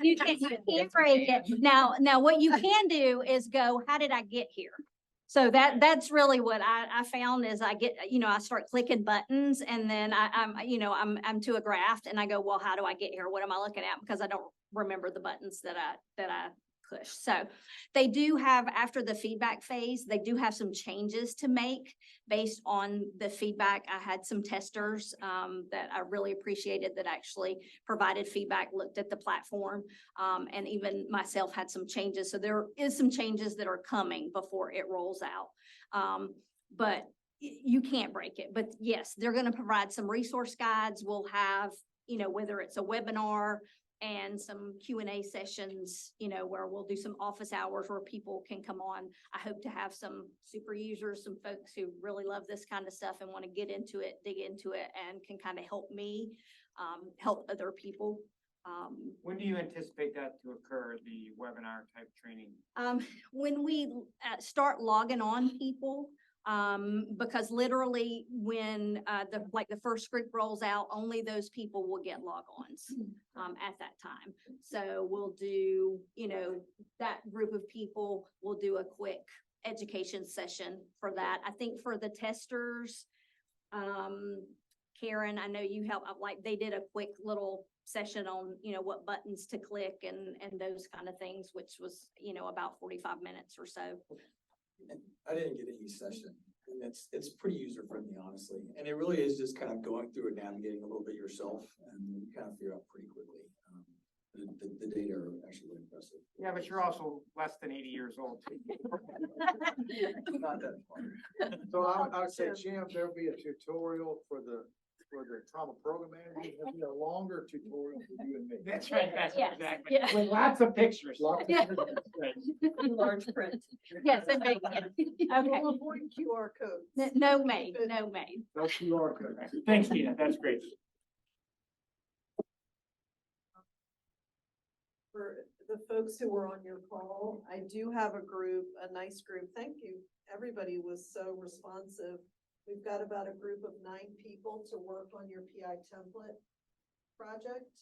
You can't break it. Now what you can do is go, how did I get here? So that's really what I found is I get, I start clicking buttons and then I'm to a graph and I go, well, how do I get here? What am I looking at? Because I don't remember the buttons that I push. So they do have, after the feedback phase, they do have some changes to make based on the feedback. I had some testers that I really appreciated that actually provided feedback, looked at the platform, and even myself had some changes. So there is some changes that are coming before it rolls out. But you can't break it. But yes, they're going to provide some resource guides. We'll have, whether it's a webinar and some Q&A sessions, where we'll do some office hours where people can come on. I hope to have some super users, some folks who really love this kind of stuff and want to get into it, dig into it, and can kind of help me, help other people. When do you anticipate that to occur, the webinar type training? When we start logging on people, because literally when the first group rolls out, only those people will get log-ons at that time. So we'll do, that group of people will do a quick education session for that. I think for the testers, Karen, I know you help, they did a quick little session on, what buttons to click and those kind of things, which was, about 45 minutes or so. I didn't get any session, and it's pretty user friendly, honestly, and it really is just kind of going through and navigating a little bit yourself, and you kind of figure out pretty quickly. The data are actually really impressive. Yeah, but you're also less than 80 years old. Not that far. So I would say, Jim, there'll be a tutorial for the trauma program manager. There'll be a longer tutorial for you and me. That's right, that's Yes, exactly. yeah. With lots of pictures. Lots of Yeah. pictures. Large print. Yes, and make, okay. We'll avoid QR codes. No made, no made. No QR code. Thanks, Tina, that's great. For the folks who were on your call, I do have a group, a nice group. Thank you. Everybody was so responsive. We've got about a group of 9 people to work on your PI template project.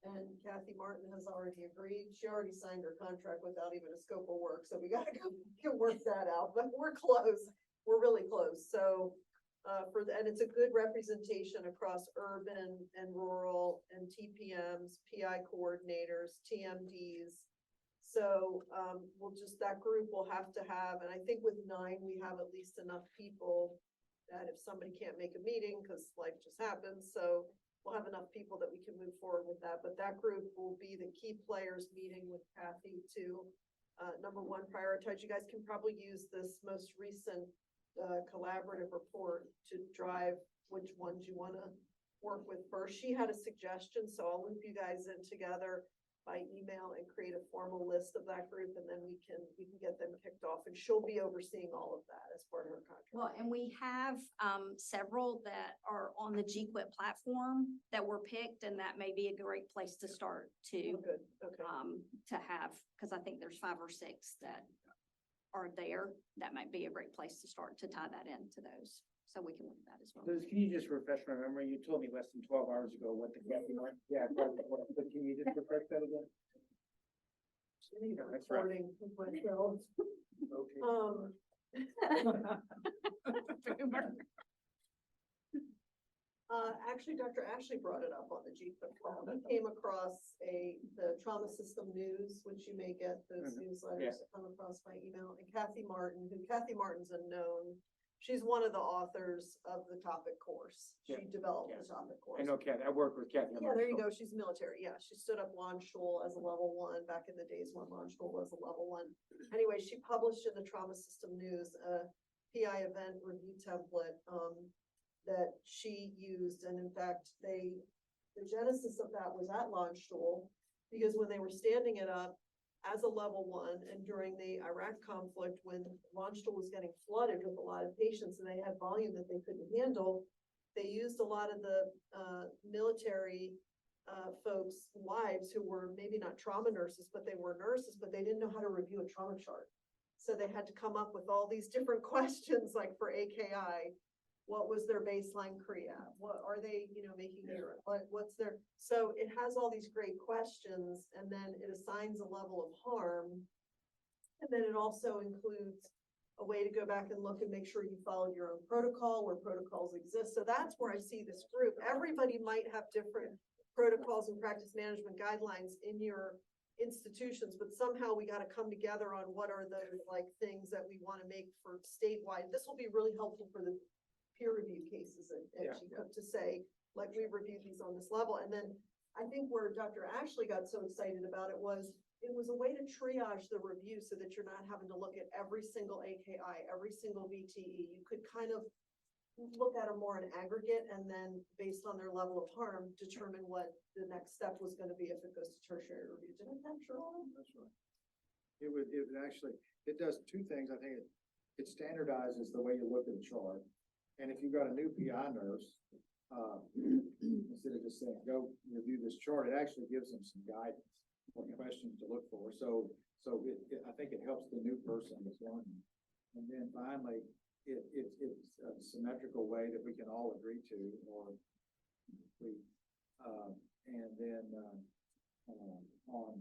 And Kathy Martin has already agreed. She already signed her contract without even a scope of work, so we gotta go work that out, but we're close. We're really close. So and it's a good representation across urban and rural and TPMs, PI coordinators, TMDs. So, that group will have to have, and I think with 9, we have at least enough people that if somebody can't make a meeting, because life just happens, so we'll have enough people that we can move forward with that. But that group will be the key players meeting with Kathy to, number one, prioritize. You guys can probably use this most recent collaborative report to drive which ones you want to work with first. She had a suggestion, so I'll loop you guys in together by email and create a formal list of that group, and then we can get them kicked off, and she'll be overseeing all of that as part of her contract. Well, and we have several that are on the GQuIT platform that were picked, and that may be a great place to start Oh, to, good, okay. to have, because I think there's 5 or 6 that are there. That might be a great place to start to tie that into those. So we can look at that as well. Liz, can you just refresh my memory? You told me less than 12 hours ago what the Kathy Martin, yeah, but can you just refresh that again? That's right. Recording of myself. Actually, Dr. Ashley brought it up on the GQuIT call. He came across the trauma system news, which you may get those newsletters that come across by email, and Kathy Martin's a known, she's one of the authors of the topic course. She developed the topic course. I know Kathy, I work with Kathy. Yeah, there you go. She's military. Yeah, she stood up Launchstool as a level 1 back in the days when Launchstool was a level 1. Anyway, she published in the Trauma System News a PI event review template that she used, and in fact, the genesis of that was at Launchstool, because when they were standing it up as a level 1, and during the Iraq conflict, when Launchstool was getting flooded with a lot of patients and they had volume that they couldn't handle, they used a lot of the military folks' wives who were maybe not trauma nurses, but they were nurses, but they didn't know how to review a trauma chart. So they had to come up with all these different questions, like for AKI, what was their baseline CREAT? What are they, making urine? What's their, so it has all these great questions, and then it assigns a level of harm. And then it also includes a way to go back and look and make sure you followed your own protocol where protocols exist. So that's where I see this group. Everybody might have different protocols and practice management guidelines in your institutions, but somehow we got to come together on what are the things that we want to make for statewide. This will be really helpful for the peer review cases to say, we reviewed these on this level. And then I think where Dr. Ashley got so excited about it was a way to triage the review so that you're not having to look at every single AKI, every single VTE. You could kind of look at them more in aggregate, and then based on their level of harm, determine what the next step was going to be if it goes to tertiary review. Did I capture all of that? That's right. It would actually, it does 2 things. I think it standardizes the way you look at a chart. And if you've got a new PI nurse, instead of just saying, go review this chart, it actually gives them some guidance, what questions to look for. So I think it helps the new person that's learning. And then finally, it's a symmetrical way that we can all agree to, or and then on,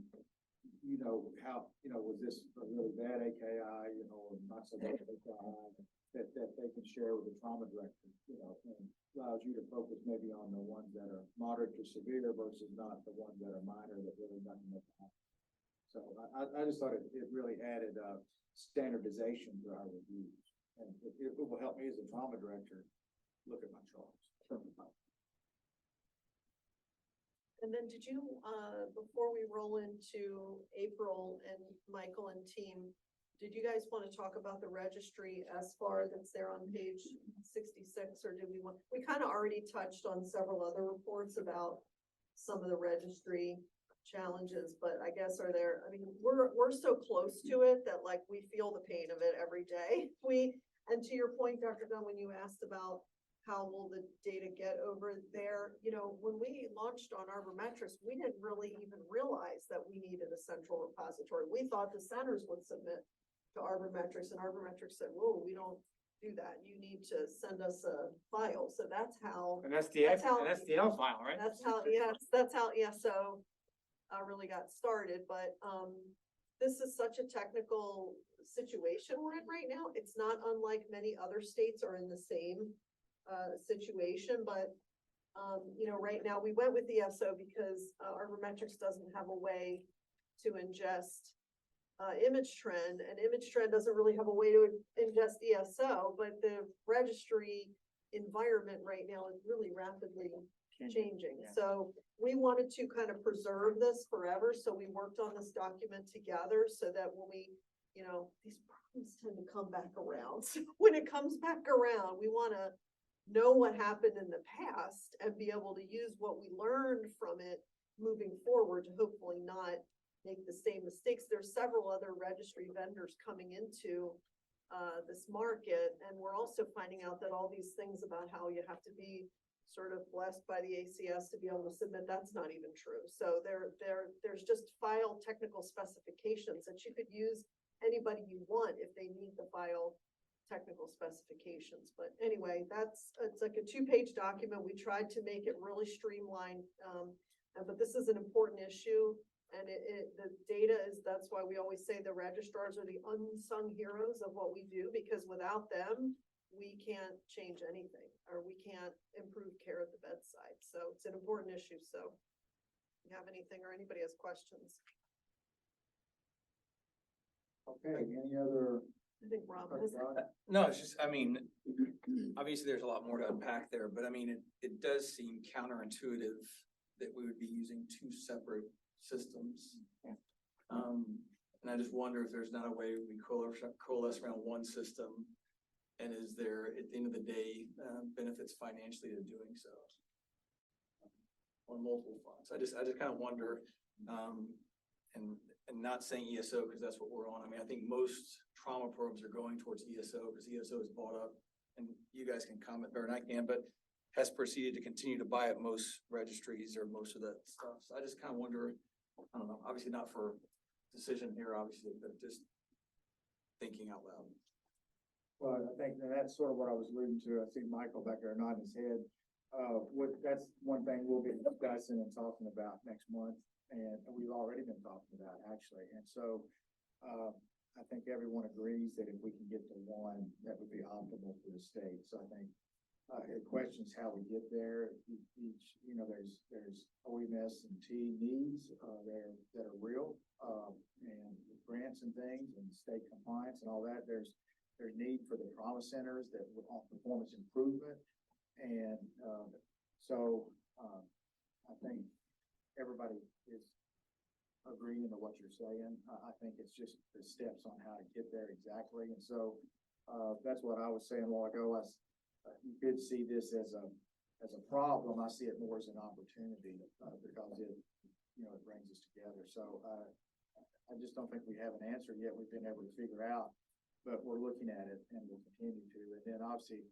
how, was this a really bad AKI, or not so bad AKI, that they can share with the trauma director, and allows you to focus maybe on the ones that are moderate to severe versus not the ones that are minor that really nothing has happened. So I just thought it really added, standardization to our reviews. And it will help me as a trauma director look at my charts. And then did you, before we roll into April and Michael and team, did you guys want to talk about the registry as far that's there on page 66, or did we kind of already touched on several other reports about some of the registry challenges, but I guess I mean, we're so close to it that like we feel the pain of it every day. And to your point, Dr. Dunn, when you asked about how will the data get over there, you know, when we launched on ArborMetrics, we didn't really even realize that we needed a central repository. We thought the centers would submit to ArborMetrics, and ArborMetrics said, whoa, we don't do that. You need to send us a file. So that's how. And that's the SDL file, right? That's how, yes, that's how ESO really got started, but this is such a technical situation we're in right now. It's not unlike many other states are in the same situation, but you know, right now we went with ESO because ArborMetrics doesn't have a way to ingest image trend, and image trend doesn't really have a way to ingest ESO, but the registry environment right now is really rapidly changing. Yeah. So we wanted to kind of preserve this forever. So we worked on this document together so that when we, you know, these problems tend to come back around. So when it comes back around, we want to know what happened in the past and be able to use what we learned from it moving forward to hopefully not make the same mistakes. There's several other registry vendors coming into this market, and we're also finding out that all these things about how you have to be sort of blessed by the ACS to be able to submit, that's not even true. So there's just file technical specifications that you could use anybody you want if they need the file technical specifications. But anyway, it's like a 2-page document. We tried to make it really streamlined, but this is an important issue. And the data that's why we always say the registrars are the unsung heroes of what we do, because without them, we can't change anything, or we can't improve care at the bedside. So it's an important issue. So if you have anything or anybody has questions. Okay, any other? I think Rob has. No, it's just, I mean, obviously there's a lot more to unpack there, but I mean, it does seem counterintuitive that we would be using 2 separate systems. And I just wonder if there's not a way we coalesce around one system. And is there, at the end of the day, benefits financially to doing so on multiple fronts? I just kind of wonder, and not saying ESO because that's what we're on. I mean, I think most trauma programs are going towards ESO because ESO is bought up, and you guys can comment better than I can, but has proceeded to continue to buy up most registries or most of that stuff. So I just kind of wonder, I don't know, obviously not for decision here, obviously, but just thinking out loud. Well, I think that's sort of what I was alluding to. I see Michael back there nodding his head. That's one thing we'll be discussing and talking about next month, and we've already been talking about actually. And so I think everyone agrees that if we can get to one, that would be optimal for the state. So I think it questions how we get there. Each, you know, there's OEMS and T needs there that are real, and grants and things and state compliance and all that. There's need for the trauma centers that on performance improvement. And so I think everybody is agreeing to what you're saying. I think it's just the steps on how to get there exactly. And so that's what I was saying a while ago. You could see this as a problem. I see it more as an opportunity because it brings us together. So I just don't think we have an answer yet. We've been able to figure out, but we're looking at it and we'll continue to. And then obviously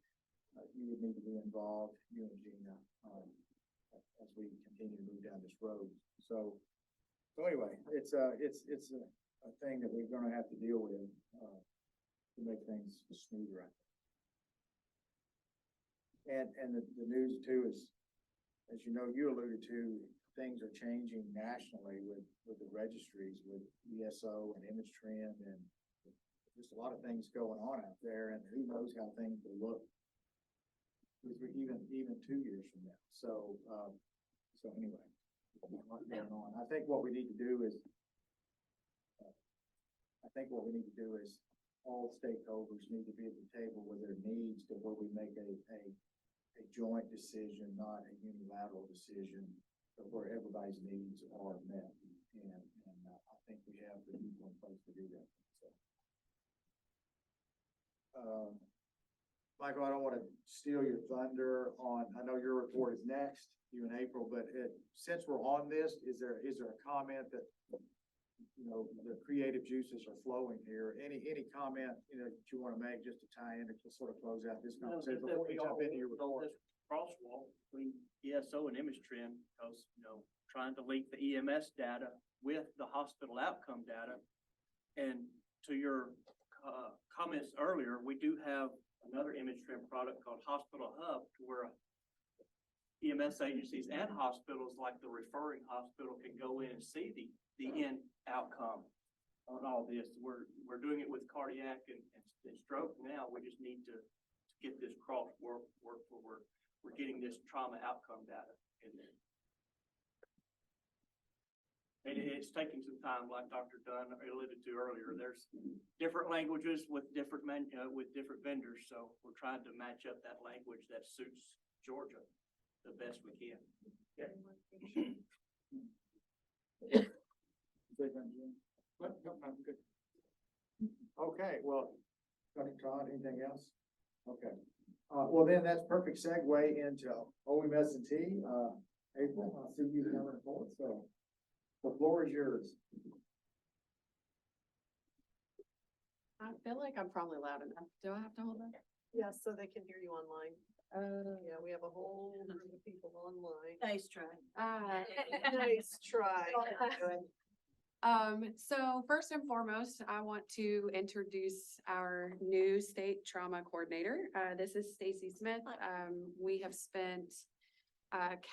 you would need to be involved, you and Gina, as we continue to move down this road. So anyway, it's a thing that we're going to have to deal with to make things smoother. And the news too is, as you know, you alluded to, things are changing nationally with the registries, with ESO and image trend, and just a lot of things going on out there, and who knows how things will look even 2 years from now. So anyway, what's going on? I think what we need to do is I think what we need to do is all stakeholders need to be at the table with their needs to where we make a joint decision, not a unilateral decision, but where everybody's needs are met. And I think we have the people in place to do that. So. Michael, I don't want to steal your thunder on, I know your report is next, you and April, but since we're on this, is there a comment that, you know, the creative juices are flowing here? Any comment, you know, that you want to make just to tie in to sort of close out this conversation before we jump into your report? Crosswalk between ESO and image trend, because, you know, trying to link the EMS data with the hospital outcome data. And to your comments earlier, we do have another image trend product called Hospital Hub, where EMS agencies and hospitals, like the referring hospital, can go in and see the end outcome on all this. We're doing it with cardiac and stroke now. We just need to get this cross work where we're getting this trauma outcome data in there. And it's taking some time, like Dr. Dunn alluded to earlier. There's different languages with different vendors, so we're trying to match up that language that suits Georgia the best we can. Yeah. Okay, well, Todd, anything else? Okay. Well, then that's perfect segue into OMS&T. April, I'll see you coming forward, so. The floor is yours. I feel like I'm probably loud enough. Do I have to hold that? Yes, so they can hear you online. Yeah, we have a whole group of people online. Nice try. Nice try. So first and foremost, I want to introduce our new state trauma coordinator. This is Stacy Smith. We have spent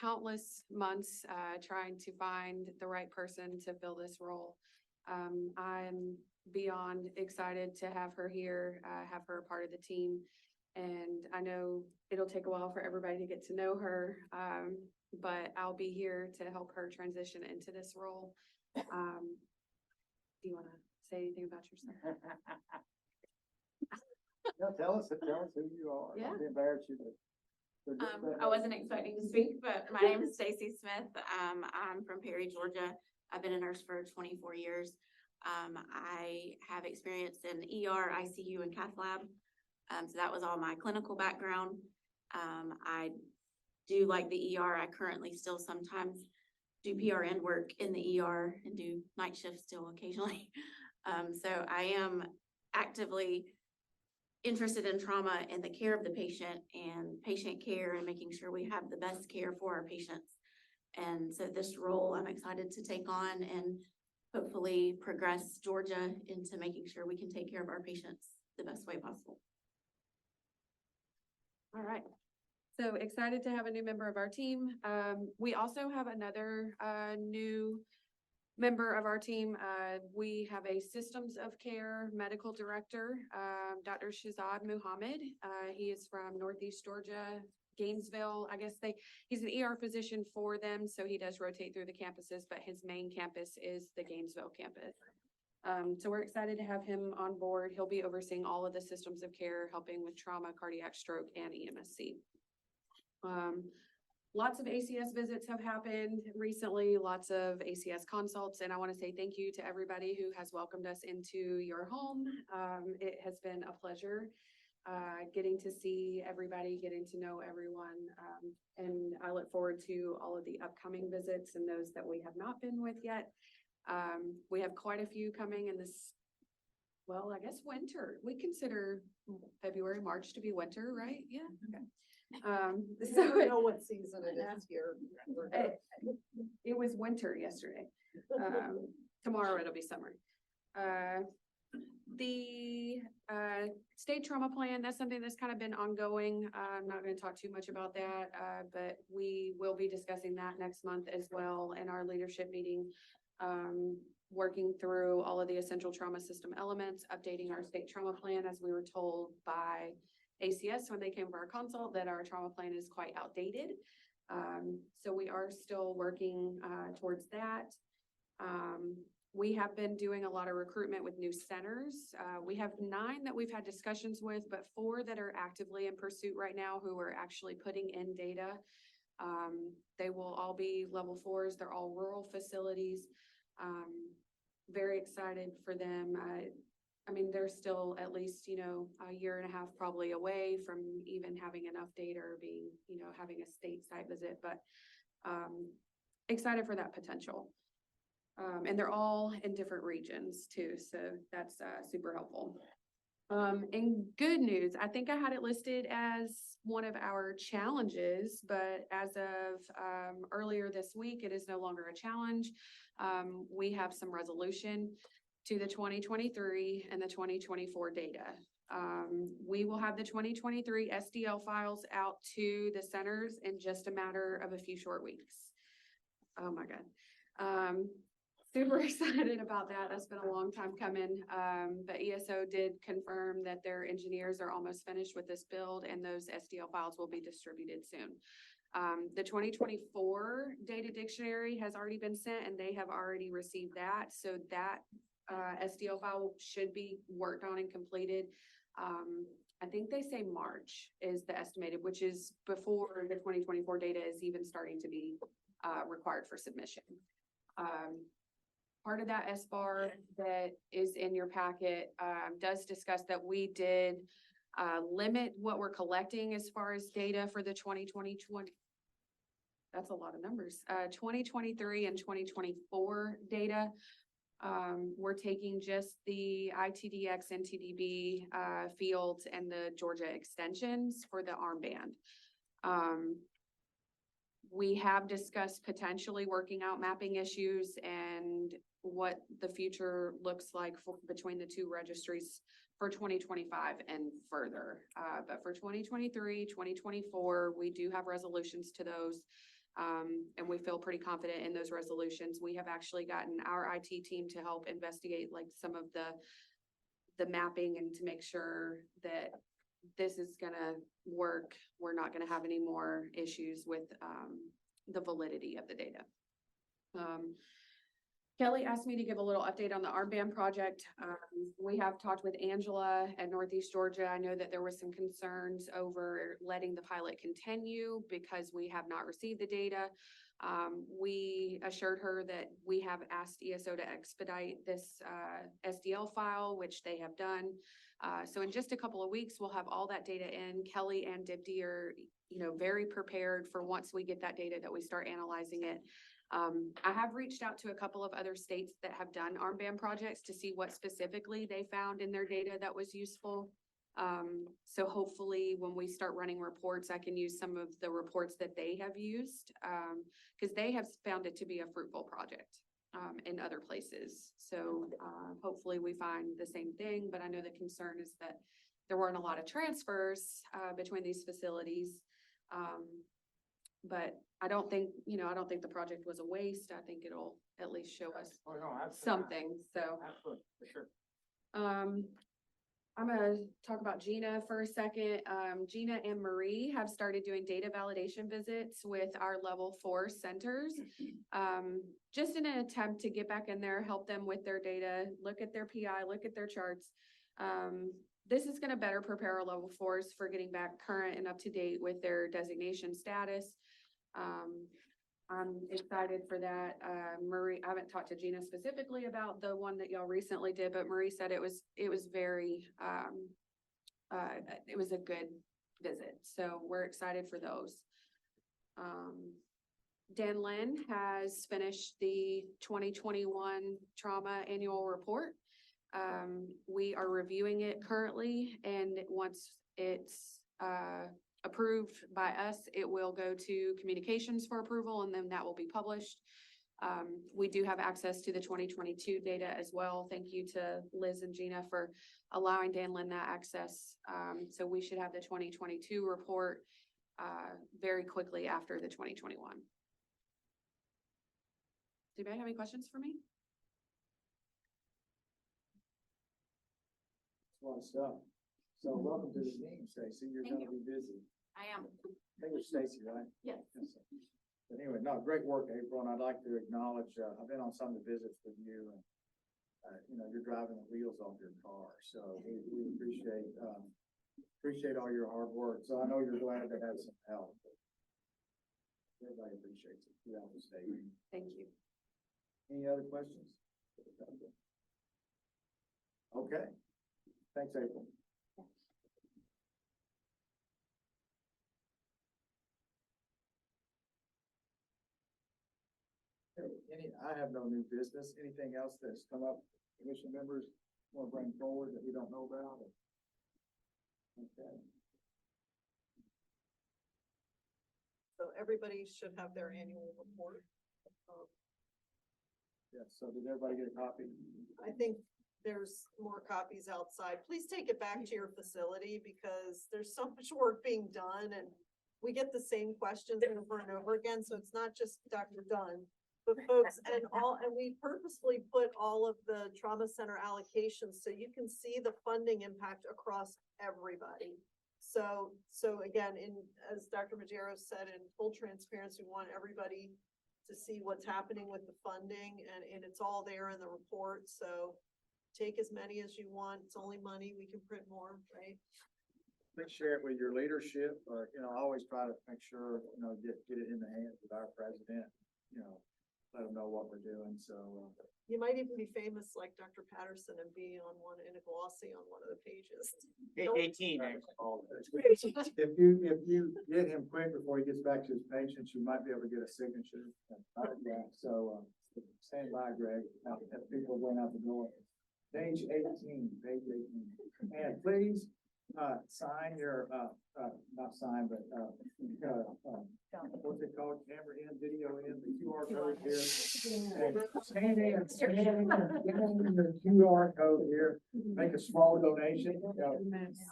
countless months trying to find the right person to fill this role. I'm beyond excited to have her here, have her a part of the team. And I know it'll take a while for everybody to get to know her, but I'll be here to help her transition into this role. Do you want to say anything about yourself? No, tell us who you are. Yeah. Don't embarrass you. I wasn't expecting to speak, but my name is Stacy Smith. I'm from Perry, Georgia. I've been a nurse for 24 years. I have experience in ER, ICU, and cath lab. So that was all my clinical background. I do like the ER. I currently still sometimes do PRN work in the ER and do night shifts still occasionally. So I am actively interested in trauma and the care of the patient and patient care and making sure we have the best care for our patients. And so this role I'm excited to take on and hopefully progress Georgia into making sure we can take care of our patients the best way possible. All right. So excited to have a new member of our team. We also have another new member of our team. We have a systems of care medical director, Dr. Shazad Muhammad. He is from Northeast Georgia, Gainesville. I guess he's an ER physician for them, so he does rotate through the campuses, but his main campus is the Gainesville campus. So we're excited to have him on board. He'll be overseeing all of the systems of care, helping with trauma, cardiac, stroke, and EMSC. Lots of ACS visits have happened recently, lots of ACS consults, and I want to say thank you to everybody who has welcomed us into your home. It has been a pleasure getting to see everybody, getting to know everyone, and I look forward to all of the upcoming visits and those that we have not been with yet. We have quite a few coming in this, well, I guess winter. We consider February, March to be winter, right? Yeah, okay. So I don't know what season it is here. It was winter yesterday. Tomorrow it'll be summer. The state trauma plan, that's something that's kind of been ongoing. I'm not going to talk too much about that, but we will be discussing that next month as well in our leadership meeting, working through all of the essential trauma system elements, updating our state trauma plan, as we were told by ACS when they came for our consult that our trauma plan is quite outdated. So we are still working towards that. We have been doing a lot of recruitment with new centers. We have 9 that we've had discussions with, but 4 that are actively in pursuit right now who are actually putting in data. They will all be level 4s. They're all rural facilities. Very excited for them. I mean, they're still at least, you know, a year and a half probably away from even having enough data or being, you know, having a state site visit, but excited for that potential. And they're all in different regions too, so that's super helpful. And good news, I think I had it listed as one of our challenges, but as of earlier this week, it is no longer a challenge. We have some resolution to the 2023 and the 2024 data. We will have the 2023 SDL files out to the centers in just a matter of a few short weeks. Oh my God. Super excited about that. That's been a long time coming. But ESO did confirm that their engineers are almost finished with this build and those SDL files will be distributed soon. The 2024 data dictionary has already been sent and they have already received that. So that SDL file should be worked on and completed. I think they say March is the estimated, which is before the 2024 data is even starting to be required for submission. Part of that SBAR that is in your packet does discuss that we did limit what we're collecting as far as data for the 2020. That's a lot of numbers. 2023 and 2024 data. We're taking just the ITDX, NTDB fields and the Georgia extensions for the armband. We have discussed potentially working out mapping issues and what the future looks like between the 2 registries for 2025 and further. But for 2023, 2024, we do have resolutions to those. And we feel pretty confident in those resolutions. We have actually gotten our IT team to help investigate like some of the mapping and to make sure that this is gonna work. We're not gonna have any more issues with the validity of the data. Kelly asked me to give a little update on the armband project. We have talked with Angela at Northeast Georgia. I know that there was some concerns over letting the pilot continue because we have not received the data. We assured her that we have asked ESO to expedite this SDL file, which they have done. So in just a couple of weeks, we'll have all that data in. Kelly and Dipti are, you know, very prepared for once we get that data that we start analyzing it. I have reached out to a couple of other states that have done armband projects to see what specifically they found in their data that was useful. So hopefully when we start running reports, I can use some of the reports that they have used, because they have found it to be a fruitful project in other places. So hopefully we find the same thing, but I know the concern is that there weren't a lot of transfers between these facilities. But I don't think, you know, I don't think the project was a waste. I think it'll at least show us something, so. Absolutely, for sure. I'm gonna talk about Gina for a second. Gina and Marie have started doing data validation visits with our level 4 centers. Just in an attempt to get back in there, help them with their data, look at their PI, look at their charts. This is gonna better prepare our level 4s for getting back current and up to date with their designation status. I'm excited for that. Marie, I haven't talked to Gina specifically about the one that y'all recently did, but Marie said it was very, it was a good visit. So we're excited for those. Dan Lynn has finished the 2021 trauma annual report. We are reviewing it currently, and once it's approved by us, it will go to communications for approval, and then that will be published. We do have access to the 2022 data as well. Thank you to Liz and Gina for allowing Dan Lynn that access. So we should have the 2022 report very quickly after the 2021. Do you have any questions for me? A lot of stuff. So welcome to the meeting, Stacy. You're Thank gonna be busy. I am. I think it's Stacy, right? Yes. But anyway, no, great work, April, and I'd like to acknowledge, I've been on some of the visits with you, and you're driving the wheels off your car. So we appreciate all your hard work. So I know you're glad to have some help. Everybody appreciates it throughout the state. Thank you. Any other questions? Okay. Thanks, April. I have no new business. Anything else that's come up, commission members want to bring forward that we don't know about? Okay. So everybody should have their annual report. Yes, so did everybody get a copy? I think there's more copies outside. Please take it back to your facility because there's so much work being done and we get the same questions over and over again. So it's not just Dr. Dunn, but folks and we purposefully put all of the trauma center allocations so you can see the funding impact across everybody. So again, as Dr. Majero said, in full transparency, we want everybody to see what's happening with the funding and it's all there in the report. So take as many as you want. It's only money. We can print more, right? Please share it with your leadership, or, I always try to make sure, get it in the hands of our president, let them know what we're doing. So, You might even be famous like Dr. Patterson and be on one in a glossy on one of the pages. 18. If you get him quick before he gets back to his patients, you might be able to get a signature. So, stand by, Greg, as people are going out the door. Page 18. And please, sign your, not sign, but, what's it called? Camera in, video in, the QR code here. Scan in the QR code here, make a small donation.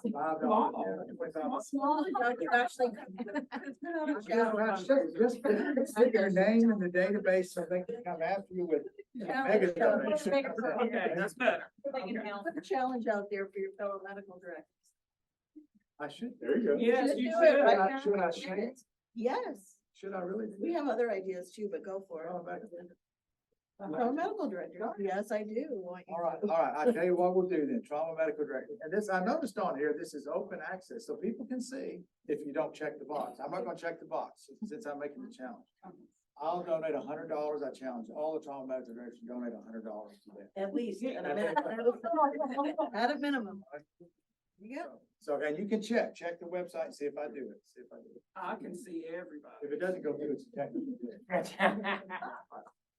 $5. Small, actually. Just stick your name in the database so they can come after you with mega donations. Okay, that's better. Put a challenge out there for your fellow medical directors. I should, there you go. Yes, Should you do it should. right now. Should I share it? Yes, Should I really? we have other ideas too, but go for it. Fellow medical director, yes, I do. All right, I'll tell you what we'll do then, trauma medical director. And this, I noticed on here, this is open access, so people can see if you don't check the box. I'm not gonna check the box since I'm making the challenge. I'll donate $100. I challenge all the trauma medical directors to donate $100 to that. At least, at a minimum. Yeah. So, and you can check the website and see if I do it, I can see everybody. If it doesn't go through, it's technically.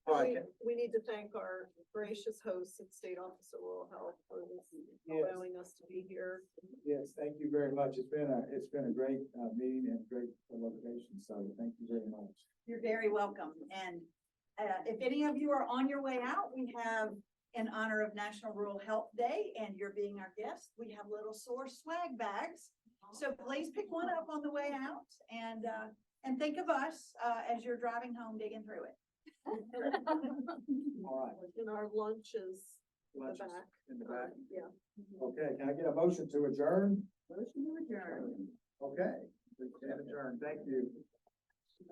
All right. We need to thank our gracious hosts at State Office of Rural Health for Yes. allowing us to be here. Yes, thank you very much. It's been a great meeting and great location, so thank you very much. You're very welcome. And if any of you are on your way out, we have, in honor of National Rural Health Day and you're being our guest, we have little Source swag bags. So please pick one up on the way out and think of us as you're driving home digging through it. All right. And our lunches in the Lunches back. in the back. Yeah. Okay, can I get a motion to adjourn? Motion to adjourn. Okay, we can adjourn. Thank you.